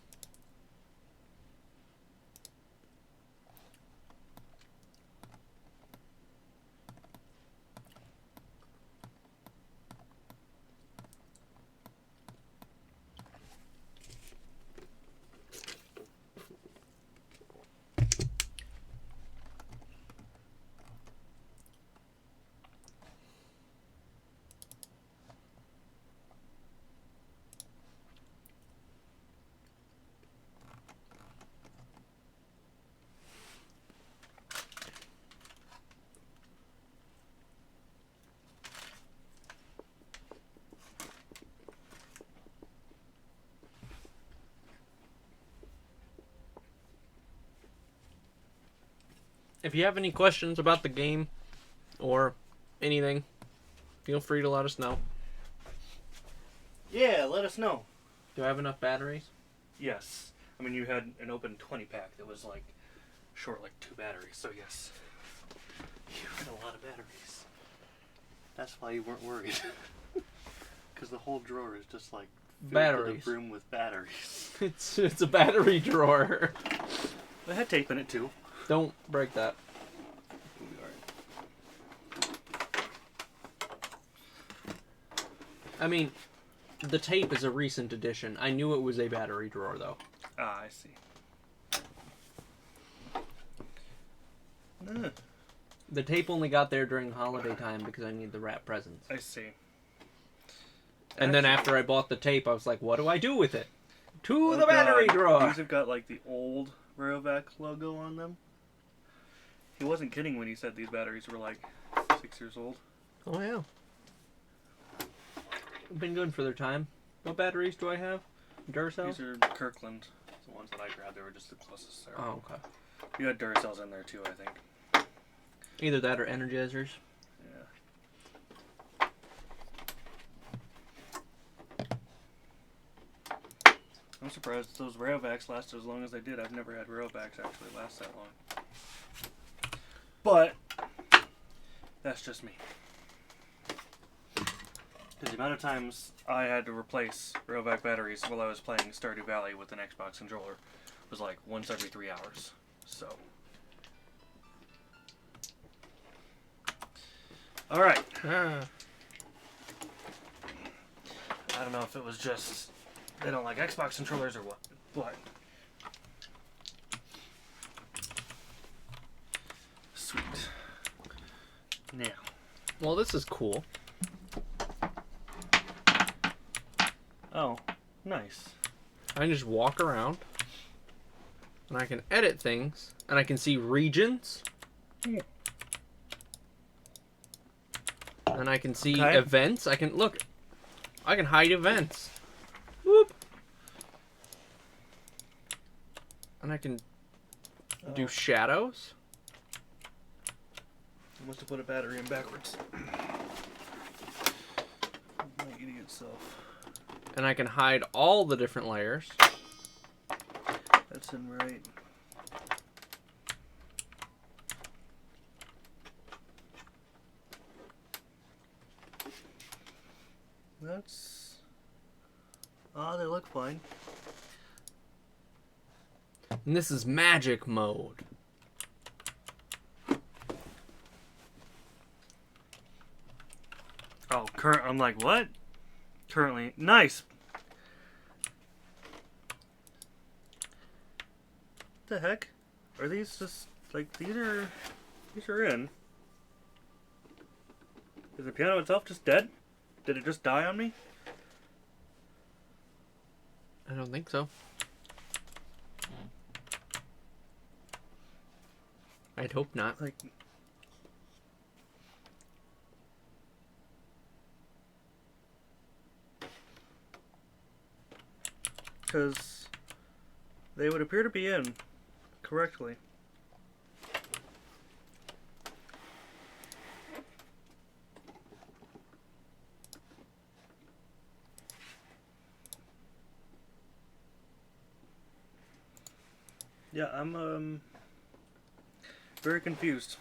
If you have any questions about the game or anything, feel free to let us know. Yeah, let us know. Do I have enough batteries? Yes. I mean, you had an open 20 pack that was like short like 2 batteries, so yes. You had a lot of batteries. That's why you weren't worried. Because the whole drawer is just like filled Batteries. to the brim with batteries. It's a battery drawer. I had tape in it too. Don't break that. I mean, the tape is a recent addition. I knew it was a battery drawer, though. Ah, I see. The tape only got there during holiday time because I need the wrap presents. I see. And then after I bought the tape, I was like, what do I do with it? To the battery drawer! These have got like the old Rayovac logo on them. He wasn't kidding when he said these batteries were like 6 years old. Oh, yeah. Been good for their time. What batteries do I have? Duracell? These are Kirkland. The ones that I grabbed, they were just the closest there. Oh, okay. You had Duracells in there too, I think. Either that or Energizers. Yeah. I'm surprised those Rayovacs lasted as long as they did. I've never had Rayovacs actually last that long. But that's just me. Because the amount of times I had to replace Rayovac batteries while I was playing Stardew Valley with an Xbox controller was like once every 3 hours. So. Alright. I don't know if it was just they don't like Xbox controllers or what, but sweet. Now. Well, this is cool. Oh, nice. I can just walk around, and I can edit things, and I can see regions, and I can see events. I can hide events. Whoop. And I can do shadows. I must have put a battery in backwards. My idiot self. And I can hide all the different layers. That's in right. That's... they look fine. And this is magic mode. Oh, I'm like, what? Currently. Nice! What the heck? Are these just, like, these are in. Is the piano itself just dead? Did it just die on me? I don't think so. I'd hope not. Like... Because they would appear to be in correctly. Yeah, I'm very confused.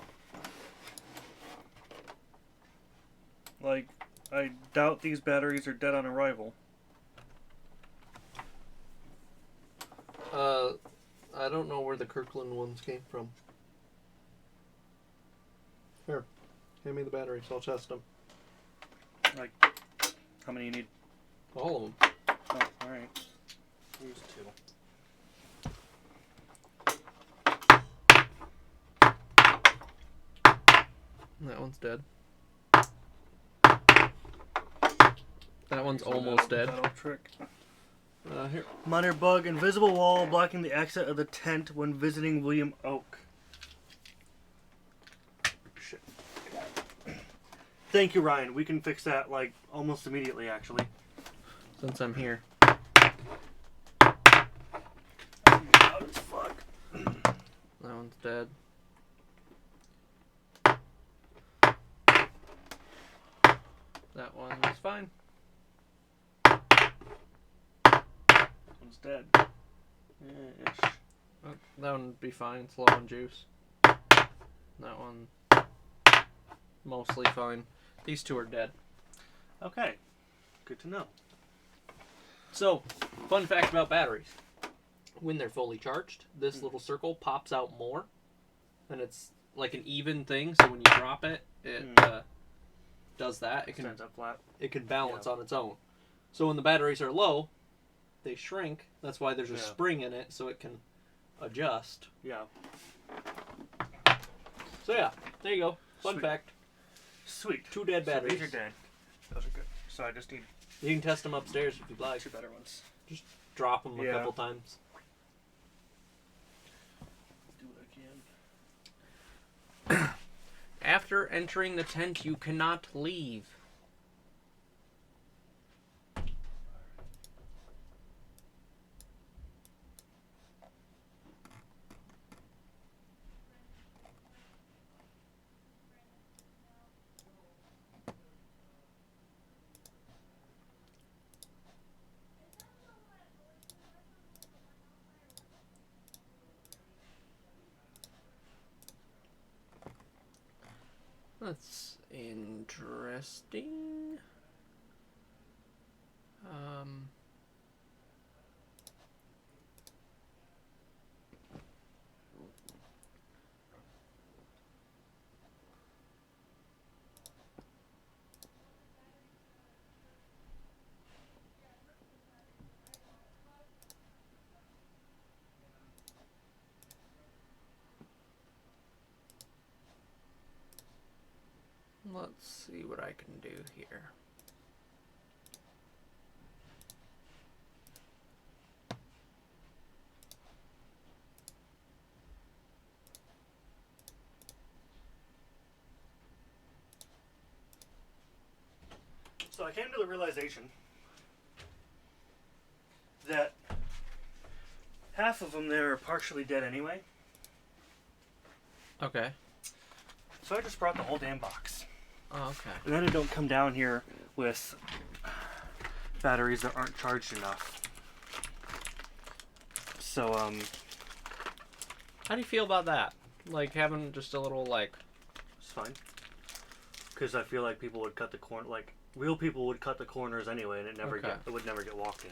Like, I doubt these batteries are dead on arrival. I don't know where the Kirkland ones came from. Here, hand me the batteries. I'll test them. Like, how many you need? All of them. Oh, alright. Here's 2. That one's dead. That one's almost dead. That'll trick. Here. Minor bug, invisible wall blocking the exit of the tent when visiting William Oak. Shit. Thank you, Ryan. We can fix that, like, almost immediately, actually. Since I'm here. Loud as fuck. That one's dead. That one's fine. One's dead. Ish. That one would be fine. It's low on juice. That one. mostly fine. These two are dead. Okay. Good to know. So, fun fact about batteries. When they're fully charged, this little circle pops out more. And it's like an even thing, so when you drop it, it does that. It can Stands up flat. It can balance on its own. So when the batteries are low, they shrink. That's why there's a spring in it, so it can adjust. Yeah. So yeah, there you go. Fun Sweet. fact. Sweet. 2 dead So batteries. these are dead. Those are good. So I just need You can test them upstairs if you'd like. 2 better ones. Drop them a Yeah. couple times. Do what I can. After entering the tent, you cannot leave. That's interesting. Let's see what I can do here. So I came to the realization that half of them there are partially dead anyway. Okay. So I just brought the whole damn box. Oh, okay. And then I don't come down here with batteries that aren't charged enough. So, How do you feel about that? Like having just a little like. it's fine. Because I feel like people would cut the corner, like real people would cut the corners anyway, and it would never get walked in.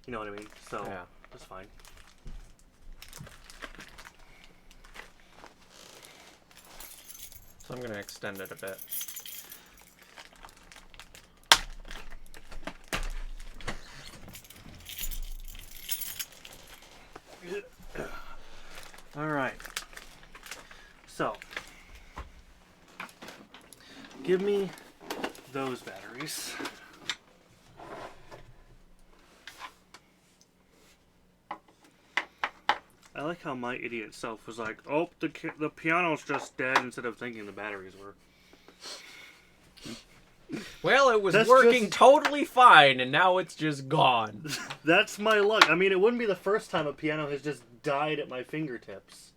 You know what I mean? So Yeah. that's fine. So I'm gonna extend it a bit. All right. So, give me those batteries. I like how my idiot self was like, "Oh, the piano's just dead," instead of thinking the batteries were. Well, it was That's working just- totally fine, and now it's just gone. That's my luck. I mean, it wouldn't be the first time a piano has just died at my fingertips.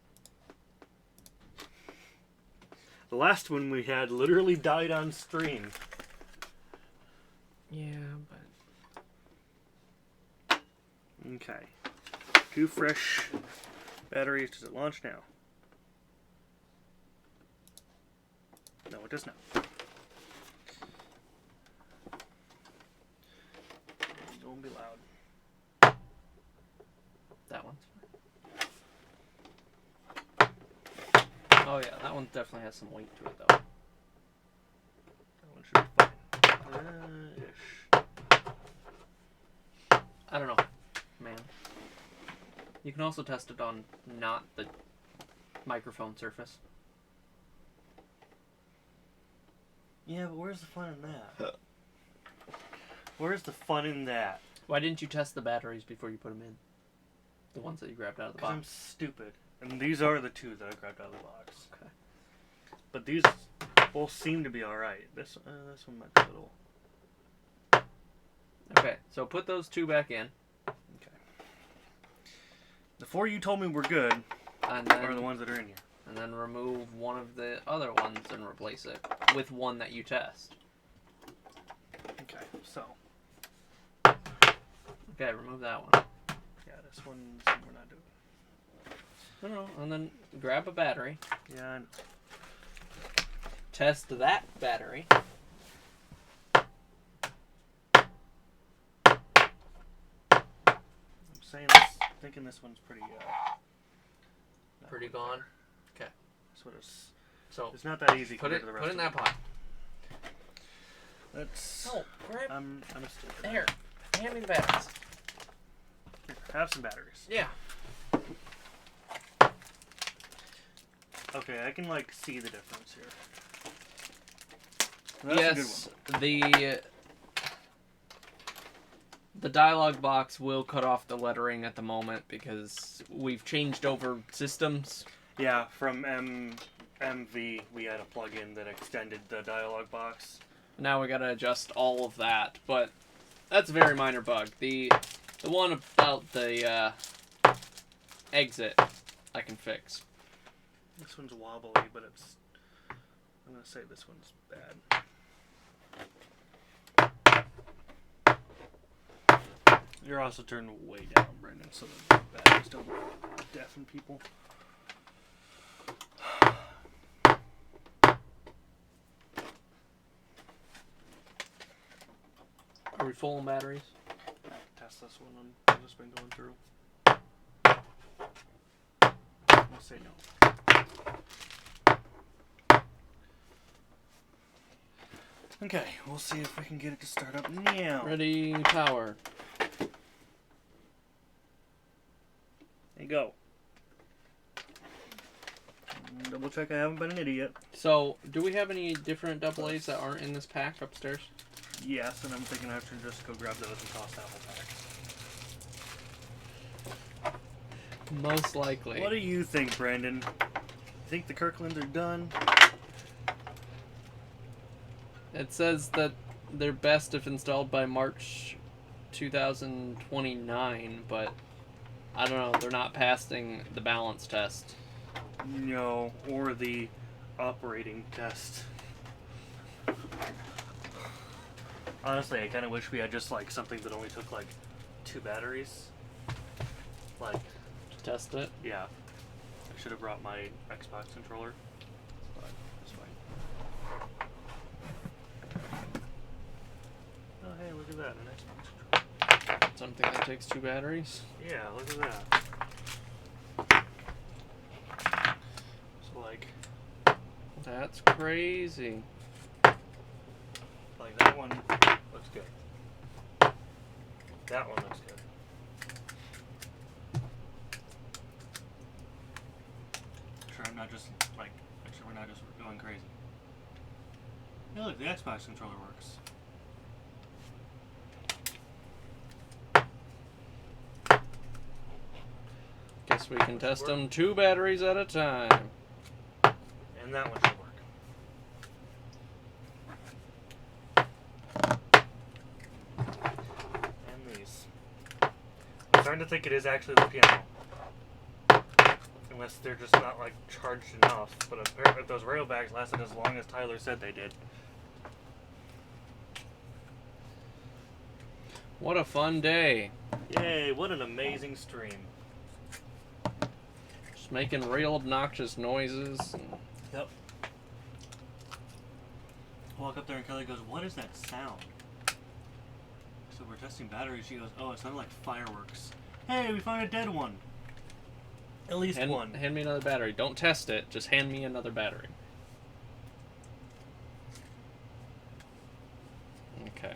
The last one we had literally died on stream. Yeah, but Okay. 2 fresh batteries. Does it launch now? No, it does not. Don't be loud. that one's fine. Oh yeah, that one definitely has some weight to it though. That one should be fine. Ish. I don't know, man. You can also test it on not the microphone surface. Yeah, but where's the fun in that? Where's the fun in that? Why didn't you test the batteries before you put them in? The ones that you grabbed out of the Because I'm box. stupid. And these are the 2 that I grabbed out of the box. Okay. But these both seem to be alright. This one might be a little... Okay, so put those 2 back in, Okay. The 4 you told me were good and are the then ones that are in here. and then remove one of the other ones and replace it with one that you test. Okay, so... Okay, remove that one. Yeah, this one's... we're not doing... No, and then grab a battery. Yeah, I know. test that battery. I'm saying this, thinking this one's pretty. Pretty gone. Okay. That's what it's. So It's not that easy. put compared it to the rest put it in of that pot. Let's. No, grab. I'm a stupid. There. Hand me the batteries. Here, have some batteries. Yeah. Okay, I can like see the difference here. That's a good Yes, one. the dialogue box will cut off the lettering at the moment because we've changed over systems. Yeah, from MV we had a plugin that extended the dialogue box. Now we gotta adjust all of that, but that's a very minor bug. The one about the exit I can fix. This one's wobbly, but it's. I'm gonna say this one's bad. You're also turned way down, Brendan, so the batteries don't deafen people. Are we full on batteries? Test this one. I've just been going through. I'll say no. Okay, we'll see if we can get it to start up now. Ready, power. There you go. Double check I haven't been an idiot. So, do we have any different AA's that aren't in this pack upstairs? Yes, and I'm thinking I have to just go grab those and toss that whole pack. Most likely. What do you think, Brandon? You think the Kirklands are done? It says that they're best if installed by March 2029, but I don't know, they're not passing the balance test. No, or the operating test. Honestly, I kind of wish we had just like something that only took like 2 batteries. Like, To test it. yeah. I should have brought my Xbox controller. But it's fine. Oh, hey, look at that. An Xbox controller. Something that takes 2 batteries. Yeah, look at that. So, like, That's crazy. like that one looks good. That one looks good. Sure, I'm not just like. Make sure we're not just going crazy. Yeah, look, the Xbox controller works. Guess we can test them 2 batteries at a time. And that one should work. And these. I'm starting to think it is actually the piano. Unless they're just not like charged enough. But apparently those rail bags lasted as long as Tyler said they did. What a fun day. Yay, what an amazing stream. Just making real obnoxious noises. Yep. I walk up there and Kelly goes, "What is that sound?" So we're testing batteries. She goes, "Oh, it sounded like fireworks." Hey, we found a dead one. At least one. Hand me another battery. Don't test it. Just hand me another battery. Okay.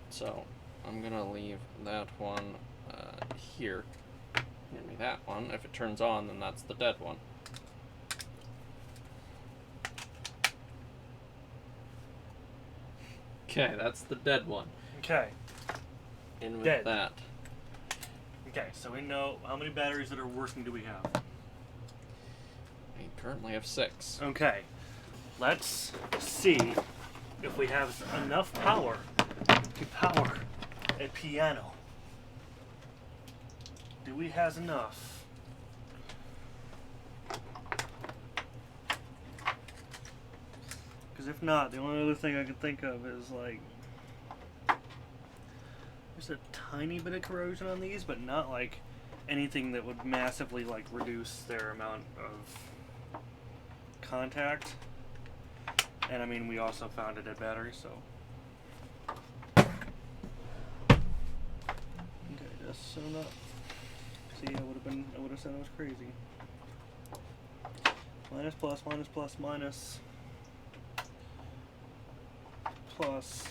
So, I'm gonna leave that one here. Hand me that one. If it turns on, then that's the dead one. Okay, that's the dead one. Okay. In with Dead. that. Okay, so we know how many batteries that are working do we have? We currently have 6. Okay. Let's see if we have enough power to power a piano. Do we have enough? Because if not, the only other thing I can think of is like there's a tiny bit of corrosion on these, but not like anything that would massively like reduce their amount of contact. And I mean, we also found a dead battery, so. Okay, just so not. See, I would have said I was crazy. Minus plus minus plus minus plus.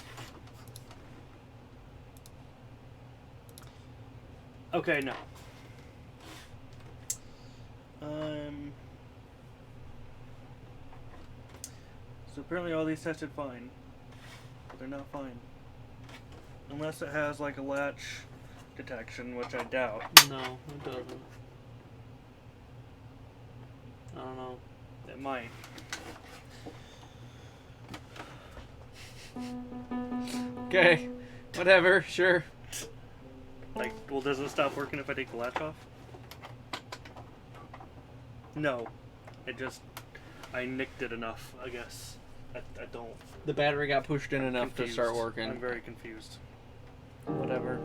Okay, no. So apparently all these tested fine, but they're not fine. Unless it has like a latch detection, which I doubt. No, it doesn't. I don't know. It might. Okay, whatever, sure. Like, well, does it stop working if I take the latch off? No. It just, I nicked it enough, I guess. I don't. The battery got pushed in enough to start Confused. working. I'm very confused. Whatever.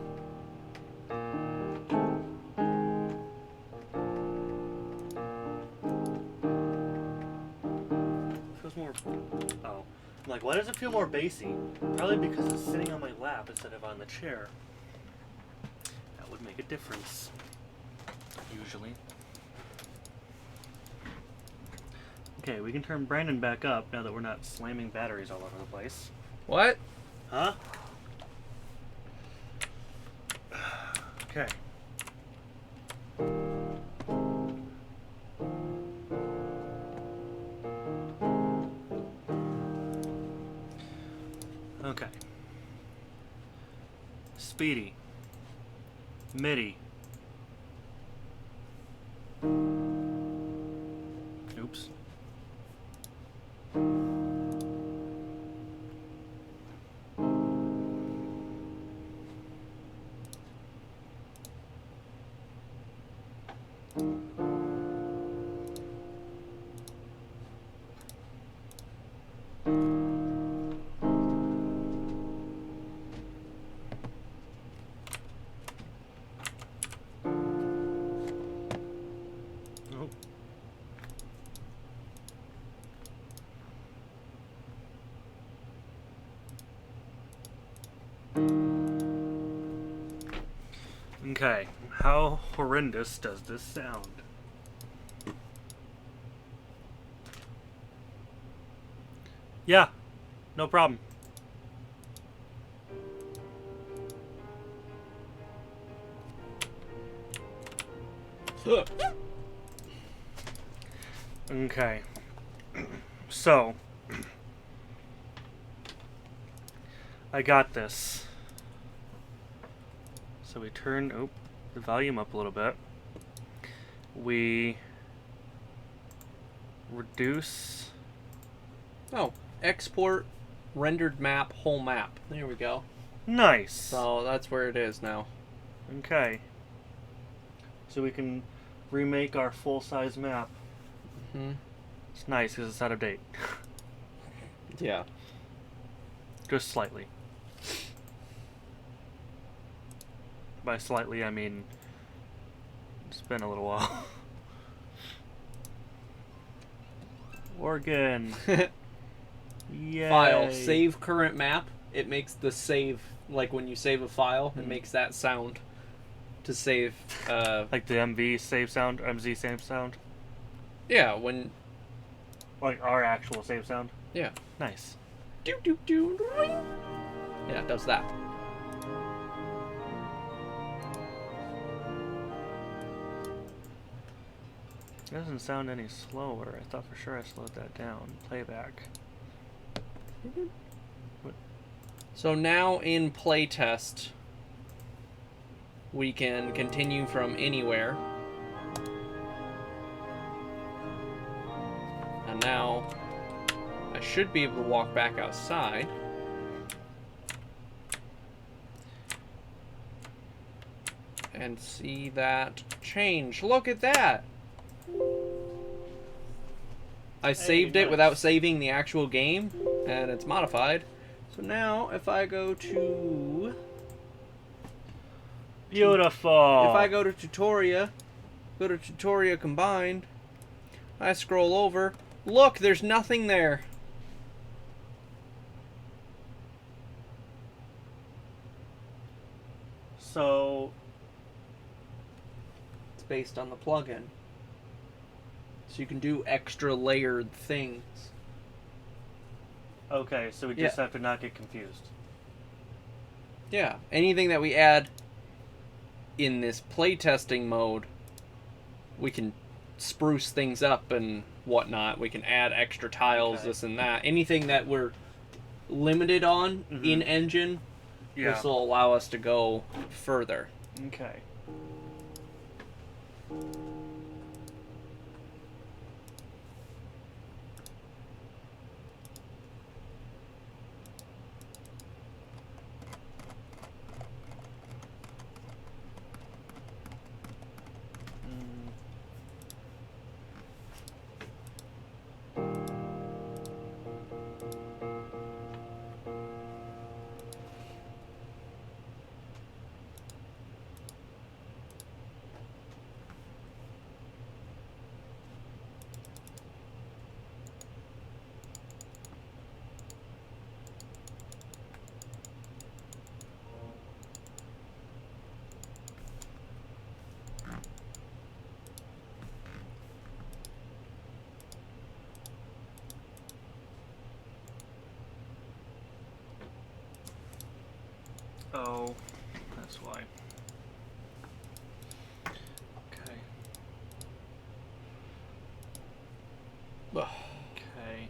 Feels more. Oh. I'm like, why does it feel more bassy? Probably because it's sitting on my lap instead of on the chair. That would make a difference. Usually. Okay, we can turn Brandon back up now that we're not slamming batteries all over the place. What? Huh? Okay. Okay. Speedy. MIDI. Oops. Oh. Okay, how horrendous does this sound? Yeah, no problem. Okay, so I got this. So we turn the volume up a little bit. We reduce. Oh, export rendered map, whole map. There we go. Nice. So that's where it is now. Okay. So we can remake our full-size map. Hmm. It's nice because it's out of date. Yeah. Just slightly. By slightly, I mean it's been a little while. Organ. Yay. File, save current map. It makes the save, like when you save a file, it makes that sound to save. Like the MV save sound, MZ save sound. Yeah, when. Like our actual save sound. Yeah. Nice. Do do do. Yeah, it does that. It doesn't sound any slower. I thought for sure I slowed that down. Playback. So now in playtest, we can continue from anywhere. And now I should be able to walk back outside. And see that change. Look at that! I saved it nice. without saving the actual game, and it's modified. So now, if I go to... Beautiful! If I go to Tutoria, Combined, I scroll over, Look, there's nothing there. So, It's based on the plugin. So you can do extra layered things. okay, so we just have to not get confused. Yeah, anything that we add in this playtesting mode, we can spruce things up and whatnot. We can add extra tiles, Okay. this and that. Anything that we're limited on in engine, Yeah. this will allow us to go further. Okay. Oh, that's why. Okay. Okay.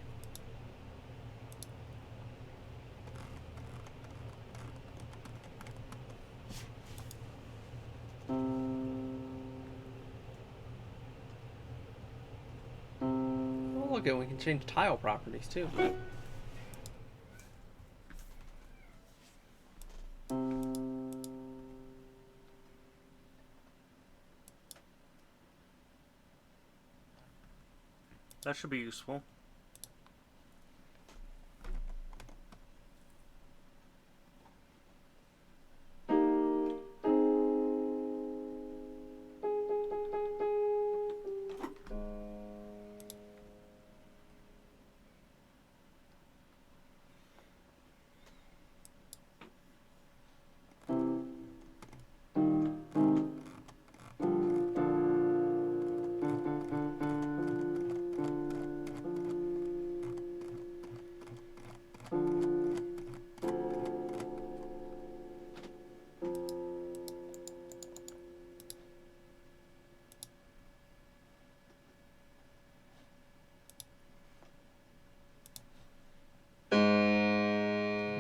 Oh, look, and we can change tile properties too. That should be useful.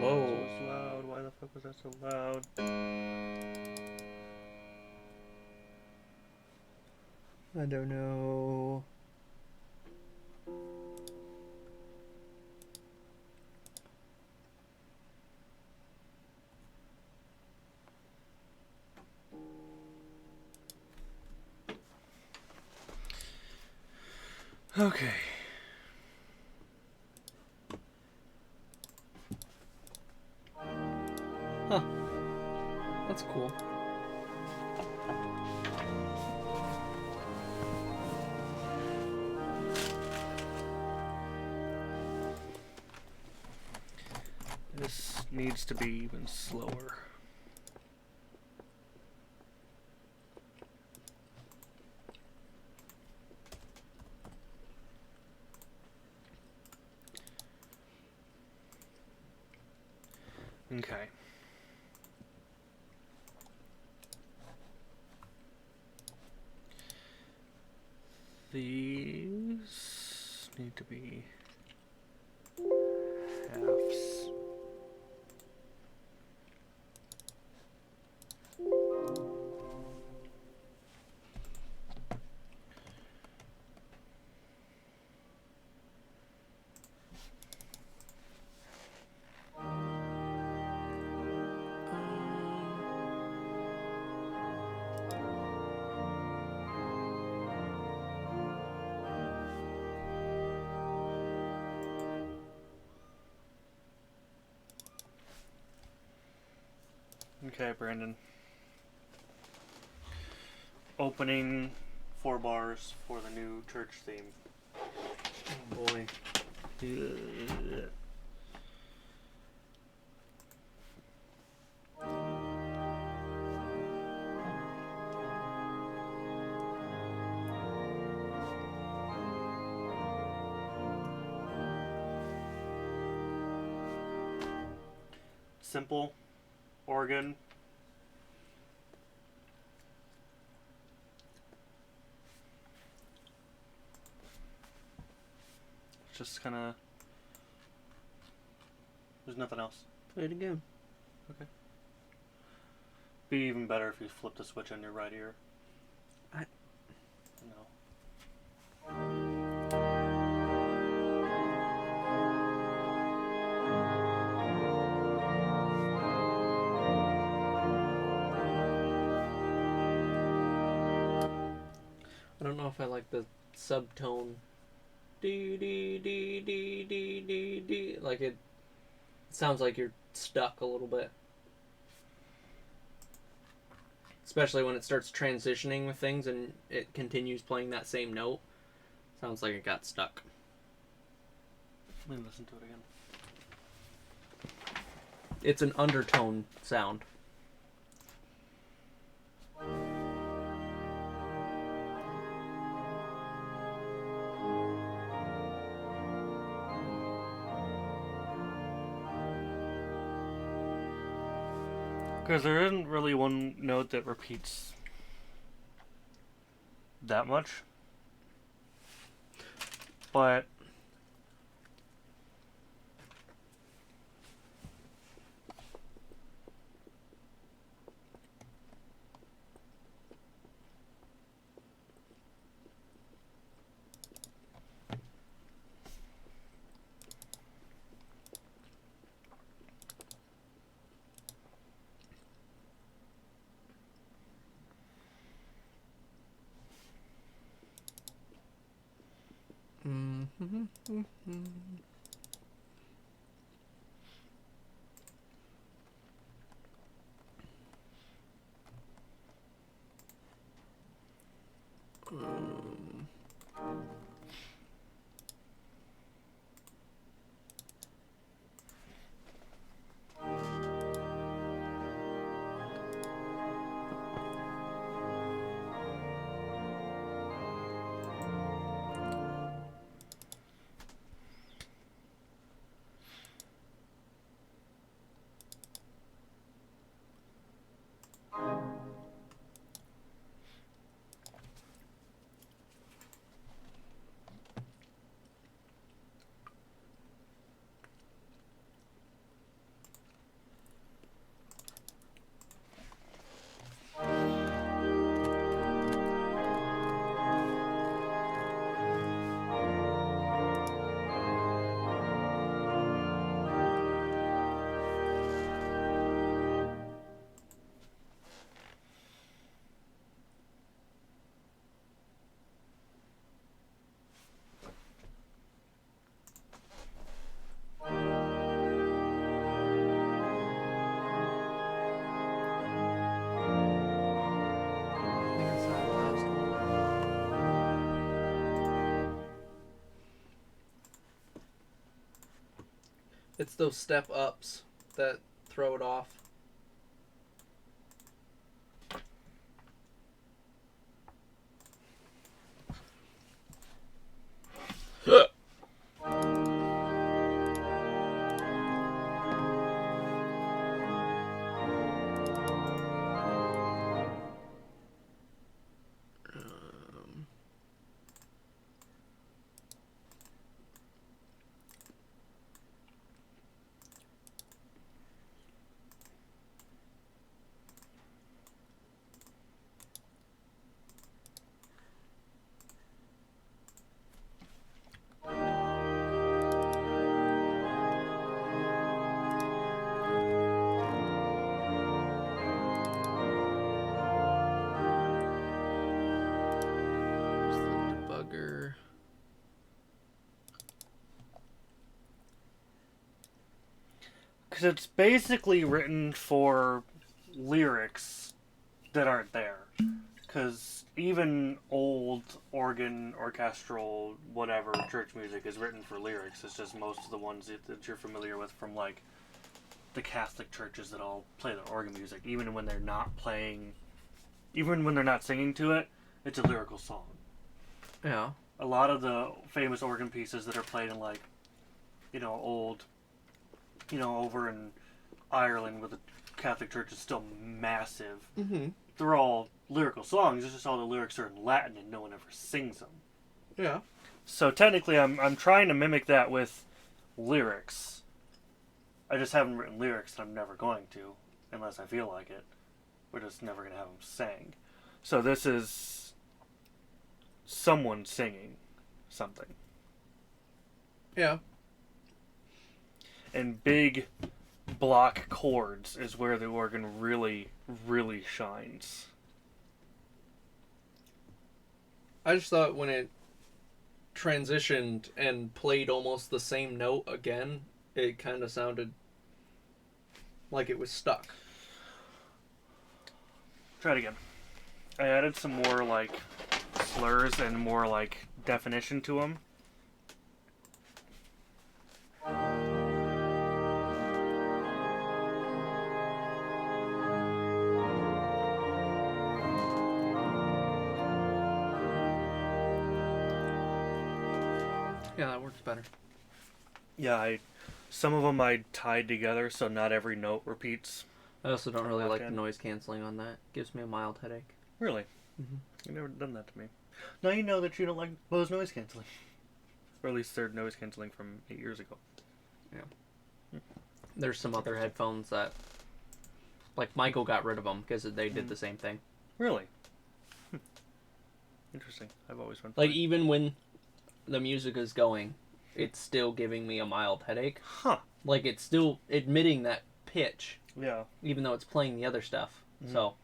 Whoa. That was loud. Why the fuck was that so loud? I don't know. Okay. Huh. That's cool. This needs to be even slower. Okay. These need to be halves. Okay, Brandon. Opening 4 bars for the new church theme. Oh boy. Simple organ. Just kind of. There's nothing else. Play it again. Okay. Be even better if you flip the switch on your right ear. No. I don't know if I like the subtone. Dee dee dee dee dee dee dee. Like it sounds like you're stuck a little bit. Especially when it starts transitioning with things and it continues playing that same note. Sounds like it got stuck. Let me listen to it again. It's an undertone sound. Because there isn't really one note that repeats that much. But It's those step ups that throw it off. Debugger. because it's basically written for lyrics that aren't there. Because even old organ, orchestral, whatever, church music is written for lyrics. It's just most of the ones that you're familiar with from, like, the Catholic churches that all play the organ music. Even when they're not playing, even when they're not singing to it, it's a lyrical song. Yeah. A lot of the famous organ pieces that are played in, like, old, over in Ireland where the Catholic Church is still massive. Mm-hmm. They're all lyrical songs. It's just all the lyrics are in Latin and no one ever sings them. Yeah. So technically, I'm trying to mimic that with lyrics. I just haven't written lyrics, and I'm never going to, unless I feel like it. We're just never going to have them sang. So this is someone singing something. Yeah. And big block chords is where the organ really, really shines. I just thought when it transitioned and played almost the same note again, it kind of sounded like it was stuck. Try it again. I added some more, like, slurs and more, like, definition to them. Yeah, that works better. Yeah, some of them I tied together so not every note repeats. I also don't really like the Okay. noise canceling on that. Gives me a mild headache. Really? Mhm. You've never done that to me. Now you know that you don't like Bose noise canceling. Or at least their noise canceling from 8 years ago. There's some other headphones that, like, Michael got rid of them because they did the same thing. Really? Interesting. I've always been Like, fine. even when the music is going, it's still giving me a mild headache. Huh. Like, it's still admitting that pitch, Yeah. even though it's playing the other stuff. So,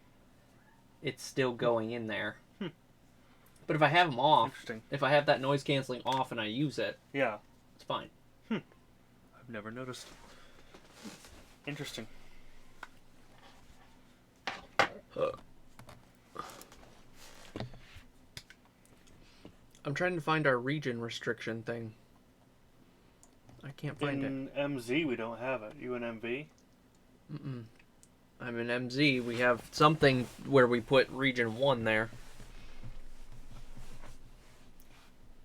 it's still going in there. But if I have them off, Interesting. if I have that noise canceling off and I use it, Yeah. it's fine. I've never noticed. Interesting. I'm trying to find our region restriction thing. I can't find it. In MZ, we don't have it. You in MV? Mm-mm. I'm in MZ. We have something where we put region 1 there.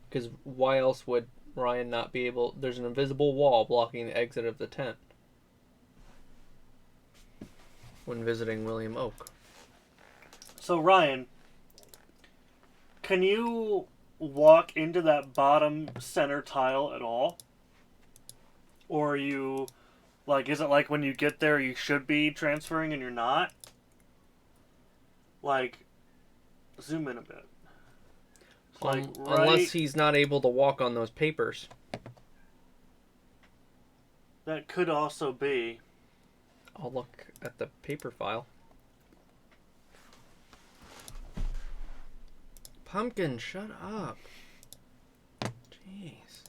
Because why else would Ryan not be able... There's an invisible wall blocking the exit of the tent when visiting William Oak. So, Ryan, can you walk into that bottom center tile at all? Or are you... Like, is it like when you get there you should be transferring and you're not? Like, zoom in a bit. Like, right... Unless he's not able to walk on those papers. That could also be... I'll look at the paper file. Pumpkin, shut up. Jeez.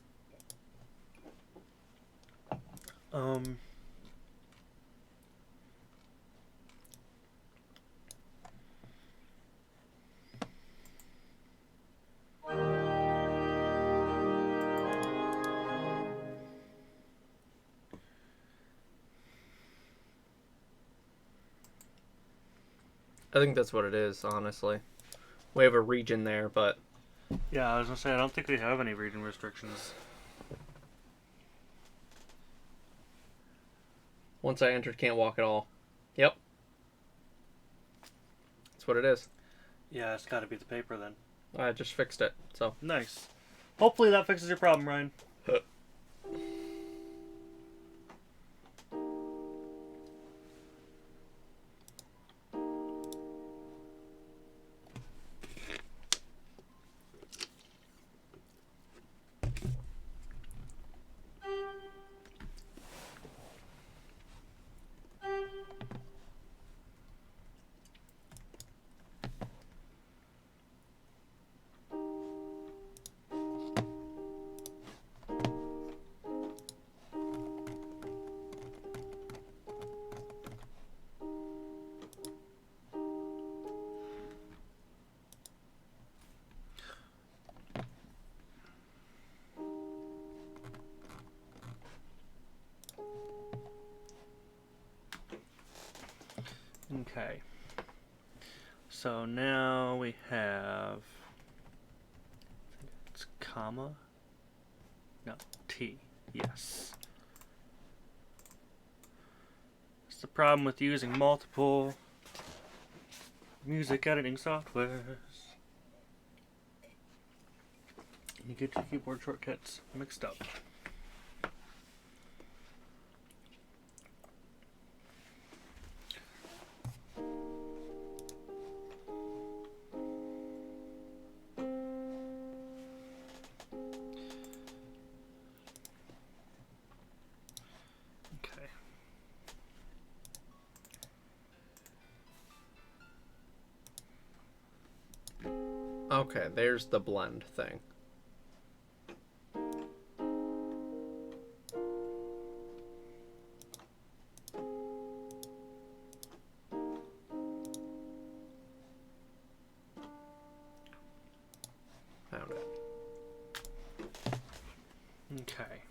I think that's what it is, honestly. We have a region there, but... Yeah, I was gonna say, I don't think we have any region restrictions. Once I entered, can't walk at all. Yep. That's what it is. Yeah, it's gotta be the paper then. I just fixed it, so... Nice. Hopefully that fixes your problem, Ryan. Okay. So now we have. It's comma. No, T. Yes. That's the problem with using multiple music editing softwares. You get your keyboard shortcuts mixed up. Okay. Okay, there's the blend thing. Found it. Okay.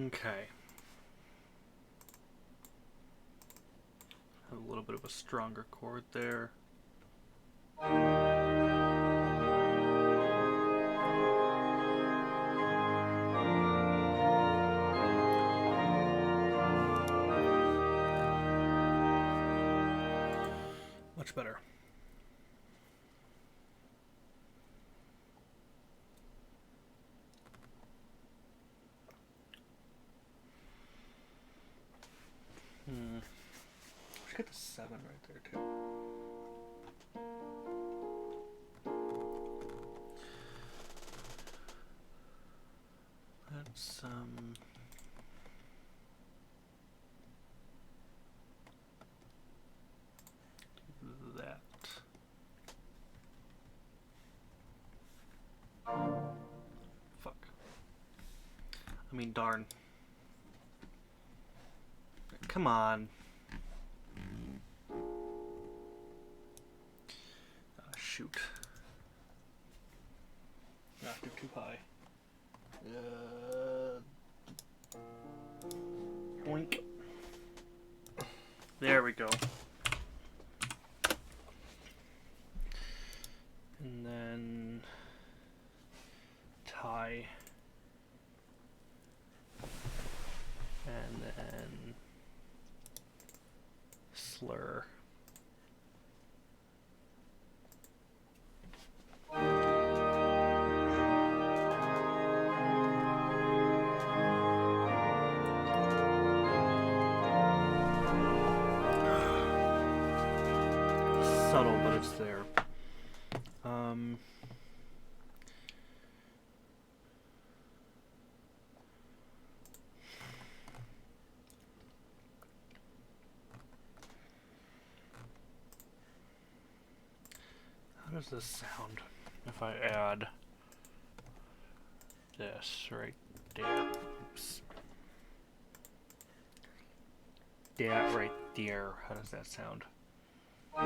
Okay. Have a little bit of a stronger chord there. Much better. Should get the 7 right there too. Let's do that. Fuck. I mean, darn. Come on. Shoot. Not too high. Boink. There we go. And then tie. And then slur. Subtle, but it's there. How does this sound if I add this right there? Oops. That right there. How does that sound? App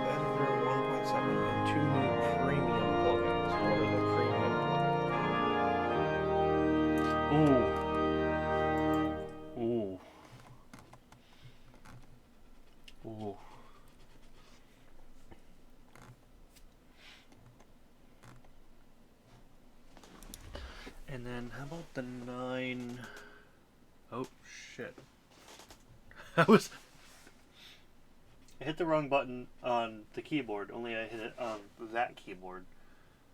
Editor 1.7 and 2 new premium plugins. What are the premium plugins? Ooh. Ooh. And then how about the 9? Oh shit. I was hit the wrong button on the keyboard, only I hit it on that keyboard.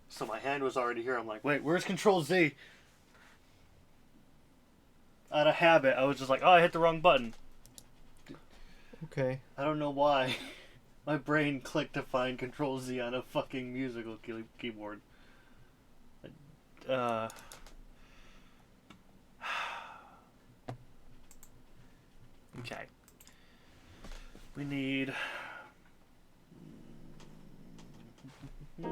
So my hand was already here. I'm like, wait, where's Control Z? Out of habit, I was just like, oh, I hit the wrong button. Okay. I don't know why. My brain clicked to find Control Z on a fucking musical keyboard. Okay. We need... Yeah,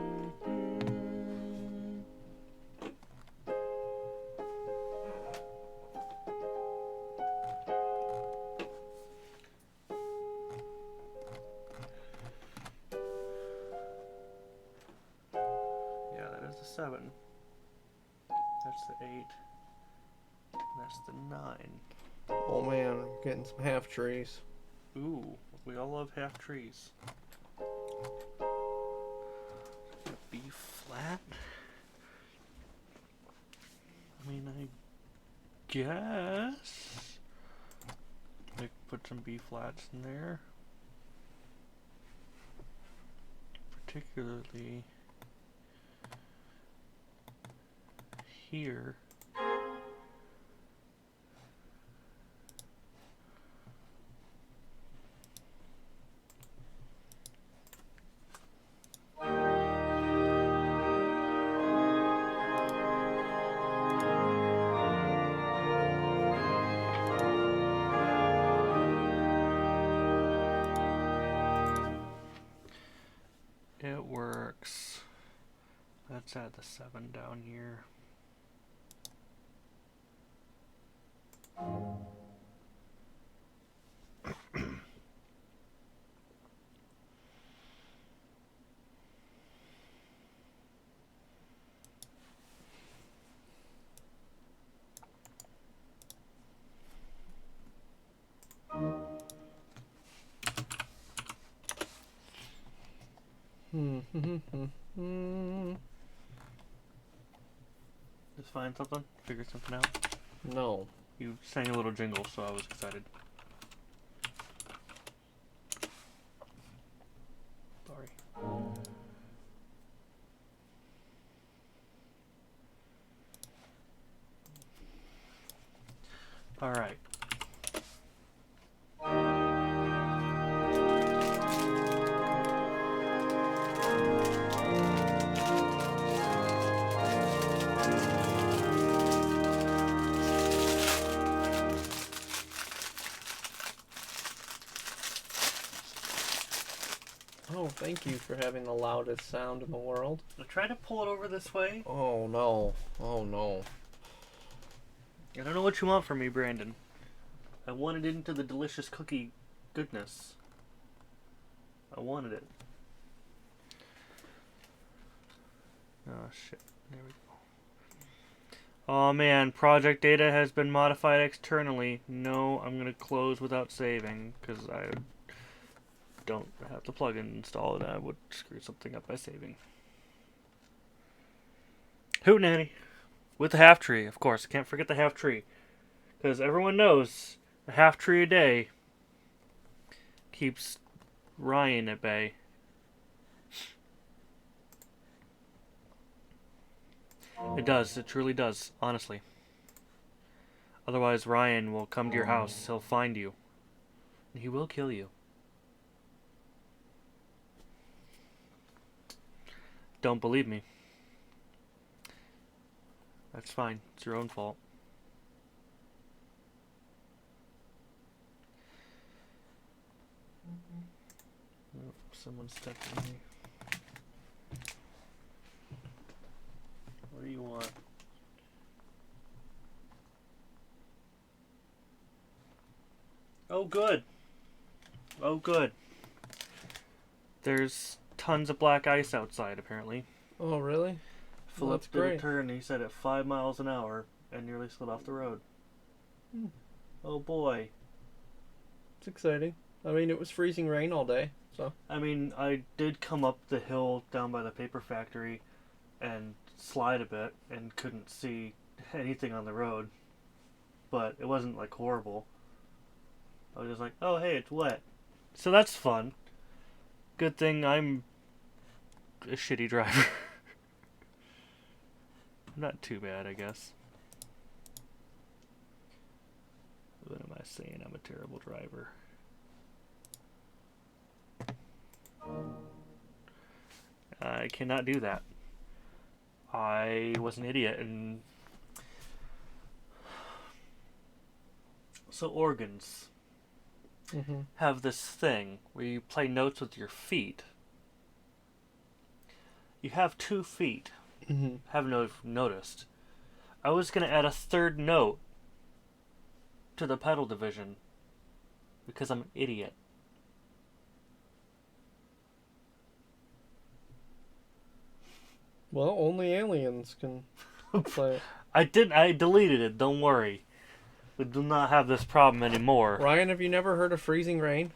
that is the 7. That's the 8. That's the 9. Oh man, I'm getting some half trees. Ooh, we all love half trees. B flat? I mean, I guess I could put some B flats in there. Particularly here. It works. Let's add the 7 down here. Just find something? Figure something out? No. You sang a little jingle, so I was excited. Sorry. Alright. Oh, thank you for having the loudest sound in the world. I tried to pull it over this way. Oh no. Oh no. I don't know what you want from me, Brandon. I wanted it into the delicious cookie goodness. I wanted it. Oh shit. There we go. Oh man, project data has been modified externally. No, I'm gonna close without saving, because I don't have the plugin installed and I would screw something up by saving. Hootenanny. With the half tree, of course. Can't forget the half tree. Because everyone knows a half tree a day keeps Ryan at bay. It does. It truly does. Honestly. Otherwise, Ryan will come to your house. He'll find you. And he will kill you. Don't believe me. That's fine. It's your own fault. Oh, someone stepped in me. What do you want? Oh, good. Oh, good. There's tons of black ice outside, apparently. Oh, really? Well, Philip that's did a great. turn, he said at 5 miles an hour, and nearly slid off the road. Hmm. Oh boy. It's exciting. I mean, it was freezing rain all day, so. I mean, I did come up the hill down by the paper factory and slide a bit and couldn't see anything on the road. But it wasn't, like, horrible. I was just like, oh, hey, it's wet. So that's fun. Good thing I'm a shitty driver. Not too bad, I guess. What am I saying? I'm a terrible driver. I cannot do that. I was an idiot, and so organs have this thing where you play notes with your feet. You have 2 feet. Have noticed. I was going to add a 3rd note to the pedal division because I'm an idiot. Well, only aliens can play it. I deleted it, don't worry. We do not have this problem anymore. Ryan, have you never heard of freezing rain?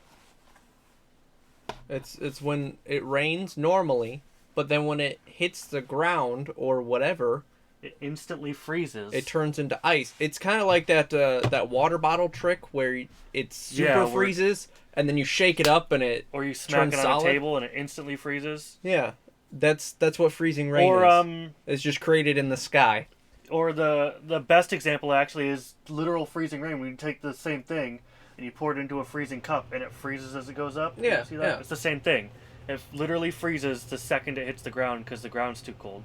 It's when it rains normally, but then when it hits the ground or whatever, It instantly freezes. it turns into ice. It's kind of like that water bottle trick where it super freezes and then you shake it up and it or you smack turns it on solid. a table and it instantly freezes. Yeah, that's what freezing rain Or is. It's just created in the sky. Or the best example actually is literal freezing rain. When you take the same thing and you pour it into a freezing cup and it freezes as it goes up. Yeah, You see that? yeah. It's the same thing. It literally freezes the second it hits the ground because the ground's too cold.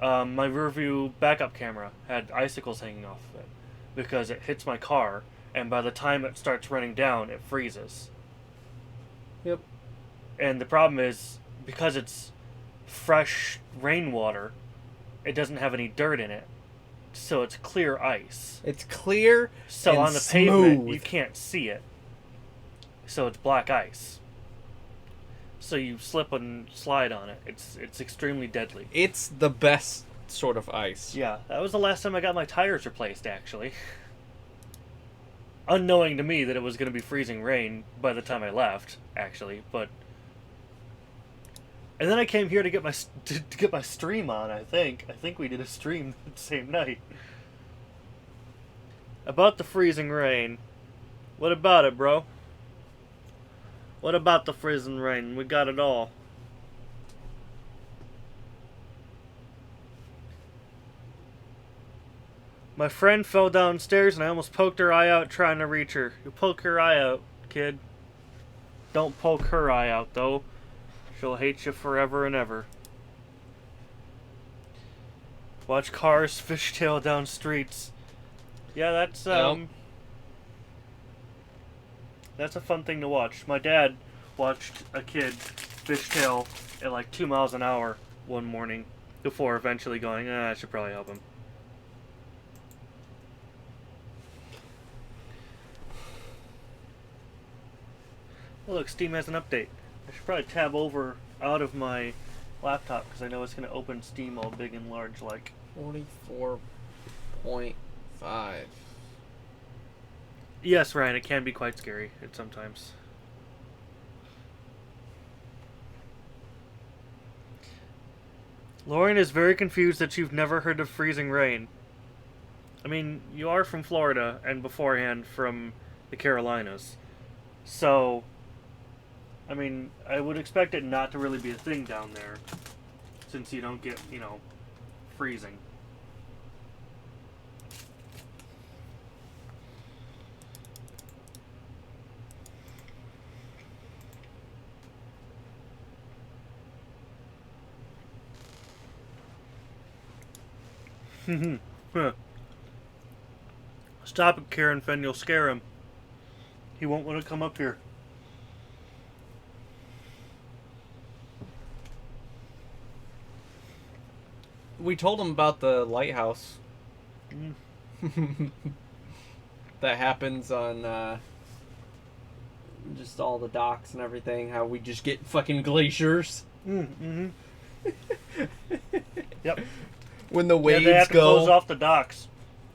My rear view backup camera had icicles hanging off of it because it hits my car, and by the time it starts running down, it freezes. Yep. And the problem is, because it's fresh rainwater, it doesn't have any dirt in it, so it's clear ice. It's clear So and on the pavement, smooth. you can't see it. So it's black ice. So you slip and slide on it. It's extremely deadly. It's the best sort of ice. Yeah, that was the last time I got my tires replaced, actually. Unknowing to me that it was going to be freezing rain by the time I left, actually, but... And then I came here to get my stream on, I think. I think we did a stream the same night. About the freezing rain. What about it, bro? What about the freezing rain? We got it all. My friend fell downstairs and I almost poked her eye out trying to reach her. You poke her eye out, kid. Don't poke her eye out, though. She'll hate you forever and ever. Watch cars fishtail down streets. Yeah, that's a fun thing to watch. My dad watched a kid fishtail at like 2 miles an hour one morning before eventually going, I should probably help him. Oh, look, Steam has an update. I should probably tab over out of my laptop because I know it's going to open Steam all big and large like. 44.5. Yes, Ryan, it can be quite scary sometimes. Lauren is very confused that you've never heard of freezing rain. I mean, you are from Florida and beforehand from the Carolinas. So, I mean, I would expect it not to really be a thing down there since you don't get, freezing. Stop it, Karen Fenn, you'll scare him. He won't want to come up here. We told him about the lighthouse. That happens on just all the docks and everything. How we just get fucking glaciers. Mm-hmm. Yep. When the waves they have to go. close off the docks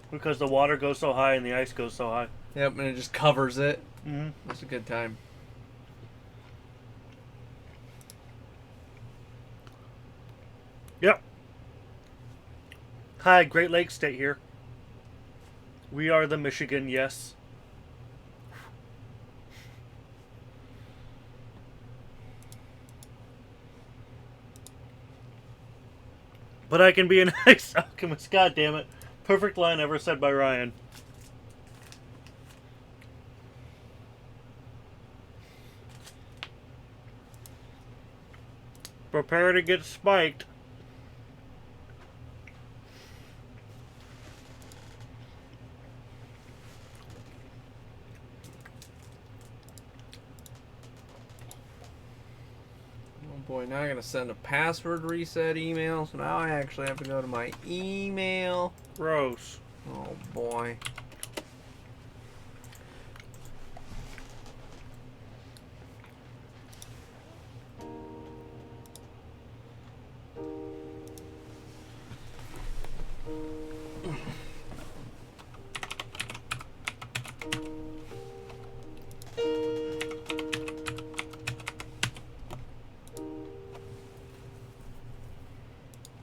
because the water goes so high and the ice goes so high. Yep, and it just covers it. Mm-hmm. That's a good time. Yep. Hi, Great Lakes State here. We are the Michigan, yes. But I can be a nice alchemist. God damn it. Perfect line ever said by Ryan. Prepare to get spiked. Oh boy, now I gotta send a password reset email, so now I actually have to go to my email. Gross. Oh boy.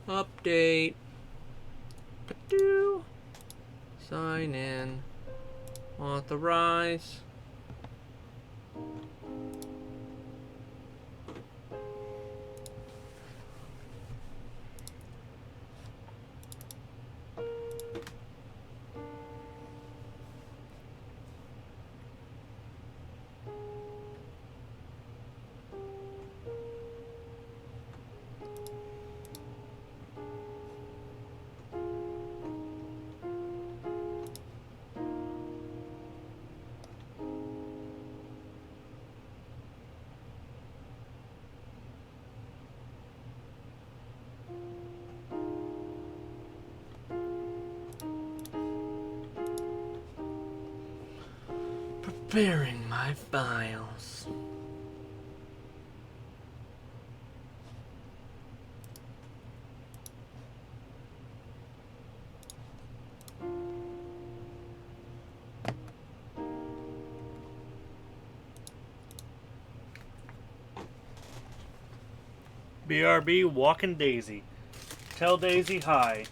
Update. Ba-doo. Sign in. Authorize. Preparing my files. BRB walking Daisy. Tell Daisy hi.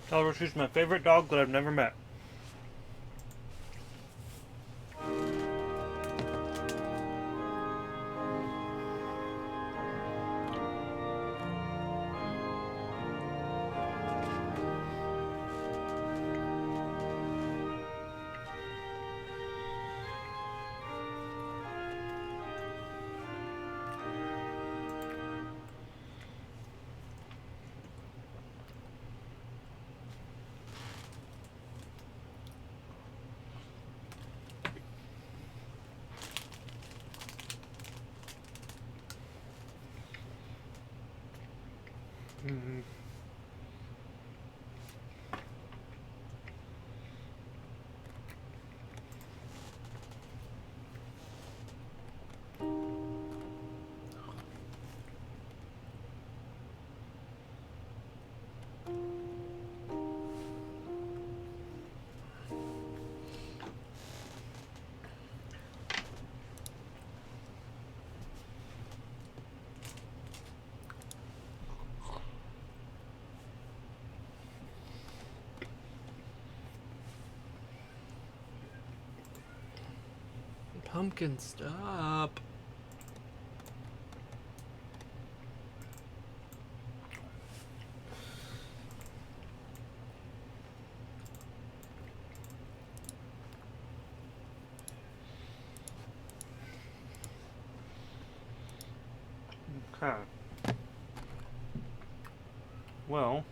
Tell her she's my favorite dog that I've never met. Mm-hmm. Pumpkin, stop. Okay. Well.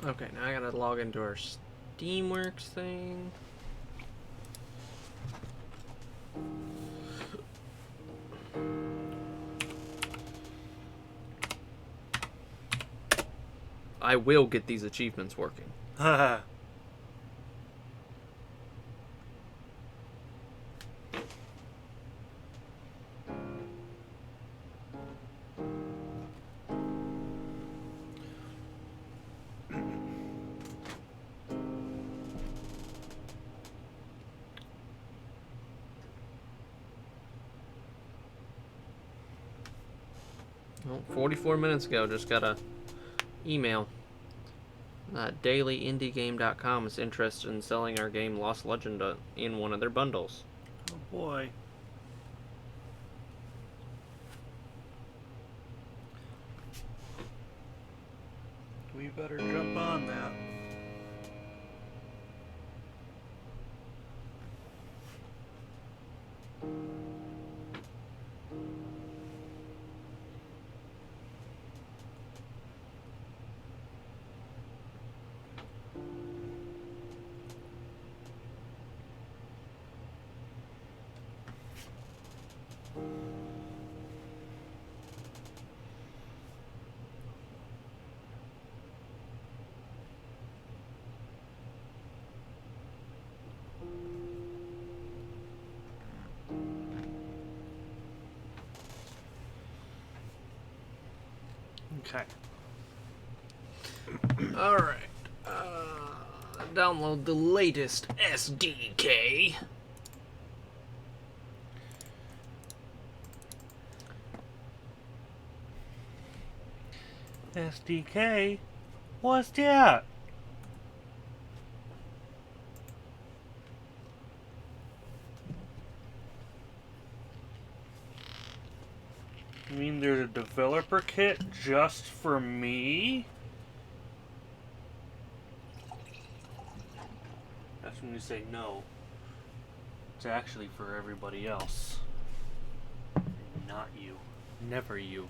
Okay, now I gotta log into our Steamworks thing. I will get these achievements working. Haha. Well, 44 minutes ago, just got a email. DailyIndieGame.com is interested in selling our game Lost Legend in one of their bundles. Oh boy. We better jump on that. Okay. Alright. Download the latest SDK. SDK? What's that? You mean there's a developer kit just for me? That's when you say no. It's actually for everybody else. Not you. Never you.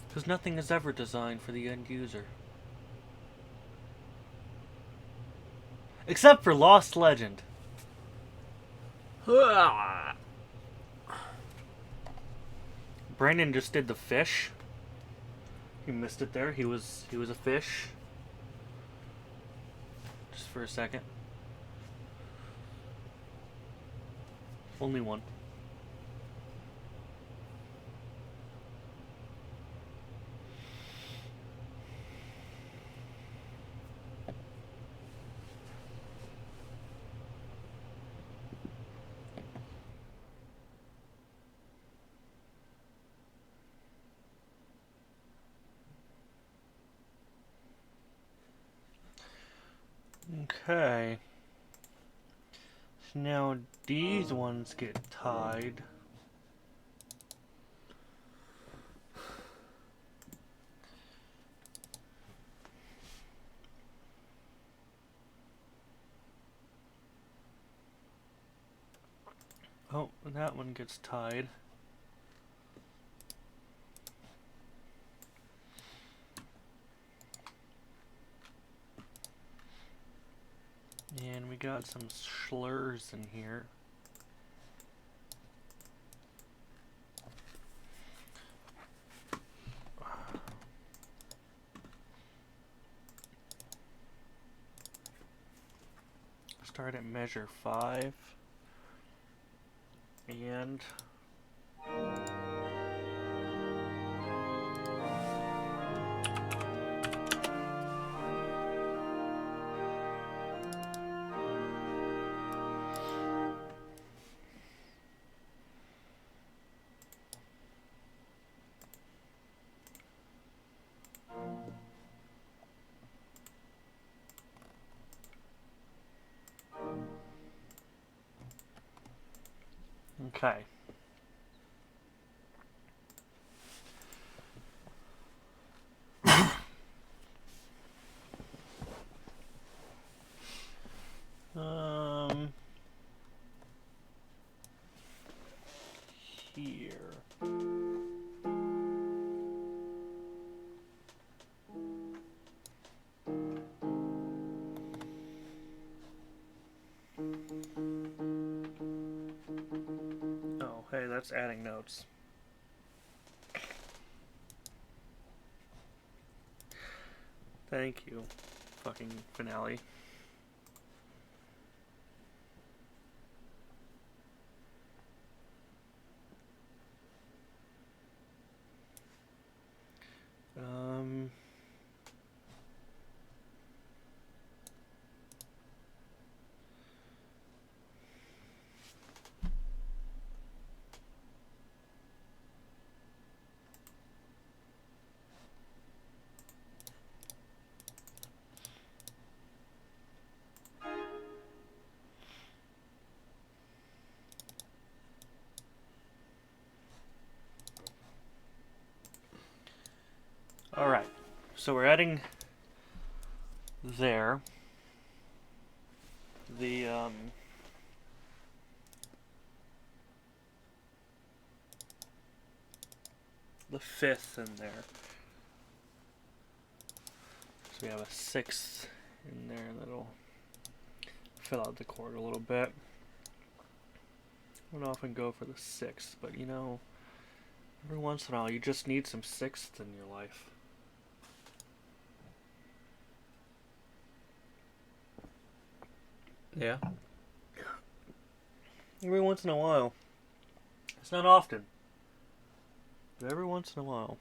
Because nothing is ever designed for the end user. Except for Lost Legend. Brandon just did the fish. He missed it there. He was a fish. Just for a second. Only one. Okay. So now these ones get tied. Oh, that one gets tied. And we got some slurs in here. Start at measure 5. And okay. Here. Oh, hey, that's adding notes. Thank you, fucking finale. So we're adding there. The fifth in there. So we have a sixth in there that'll fill out the chord a little bit. I don't often go for the sixth, but you know, every once in a while you just need some sixths in your life. Yeah. Every once in a while. It's not often. But every once in a while.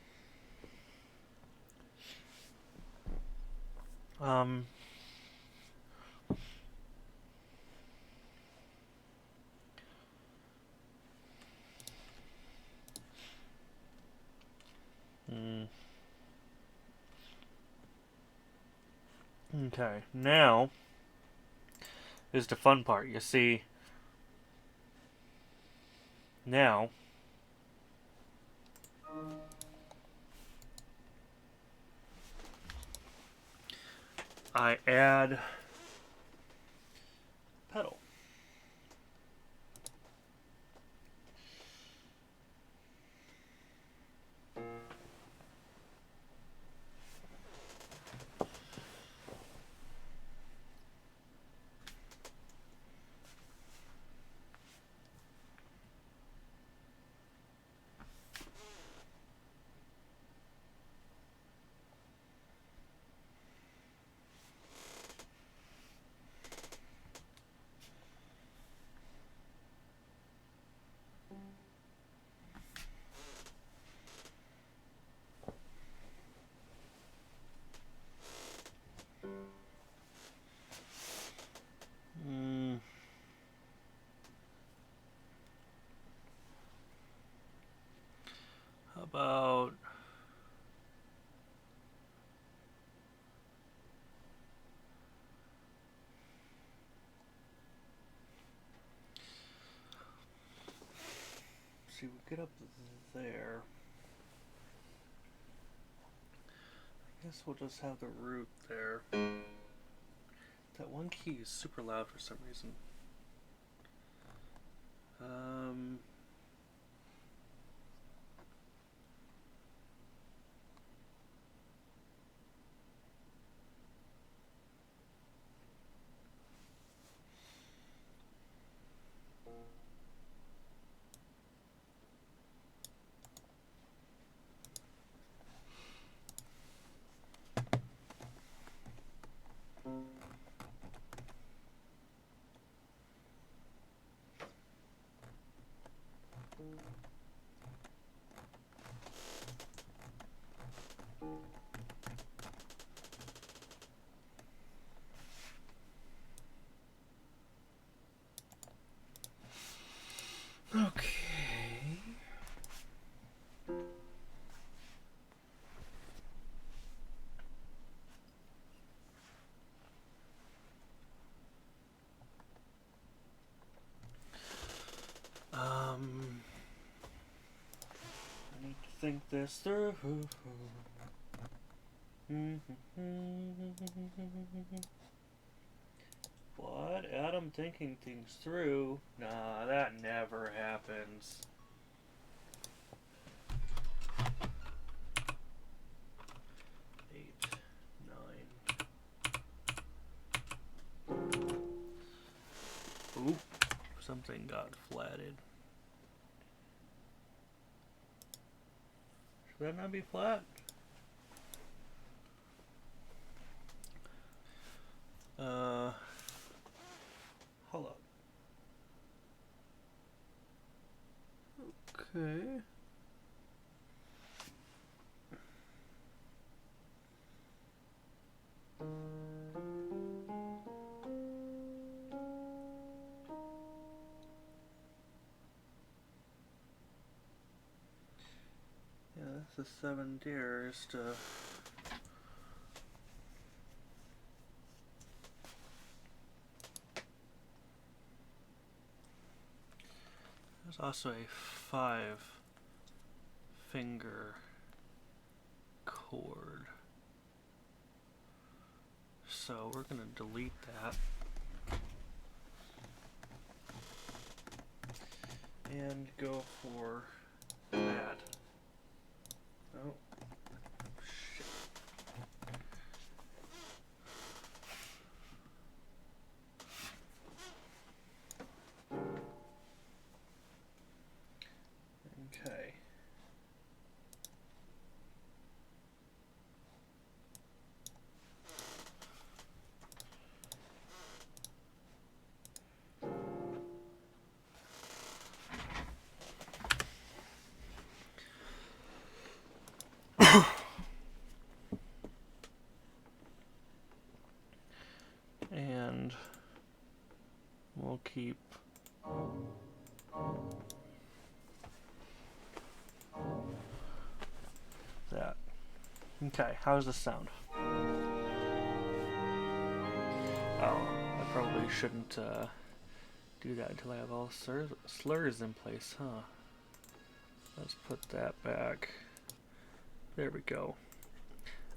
Okay, now is the fun part. You see, now I add pedal. How about see, we get up there. I guess we'll just have the root there. That one key is super loud for some reason. Okay. I need to think this through. What? Adam thinking things through? Nah, that never happens. Eight, nine. Oop, something got flatted. Should that not be flat? Hold up. Okay. Yeah, that's the 7 dearest. There's also a 5 finger chord. so we're gonna delete that. And go for that. Oh, shit. Okay. And we'll keep that. Okay, how's this sound? Oh, I probably shouldn't do that until I have all slurs in place, huh? Let's put that back. There we go.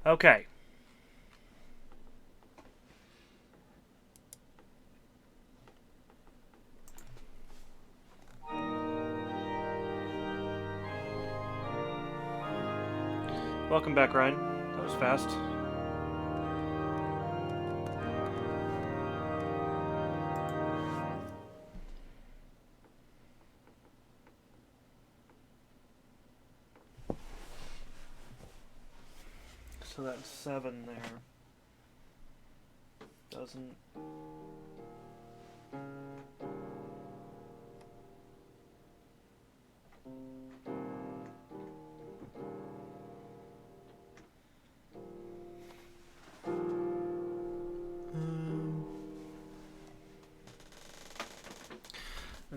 Okay. Welcome back, Ryan. That was fast. So that's 7 there. Doesn't...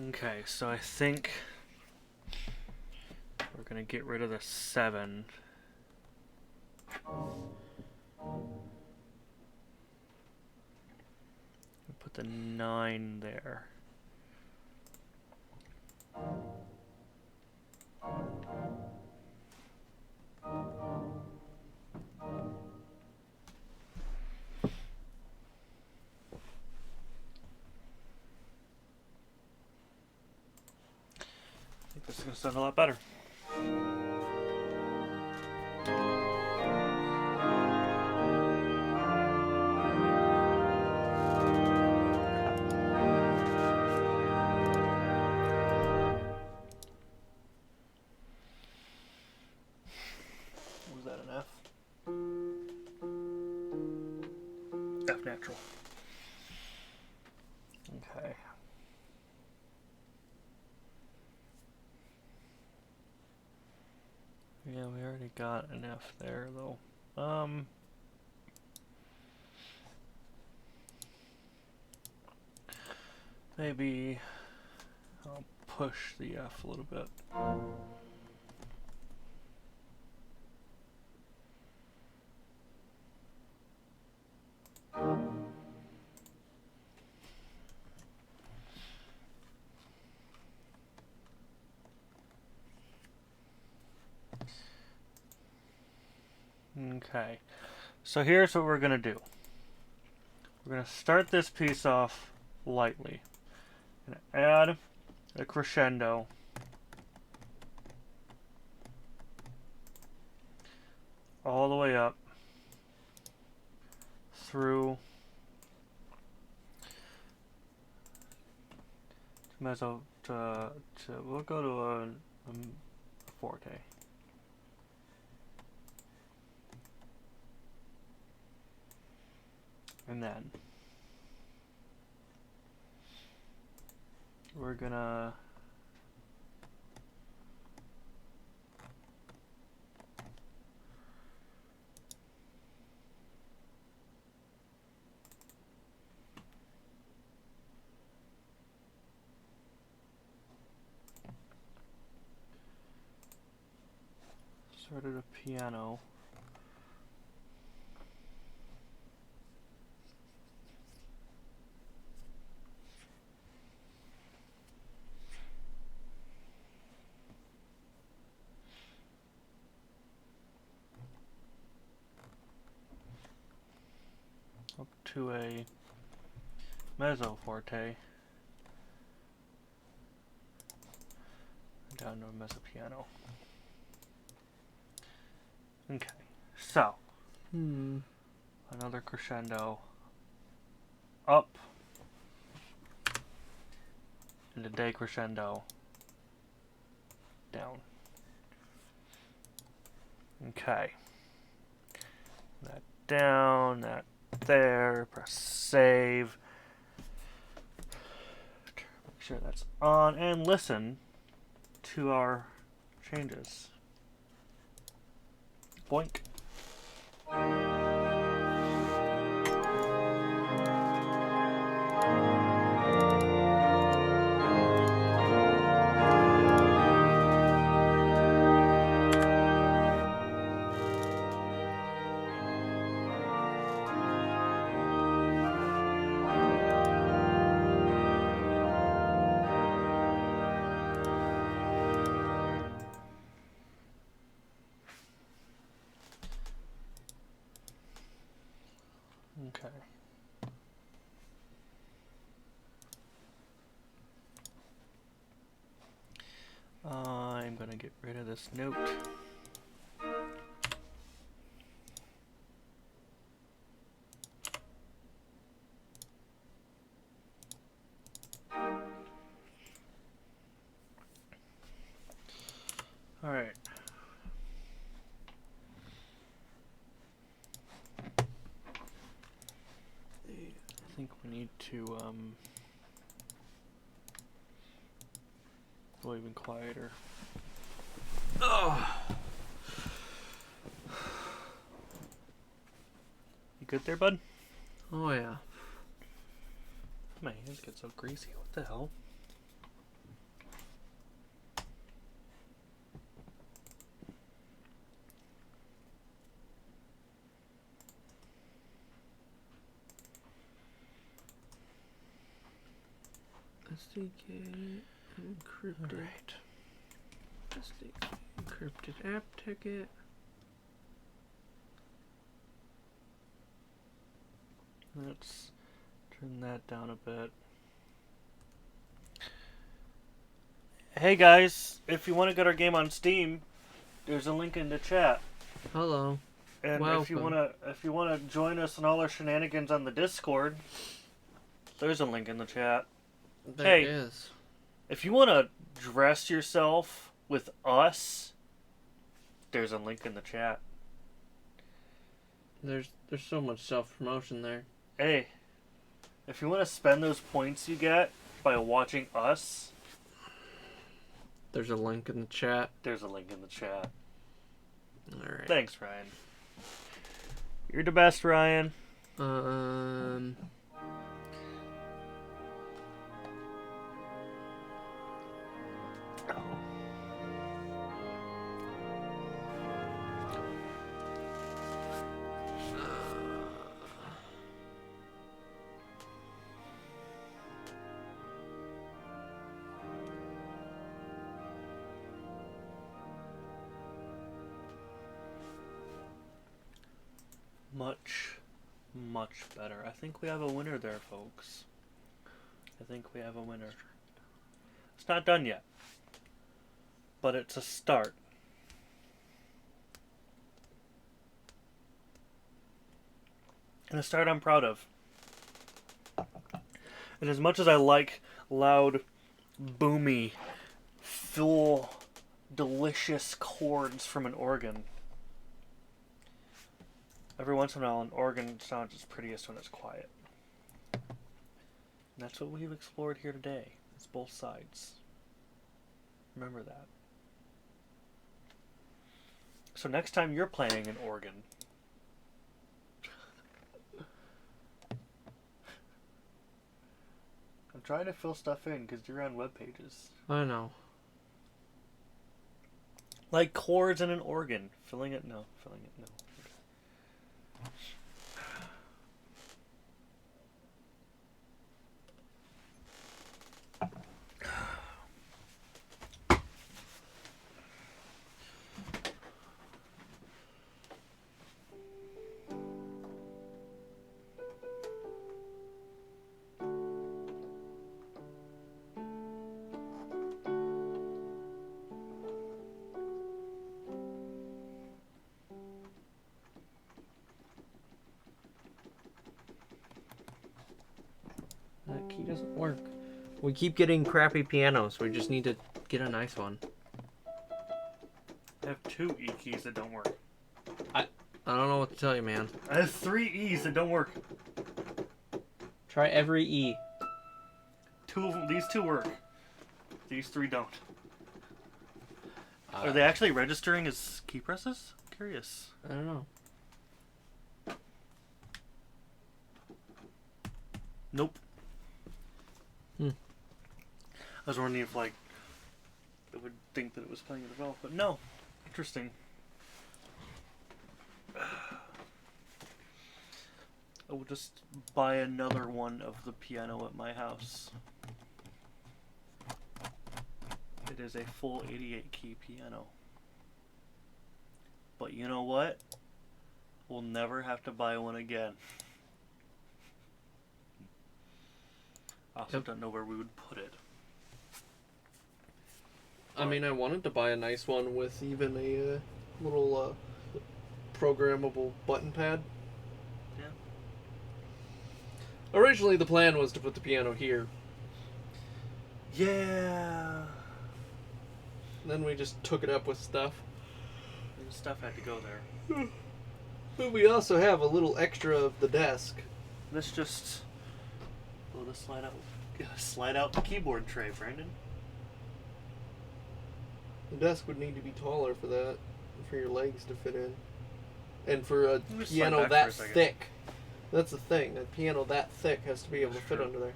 Okay, so I think we're gonna get rid of the 7. Put the 9 there. I think this is gonna sound a lot better. Was that an F? F natural. Okay. Yeah, we already got an F there, though. Maybe I'll push the F a little bit. Okay, so here's what we're gonna do. We're gonna start this piece off lightly. Gonna add a crescendo. All the way up through mezzo to we'll go to a forte. And then we're gonna start at a piano. up to a mezzo forte, down to a mezzo piano. Okay, so another crescendo, up, and a decrescendo, down. Okay, that down, that there, press save, make sure that's on, and listen to our changes. Boink. Okay. I'm gonna get rid of this note. All right. I think we need to go even quieter. You good there, bud? Oh yeah. My hands get so greasy. What the hell? SDK encrypted. Right. SDK encrypted app ticket. Let's turn that down a bit. Hey guys, if you want to get our game on Steam, there's a link in the chat. Hello. And if you wanna join us in all our shenanigans on the Discord, there's a link in the chat. There Hey. is. If you wanna dress yourself with us, there's a link in the chat. There's so much self-promotion there. Hey, if you wanna spend those points you get by watching us, There's a link in the chat. there's a link in the chat. Alright. Thanks, Ryan. You're the best, Ryan. Much better. I think we have a winner there, folks. I think we have a winner. It's not done yet, but it's a start. And a start I'm proud of. And as much as I like loud, boomy, full, delicious chords from an organ, every once in a while, an organ sounds its prettiest when it's quiet. And that's what we've explored here today. It's both sides. Remember that. So next time you're playing an organ, I'm trying to fill stuff in because you're on web pages. I know. Like chords in an organ. Filling it? No. Filling it? No. key doesn't work. We keep getting crappy pianos. We just need to get a nice one. I have 2 E keys that don't work. I don't know what to tell you, man. I have 3 E's that don't work. Try every E. 2 of them, these 2 work. These 3 don't. Are they actually registering as key presses? I'm curious. I don't know. Nope. Hmm. I was wondering if, like, it would think that it was playing it as well, but no. Interesting. I will just buy another one of the piano at my house. It is a full 88 key piano. But you know what? We'll never have to buy one again. I also don't know where we would put it. I mean, I wanted to buy a nice one with even a little programmable button pad. Yeah. Originally, the plan was to put the piano here. Yeah. Then we just took it up with stuff. And stuff had to go there. But we also have a little extra of the desk. Let's just... Will this slide out the keyboard tray, Brandon? The desk would need to be taller for that, for your legs to fit in. And for a Just piano slide back that for a second. thick. That's the thing. A piano that thick has to be able to fit under there.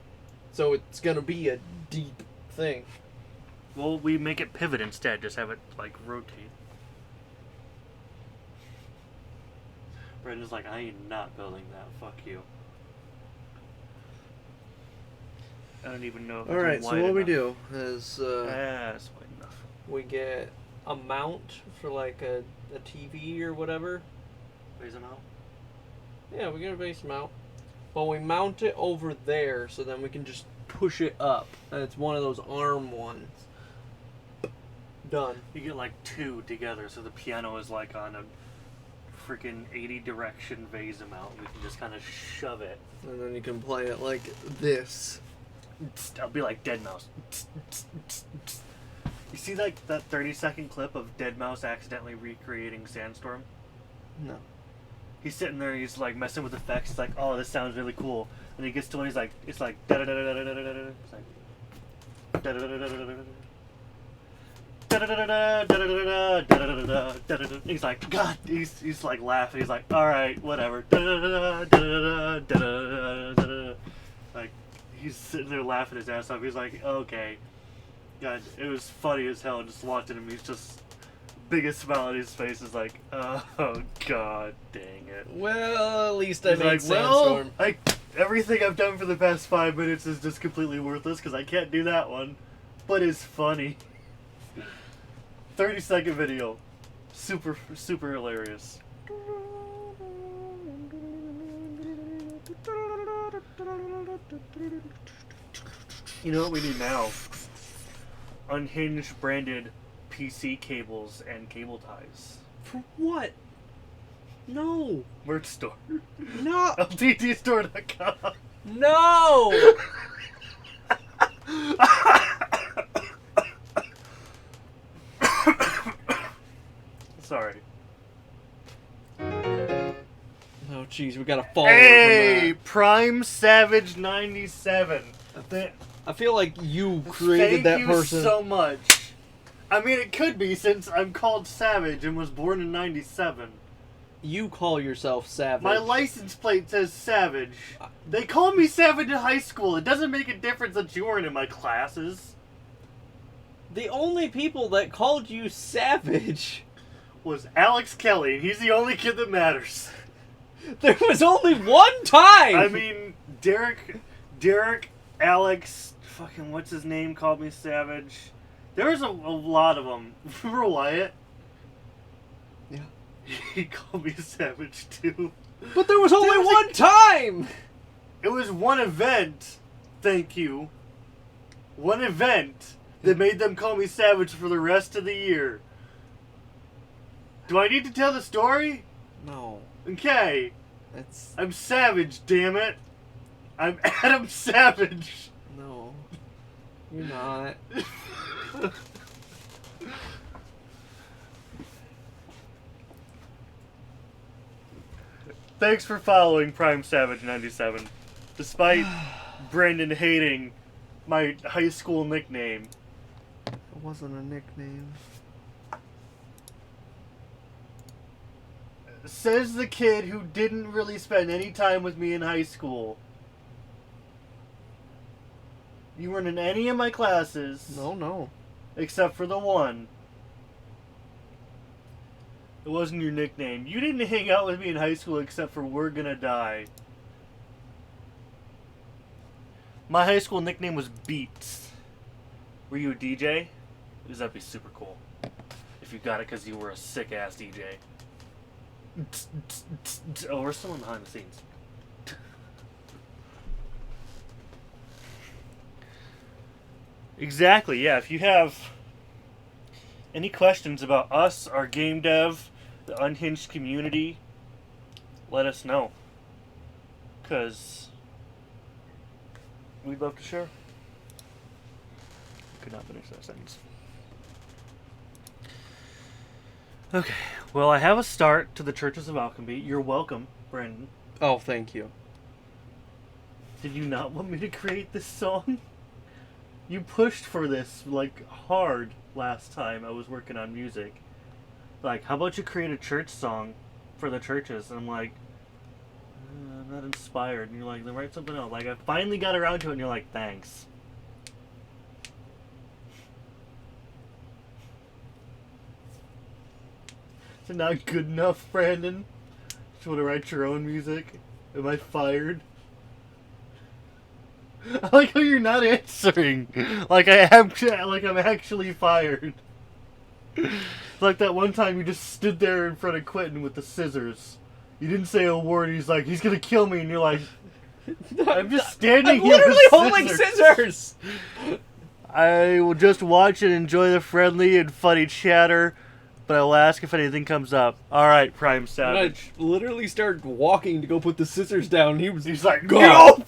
So it's going to be a deep thing. Well, we make it pivot instead. Just have it, like, rotate. Brandon's like, I am not building that. Fuck you. I don't even know if it's Alright, wide so what we enough. do is It's wide enough. we get a mount for like a TV or whatever. Raise them out. Yeah, we get a base mount. But we mount it over there so then we can just push it up. And it's one of those arm ones. Done. You get like 2 together, so the piano is like on a freaking 80 direction vase amount. We can just kind of shove it. And then you can play it like this. I'll be like Deadmau5. You see like that 30-second clip of Deadmau5 accidentally recreating Sandstorm? No. He's sitting there, he's like messing with effects. He's like, oh, this sounds really cool. And he gets to one, he's like, it's like da da da da da da da da. It's like da da da da da da da da. He's like, God, he's like laughing. He's like, all right, whatever. Like, he's sitting there laughing his ass off. He's like, okay, God, it was funny as hell. Just watching him, he's just biggest smile on his face. Is like, oh God, dang it. Well, at least I He's made like, Sandstorm. well, everything I've done for the past 5 minutes is just completely worthless because I can't do that one, but it's funny. 30-second video. Super, super hilarious. You know what we need now? Unhinged branded PC cables and cable ties. For what? No. Merch store. No. LTTstore.com. No. Sorry. Oh, jeez, we got a fall. Hey, Prime Savage 97. I feel like you created that Thank person. you so much. I mean, it could be since I'm called Savage and was born in 97. You call yourself Savage. My license plate says Savage. They called me Savage in high school. It doesn't make a difference that you weren't in my classes. The only people that called you Savage Was Alex Kelly, and he's the only kid that matters. There was only one time! I mean, Derek, Alex, fucking what's his name called me Savage. There was a lot of them. Remember Wyatt? Yeah. He called me Savage too. But there was only one time! It was one event, thank you. One event that made them call me Savage for the rest of the year. Do I need to tell the story? No. Okay. That's... I'm Savage, damn it. I'm Adam Savage. No. You're not. Thanks for following Prime Savage 97. Despite Brandon hating my high school nickname. It wasn't a nickname. Says the kid who didn't really spend any time with me in high school. You weren't in any of my classes. No. Except for the one. It wasn't your nickname. You didn't hang out with me in high school except for We're Gonna Die. My high school nickname was Beats. Were you a DJ? Because that'd be super cool. If you got it because you were a sick-ass DJ. Oh, we're still in behind the scenes. Exactly, yeah. If you have any questions about us, our game dev, the unhinged community, let us know. Because we'd love to share. Could not finish that sentence. Okay, well, I have a start to the Churches of Alchemy. You're welcome, Brandon. Oh, thank you. Did you not want me to create this song? You pushed for this, like, hard last time I was working on music. Like, how about you create a church song for the churches? And I'm like, I'm not inspired. And you're like, then write something else. Like, I finally got around to it, and you're like, thanks. Is it not good enough, Brandon? Just want to write your own music? Am I fired? I like how you're not answering. Like I'm actually fired. Like that one time you just stood there in front of Quentin with the scissors. You didn't say a word. He's like, he's gonna kill me, and you're like, I'm just standing here. Literally with holding scissors. I will just watch and enjoy the friendly and funny chatter, but I will ask if anything comes up. All right, Prime Savage. I literally started walking to go put the scissors down. He's like, gone. Go!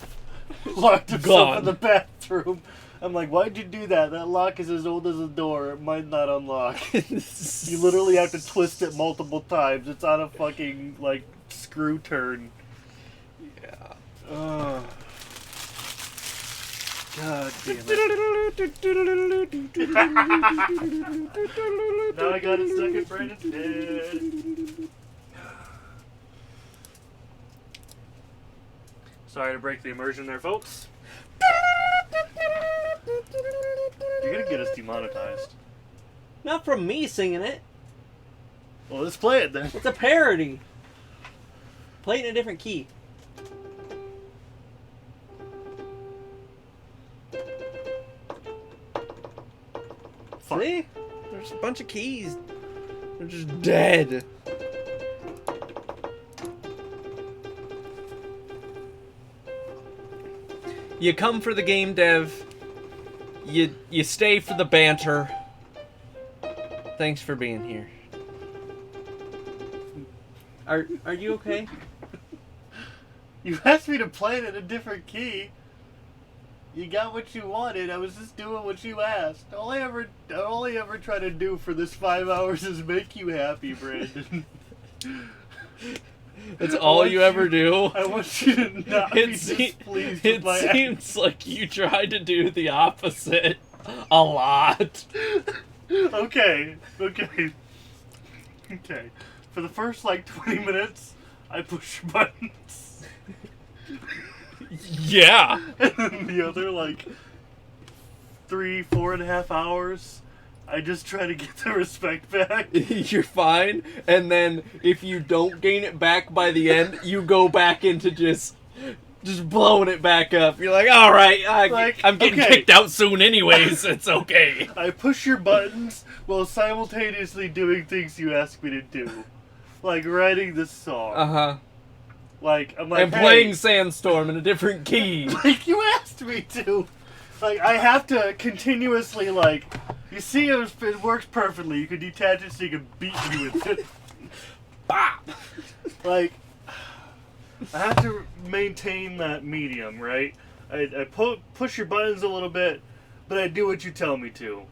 Locked himself in the bathroom. I'm like, why'd you do that? That lock is as old as the door. It might not unlock. You literally have to twist it multiple times. It's on a fucking, like, screw turn. Yeah. God damn it. Now I got it stuck in Brandon's head. Sorry to break the immersion there, folks. You're gonna get us demonetized. Not from me singing it. Well, let's play it then. It's a parody. Play it in a different key. Fuck. See? There's a bunch of keys. They're just dead. You come for the game dev. You stay for the banter. Thanks for being here. Are you okay? You asked me to play it in a different key. You got what you wanted. I was just doing what you asked. All I ever try to do for this 5 hours is make you happy, Brandon. That's all you ever do? I want you to not be displeased with my It seems like you tried to do the opposite a lot. Okay. For the first, 20 minutes, I push buttons. Yeah. And then the other, 4.5 hours, I just try to get the respect back. You're fine. And then if you don't gain it back by the end, you go back into just blowing it back up. You're like, all right, I'm getting kicked out soon anyways. It's okay. I push your buttons while simultaneously doing things you ask me to do. Like writing this song. Uh-huh. I'm like, and playing Sandstorm in a different key. Like you asked me to. I have to continuously, you see it works perfectly. You can detach it so you can beat me with it. Bop! I have to maintain that medium, right? I push your buttons a little bit, but I do what you tell me to.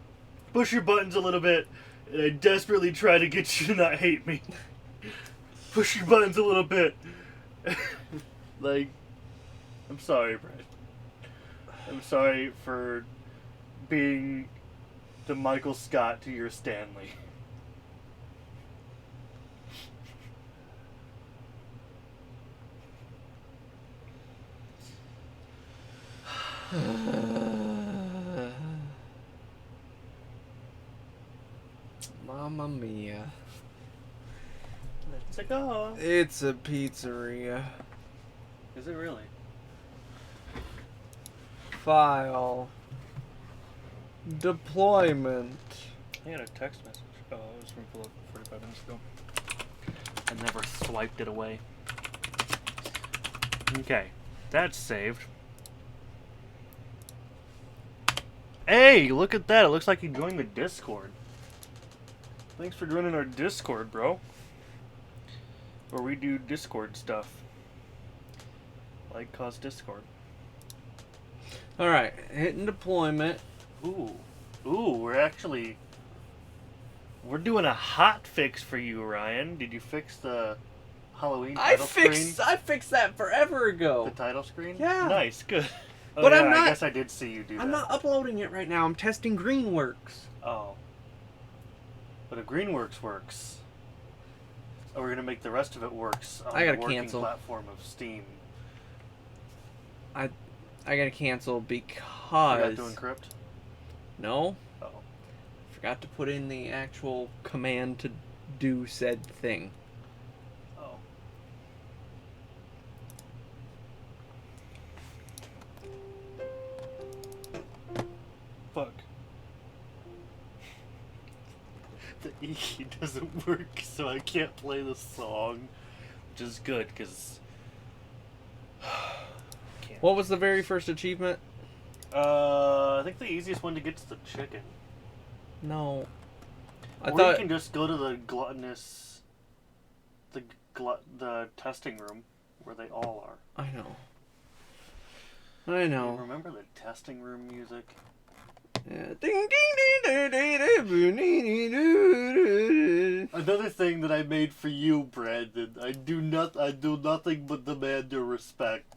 Push your buttons a little bit, and I desperately try to get you to not hate me. Push your buttons a little bit. Like, I'm sorry, Brad. I'm sorry for being the Michael Scott to your Stanley. Mamma mia. Let's go. It's a pizzeria. Is it really? File. Deployment. I got a text message. Oh, it was from 45 minutes ago. I never swiped it away. Okay, that's saved. Hey, look at that. It looks like you joined the Discord. Thanks for joining our Discord, bro. Where we do Discord stuff. Like cause Discord. Alright, hitting deployment. Ooh, we're doing a hot fix for you, Ryan. Did you fix the Halloween title screen? I fixed that forever ago. The title screen? Yeah. Nice, good. Oh, But yeah, I'm not- I guess I did see you do that. I'm not uploading it right now. I'm testing Greenworks. Oh. But if Greenworks works, we're gonna make the rest of it works on I gotta the working cancel. platform of Steam. I gotta cancel Forgot because to encrypt? no, Oh. forgot to put in the actual command to do said thing. Oh. Fuck. The E doesn't work, so I can't play the song, which is good, because... What was the very first achievement? I think the easiest one to get is the chicken. No, I Or thought you can just go to the gluttonous... the testing room, where they all are. I know. I know. Remember the testing room music? Yeah. Ding, ding, ding, ding, ding, ding, ding. Another thing that I made for you, Brandon. I do nothing but demand your respect.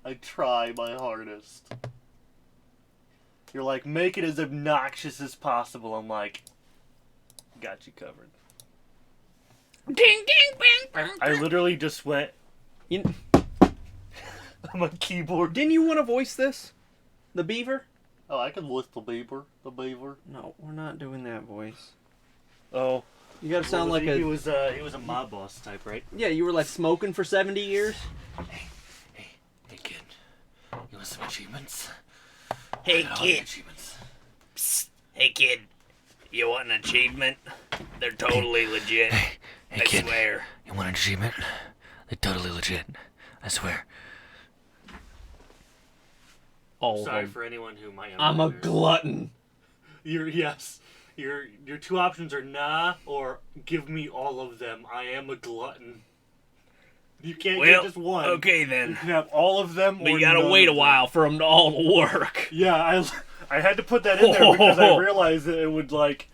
I try my hardest. You're like, make it as obnoxious as possible. I'm like, got you covered. Ding, ding, bing, bing. I literally just went. You, I'm a keyboard. didn't you want to voice this? The beaver? Oh, I can voice the beaver. The beaver. No, we're not doing that voice. Oh, You gotta sound like he a... was a mob boss type, right? Yeah, you were like smoking for 70 years? Hey kid, you want some achievements? Hey I kid. achievements. Psst. Hey kid. You want an achievement? They're totally legit. Hey I kid, swear. you want an achievement? They're totally legit. I swear. All of Sorry them. for anyone who might. I'm a have glutton. Your two options are nah or give me all of them. I am a glutton. You can't get just one. okay You then. can have all of them. But or you gotta none wait a of them. while for them to all work. Yeah, I had to put that in there because I realized that it would like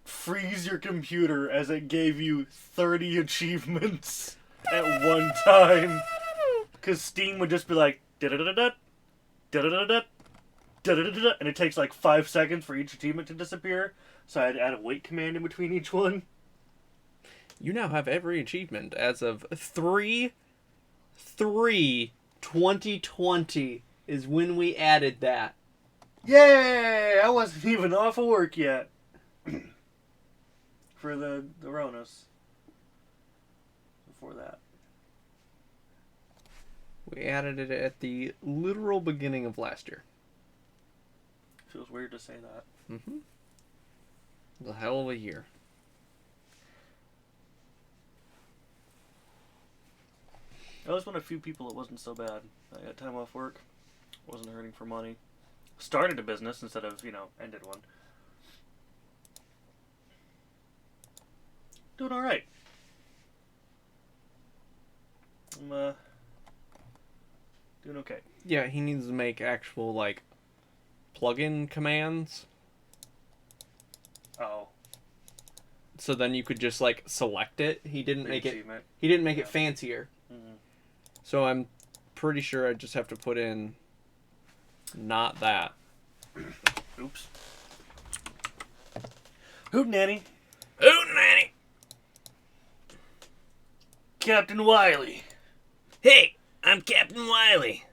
freeze your computer as it gave you 30 achievements at one time. Because Steam would just be like da-da-da-da, da-da-da-da, da-da-da-da, and it takes like 5 seconds for each achievement to disappear. So I had to add a wait command in between each one. You now have every achievement as of 3/3/2020 is when we added that. Yay! I wasn't even off of work yet. For the Ronas. Before that. We added it at the literal beginning of last year. Feels weird to say that. Mm-hmm. It was a hell of a year. I was one of the few people that wasn't so bad. I got time off work. Wasn't hurting for money. Started a business instead of, ended one. Doing alright. I'm doing okay. Yeah, he needs to make actual, like, plug-in commands. Oh. So then you could just, like, select it. He didn't Big make it... achievement. He didn't make Yeah. it fancier. Mhm. So I'm pretty sure I just have to put in... Not that. Oops. Hoot nanny. Hootenanny! Captain Wiley. Hey, I'm Captain Wiley.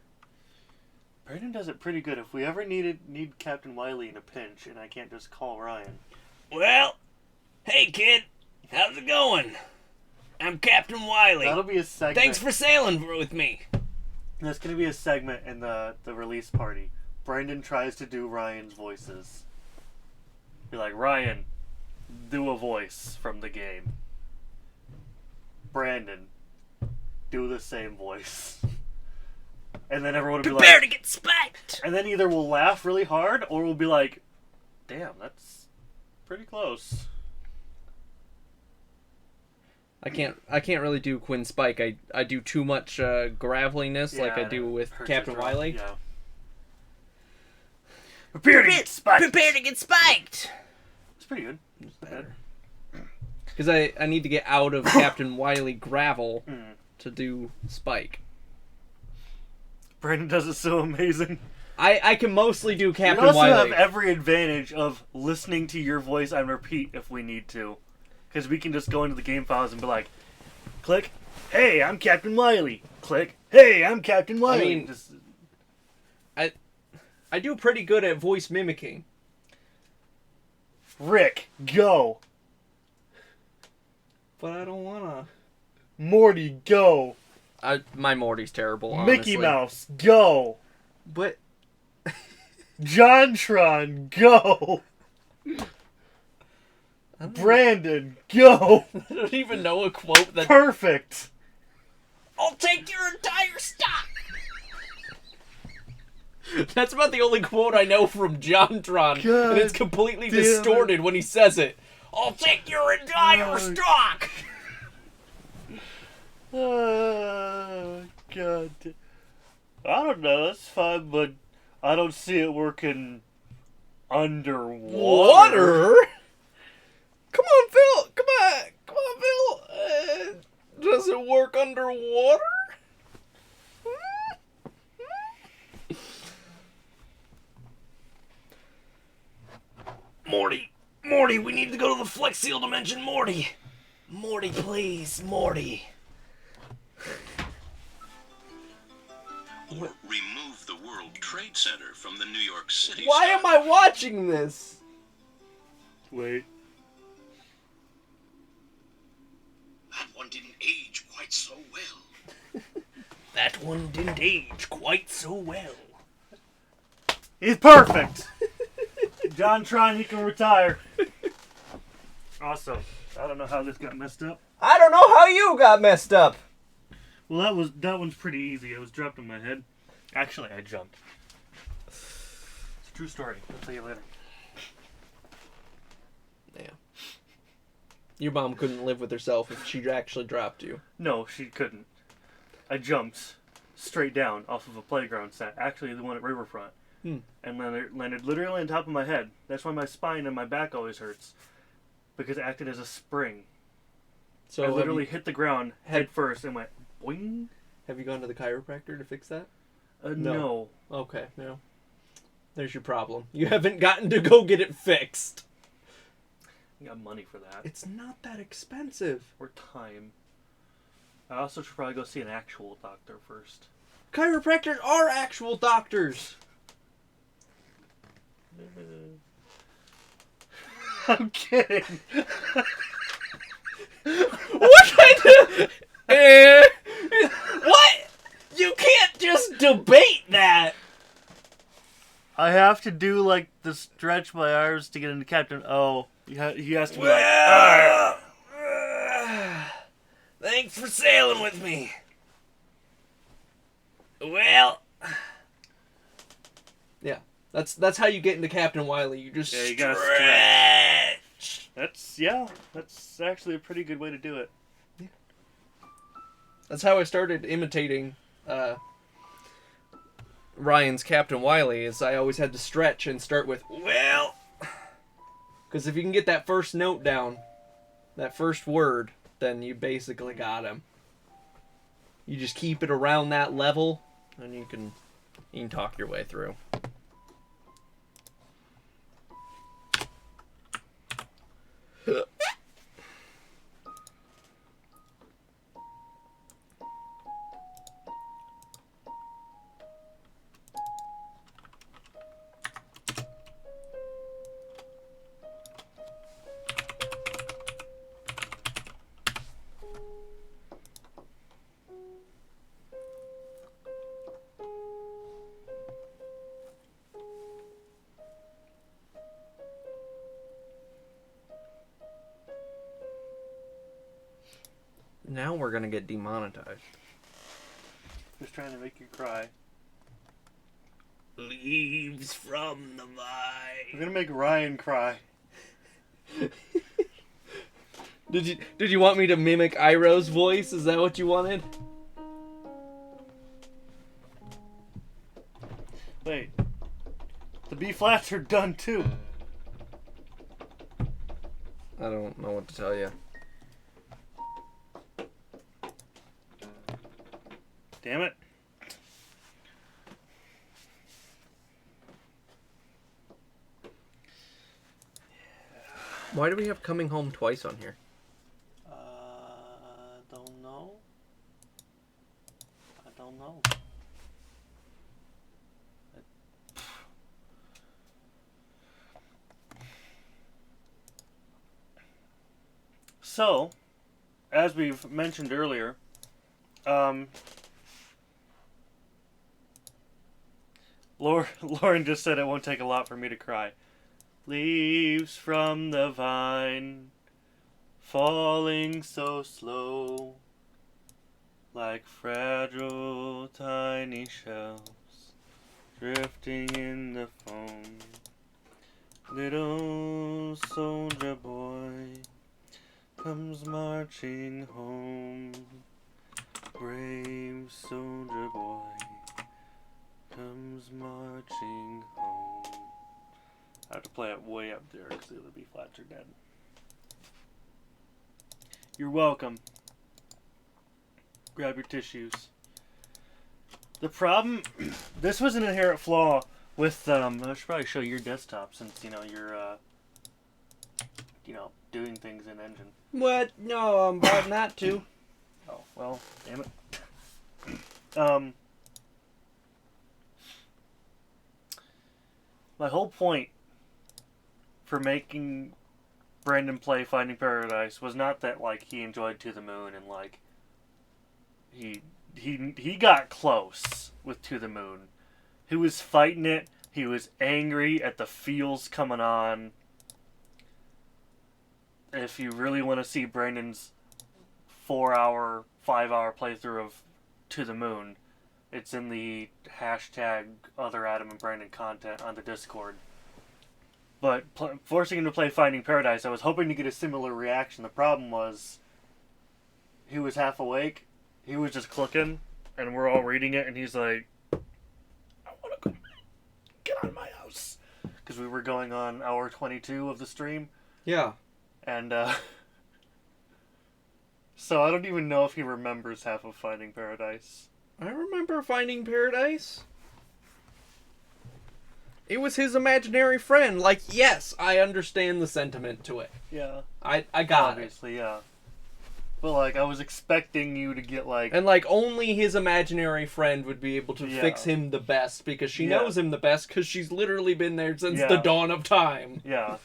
Brandon does it pretty good. If we ever need Captain Wiley in a pinch, and I can't just call Ryan. Well, hey kid, how's it going? I'm Captain Wiley. That'll be a segment. Thanks for sailing with me. That's gonna be a segment in the release party. Brandon tries to do Ryan's voices. Be like, Ryan, do a voice from the game. Brandon, do the same voice. And then everyone will be Prepare like... to get spiked. And then either we'll laugh really hard, or we'll be like, damn, that's pretty close. I can't really do Quinn Spike. I do too much graveliness like I do with Hurts Captain your throat. Wiley. Yeah. Prepare to get spiked! Prepare to get spiked. It's pretty good. It's Better. Because I need to get out of Captain Wiley gravel Mm. to do Spike. Brandon does it so amazing. I can mostly do Captain We also Wiley. have every advantage of listening to your voice on repeat if we need to. Because we can just go into the game files and be like, click, hey, I'm Captain Wiley. Click, hey, I'm Captain Wiley. mean, I do pretty good at voice mimicking. Rick, go. But I don't wanna. Morty, go. My Morty's terrible, honestly. Mickey Mouse, go. But JonTron, go. Brandon, go. I don't even know a quote that... Perfect. I'll take your entire stock. That's about the only quote I know from JonTron. God And it's completely damn distorted when he says it. I'll take your entire stock. Oh, God. I don't know, that's fine, but I don't see it working underwater. Water? Come on, Phil. Come on, Phil. Does it work underwater? Morty, we need to go to the Flex Seal Dimension, Morty. Morty, please, Morty. Or remove the World Trade Center from the New York City. Why am I watching this? Wait. That one didn't age quite so well. That one didn't age quite so well. He's perfect. JonTron, you can retire. Awesome. I don't know how this got messed up. I don't know how you got messed up. Well, that one's pretty easy. It was dropped on my head. Actually, I jumped. It's a true story. I'll tell you later. Yeah. Your mom couldn't live with herself if she actually dropped you. No, she couldn't. I jumped straight down off of a playground set. Actually, the one at Riverfront. And landed literally on top of my head. That's why my spine and my back always hurts. Because it acted as a spring. So I literally hit the ground head first and went boing. Have you gone to the chiropractor to fix that? No. Okay, no. There's your problem. You haven't gotten to go get it fixed. I got money for that. It's not that expensive. Or time. I also should probably go see an actual doctor first. Chiropractors are actual doctors. I'm kidding. What kind of... What? You can't just debate that. I have to do like the stretch my arms to get into Captain O. He has to be like, Thanks for sailing with me. Well, Yeah, that's how you get into Captain Wiley. You just yeah, you gotta stretch. That's actually a pretty good way to do it. That's how I started imitating Ryan's Captain Wiley, is I always had to stretch and start with, well, because if you can get that first note down, that first word, then you basically got him. You just keep it around that level, and you can talk your way through. Now we're gonna get demonetized. Just trying to make you cry. Leaves from the vine. We're gonna make Ryan cry. Did you want me to mimic Iroh's voice? Is that what you wanted? Wait. The B flats are done too. I don't know what to tell you. Damn it. Why do we have coming home twice on here? Don't know. I don't know. So, as we've mentioned earlier, Lauren just said it won't take a lot for me to cry. Leaves from the vine, falling so slow, like fragile tiny shells, drifting in the foam. Little soldier boy comes marching home. Brave soldier boy comes marching home. I have to play it way up there because the other B flats are dead. You're welcome. Grab your tissues. The problem, this was an inherent flaw with, I should probably show your desktop since, you're, doing things in Engine. What? No, I'm about not to. Oh, well, damn it. My whole point for making Brandon play Finding Paradise was not that, he enjoyed To the Moon and, he got close with To the Moon. He was fighting it. He was angry at the feels coming on. If you really want to see Brandon's 4-hour, 5-hour playthrough of To the Moon, it's in the hashtag other Adam and Brandon content on the Discord. But forcing him to play Finding Paradise, I was hoping to get a similar reaction. The problem was, he was half awake, he was just clicking, and we're all reading it, and he's like, I want to go get out of my house. Because we were going on hour 22 of the stream. Yeah. And, so I don't even know if he remembers half of Finding Paradise. I remember Finding Paradise. It was his imaginary friend. Yes, I understand the sentiment to it. Yeah. I got Obviously, yeah. But, I was expecting you to get, And, only his imaginary friend would be able to fix him the best, because she knows him the best, because she's literally been there since the dawn of time. Yeah.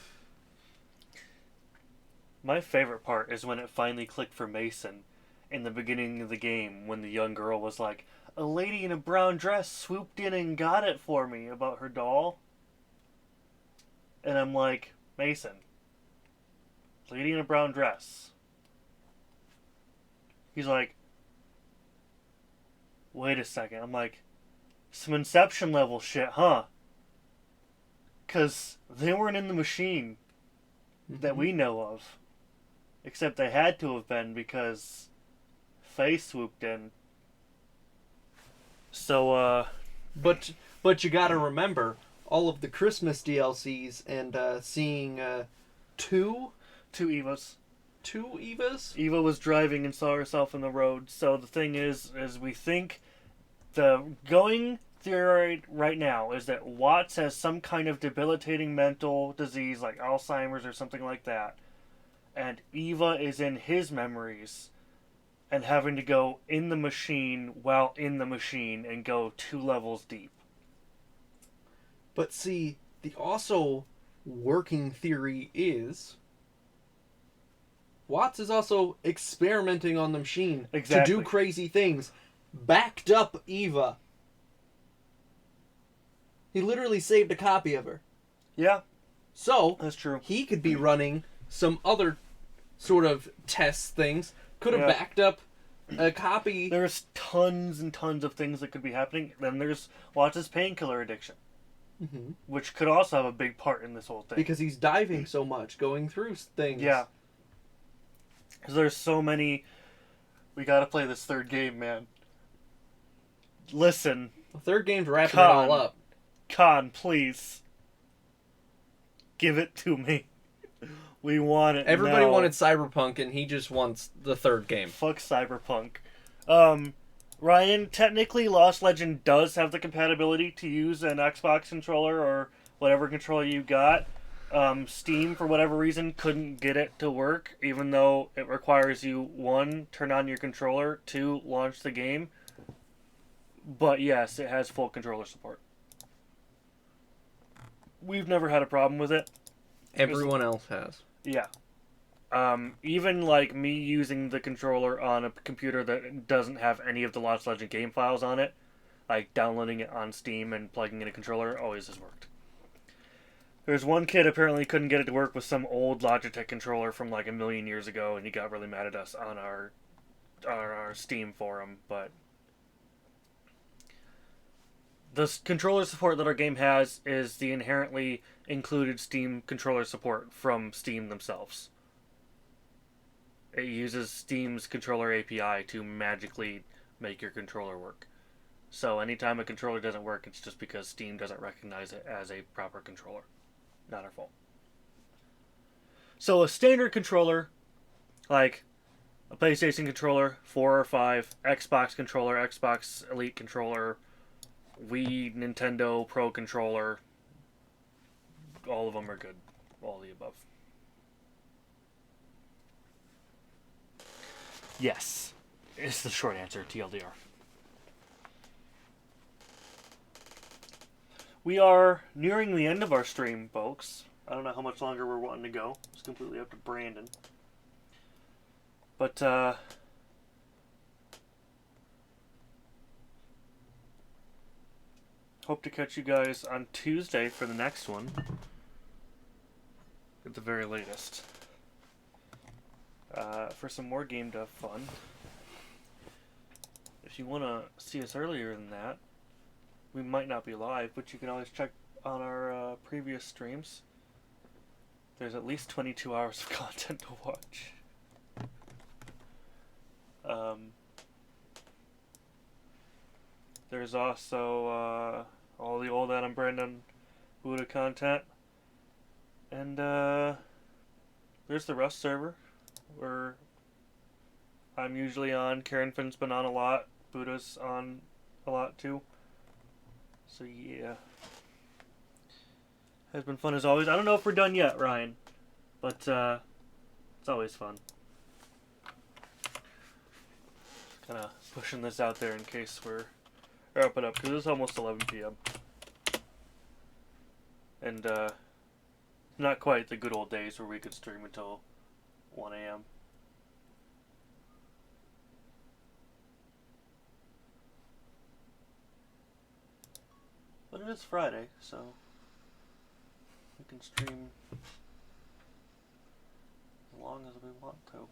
My favorite part is when it finally clicked for Mason in the beginning of the game, when the young girl was like, a lady in a brown dress swooped in and got it for me about her doll. And I'm like, Mason, lady in a brown dress. He's like, wait a second. I'm like, some Inception level shit, huh? Because they weren't in the machine that we know of. Except they had to have been, because Faye swooped in. So, But you gotta remember all of the Christmas DLCs and seeing two Evas. Two Evas? Eva was driving and saw herself in the road. So the thing is we think the going theory right now is that Watts has some kind of debilitating mental disease like Alzheimer's or something like that. And Eva is in his memories and having to go in the machine while in the machine and go 2 levels deep. But see, the also working theory is Watts is also experimenting on the machine to do crazy things. Backed up Eva. He literally saved a copy of her. Yeah. So, that's true. He could be running some other sort of test things. Could have backed up a copy. There's tons and tons of things that could be happening. Then there's Watts' painkiller addiction. Mm-hmm. Which could also have a big part in this whole thing. Because he's diving so much, going through things. Yeah. Because there's so many... We gotta play this third game, man. Listen. The third game's wrapping it all up. Con, please. Give it to me. We want it. Everybody now. wanted Cyberpunk, and he just wants the third game. Fuck Cyberpunk. Ryan, technically Lost Legend does have the compatibility to use an Xbox controller or whatever controller you got. Steam, for whatever reason, couldn't get it to work, even though it requires you, 1, turn on your controller, 2, launch the game. But yes, it has full controller support. We've never had a problem with it. Everyone else has. Yeah. Even like me using the controller on a computer that doesn't have any of the Lost Legend game files on it, like downloading it on Steam and plugging in a controller, always has worked. There's one kid apparently couldn't get it to work with some old Logitech controller from like a million years ago, and he got really mad at us on our Steam forum, but the controller support that our game has is the inherently included Steam controller support from Steam themselves. It uses Steam's controller API to magically make your controller work. So anytime a controller doesn't work, it's just because Steam doesn't recognize it as a proper controller. Not our fault. So a standard controller, like a PlayStation controller, 4 or 5, Xbox controller, Xbox Elite controller, Wii, Nintendo Pro controller, all of them are good. All of the above. Yes, is the short answer, TLDR. We are nearing the end of our stream, folks. I don't know how much longer we're wanting to go. It's completely up to Brandon. But, hope to catch you guys on Tuesday for the next one. At the very latest. For some more game dev fun. If you want to see us earlier than that, we might not be live, but you can always check on our previous streams. There's at least 22 hours of content to watch. There's also all the old Adam Brandon Buddha content. And there's the Rust server, where I'm usually on. Karen Finn's been on a lot. Buddha's on a lot too. So yeah. Has been fun as always. I don't know if we're done yet, Ryan. But it's always fun. Kind of pushing this out there in case we're wrapping up, because it's almost 11 p.m. And not quite the good old days where we could stream until 1 a.m. But it is Friday, so we can stream as long as we want to.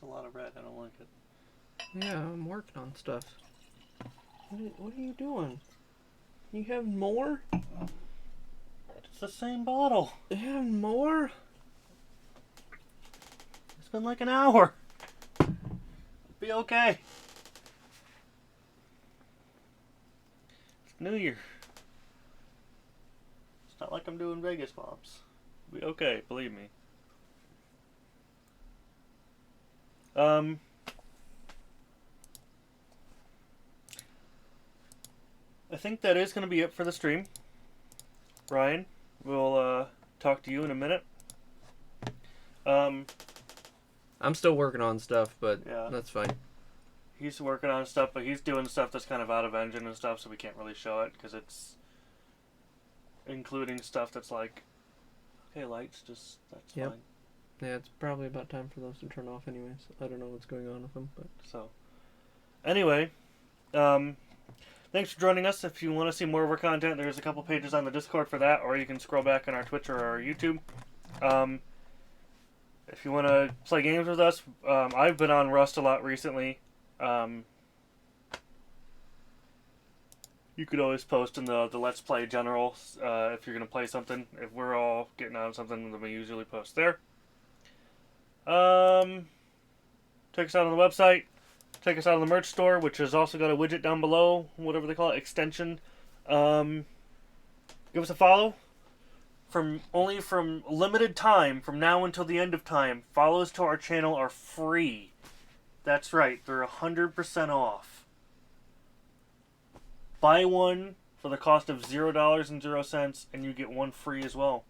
lot of red. I don't like it. Yeah, I'm working on stuff. What are you doing? You have more? It's the same bottle. You have more? It's been like an hour. Be okay. It's New Year. It's not like I'm doing Vegas bombs. Be okay, believe me. I think that is going to be it for the stream. Ryan, we'll talk to you in a minute. I'm still working on stuff, but Yeah. that's fine. He's working on stuff, but he's doing stuff that's kind of out of engine and stuff, so we can't really show it because it's including stuff that's like, okay, lights, just that's Yep. fine. Yeah, it's probably about time for those to turn off anyways. I don't know what's going on with them, but So, anyway, thanks for joining us. If you want to see more of our content, there's a couple pages on the Discord for that, or you can scroll back on our Twitch or our YouTube. If you want to play games with us, I've been on Rust a lot recently. You could always post in the Let's Play general if you're going to play something. If we're all getting on something, then we usually post there. Check us out on the website. Check us out on the merch store, which has also got a widget down below, whatever they call it, extension. Give us a follow. From limited time, from now until the end of time, follows to our channel are free. That's right, they're 100% off. Buy one for the cost of $0.00, and you get one free as well.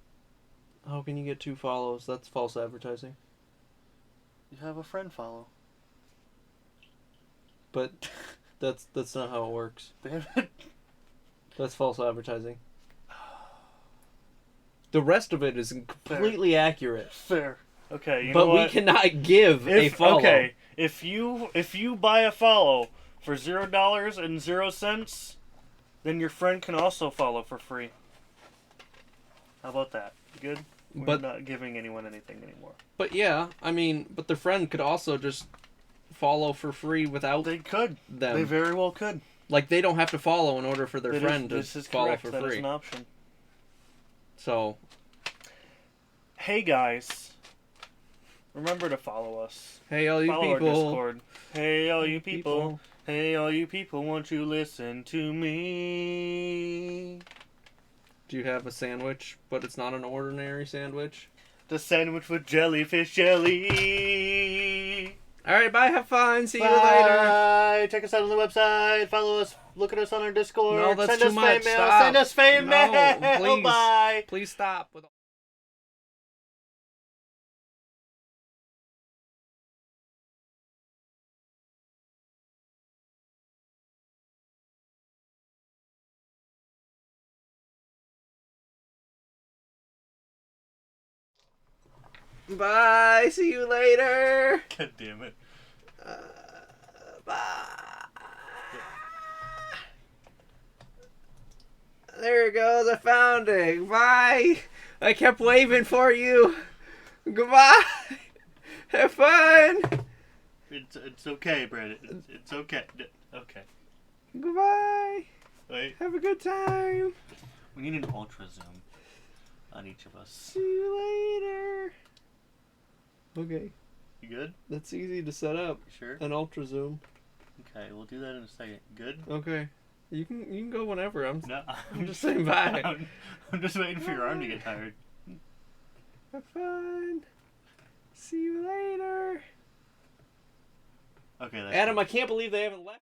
how can you get 2 follows? That's false advertising. You have a friend follow. But that's not how it works. Damn it. That's false advertising. The rest of it is completely accurate. Fair. Okay, you know But what? we cannot give a follow. Okay, if you buy a follow for $0.00, then your friend can also follow for free. How about that? Good? We're not giving anyone anything anymore. But yeah, I mean, but the friend could also just follow for free without They could. them. They very well could. Like, they don't have to follow in order for their friend This to is follow correct. for That is free. an option. So, Hey guys, remember to follow us. hey, all you Follow people. our Discord. Hey all you people. Hey all you people, won't you listen to me? Do you have a sandwich, but it's not an ordinary sandwich? The sandwich with jellyfish jelly. Alright, bye, have fun, see you later. Bye. Check us out on the website. Follow us. Look at us on our Discord. No, that's Send too us much. fan mail. Stop. Send us fan No, mail. please. Bye. Please stop with Bye, see you later. God damn it. Bye. There it goes, I found it. Bye. I kept waving for you. Goodbye. Have fun. It's okay, Brandon. It's okay. Okay. Goodbye. Wait. Have a good time. We need an ultra zoom on each of us. See you later. Okay, You good? that's easy to set up. You sure? An ultra zoom. Okay, we'll do that in a second. Good? Okay. You can go whenever. I'm No, I'm just saying bye. I'm just waiting for your arm to get tired. Have fun. See you later. Okay, that's Adam, I can't believe they haven't left.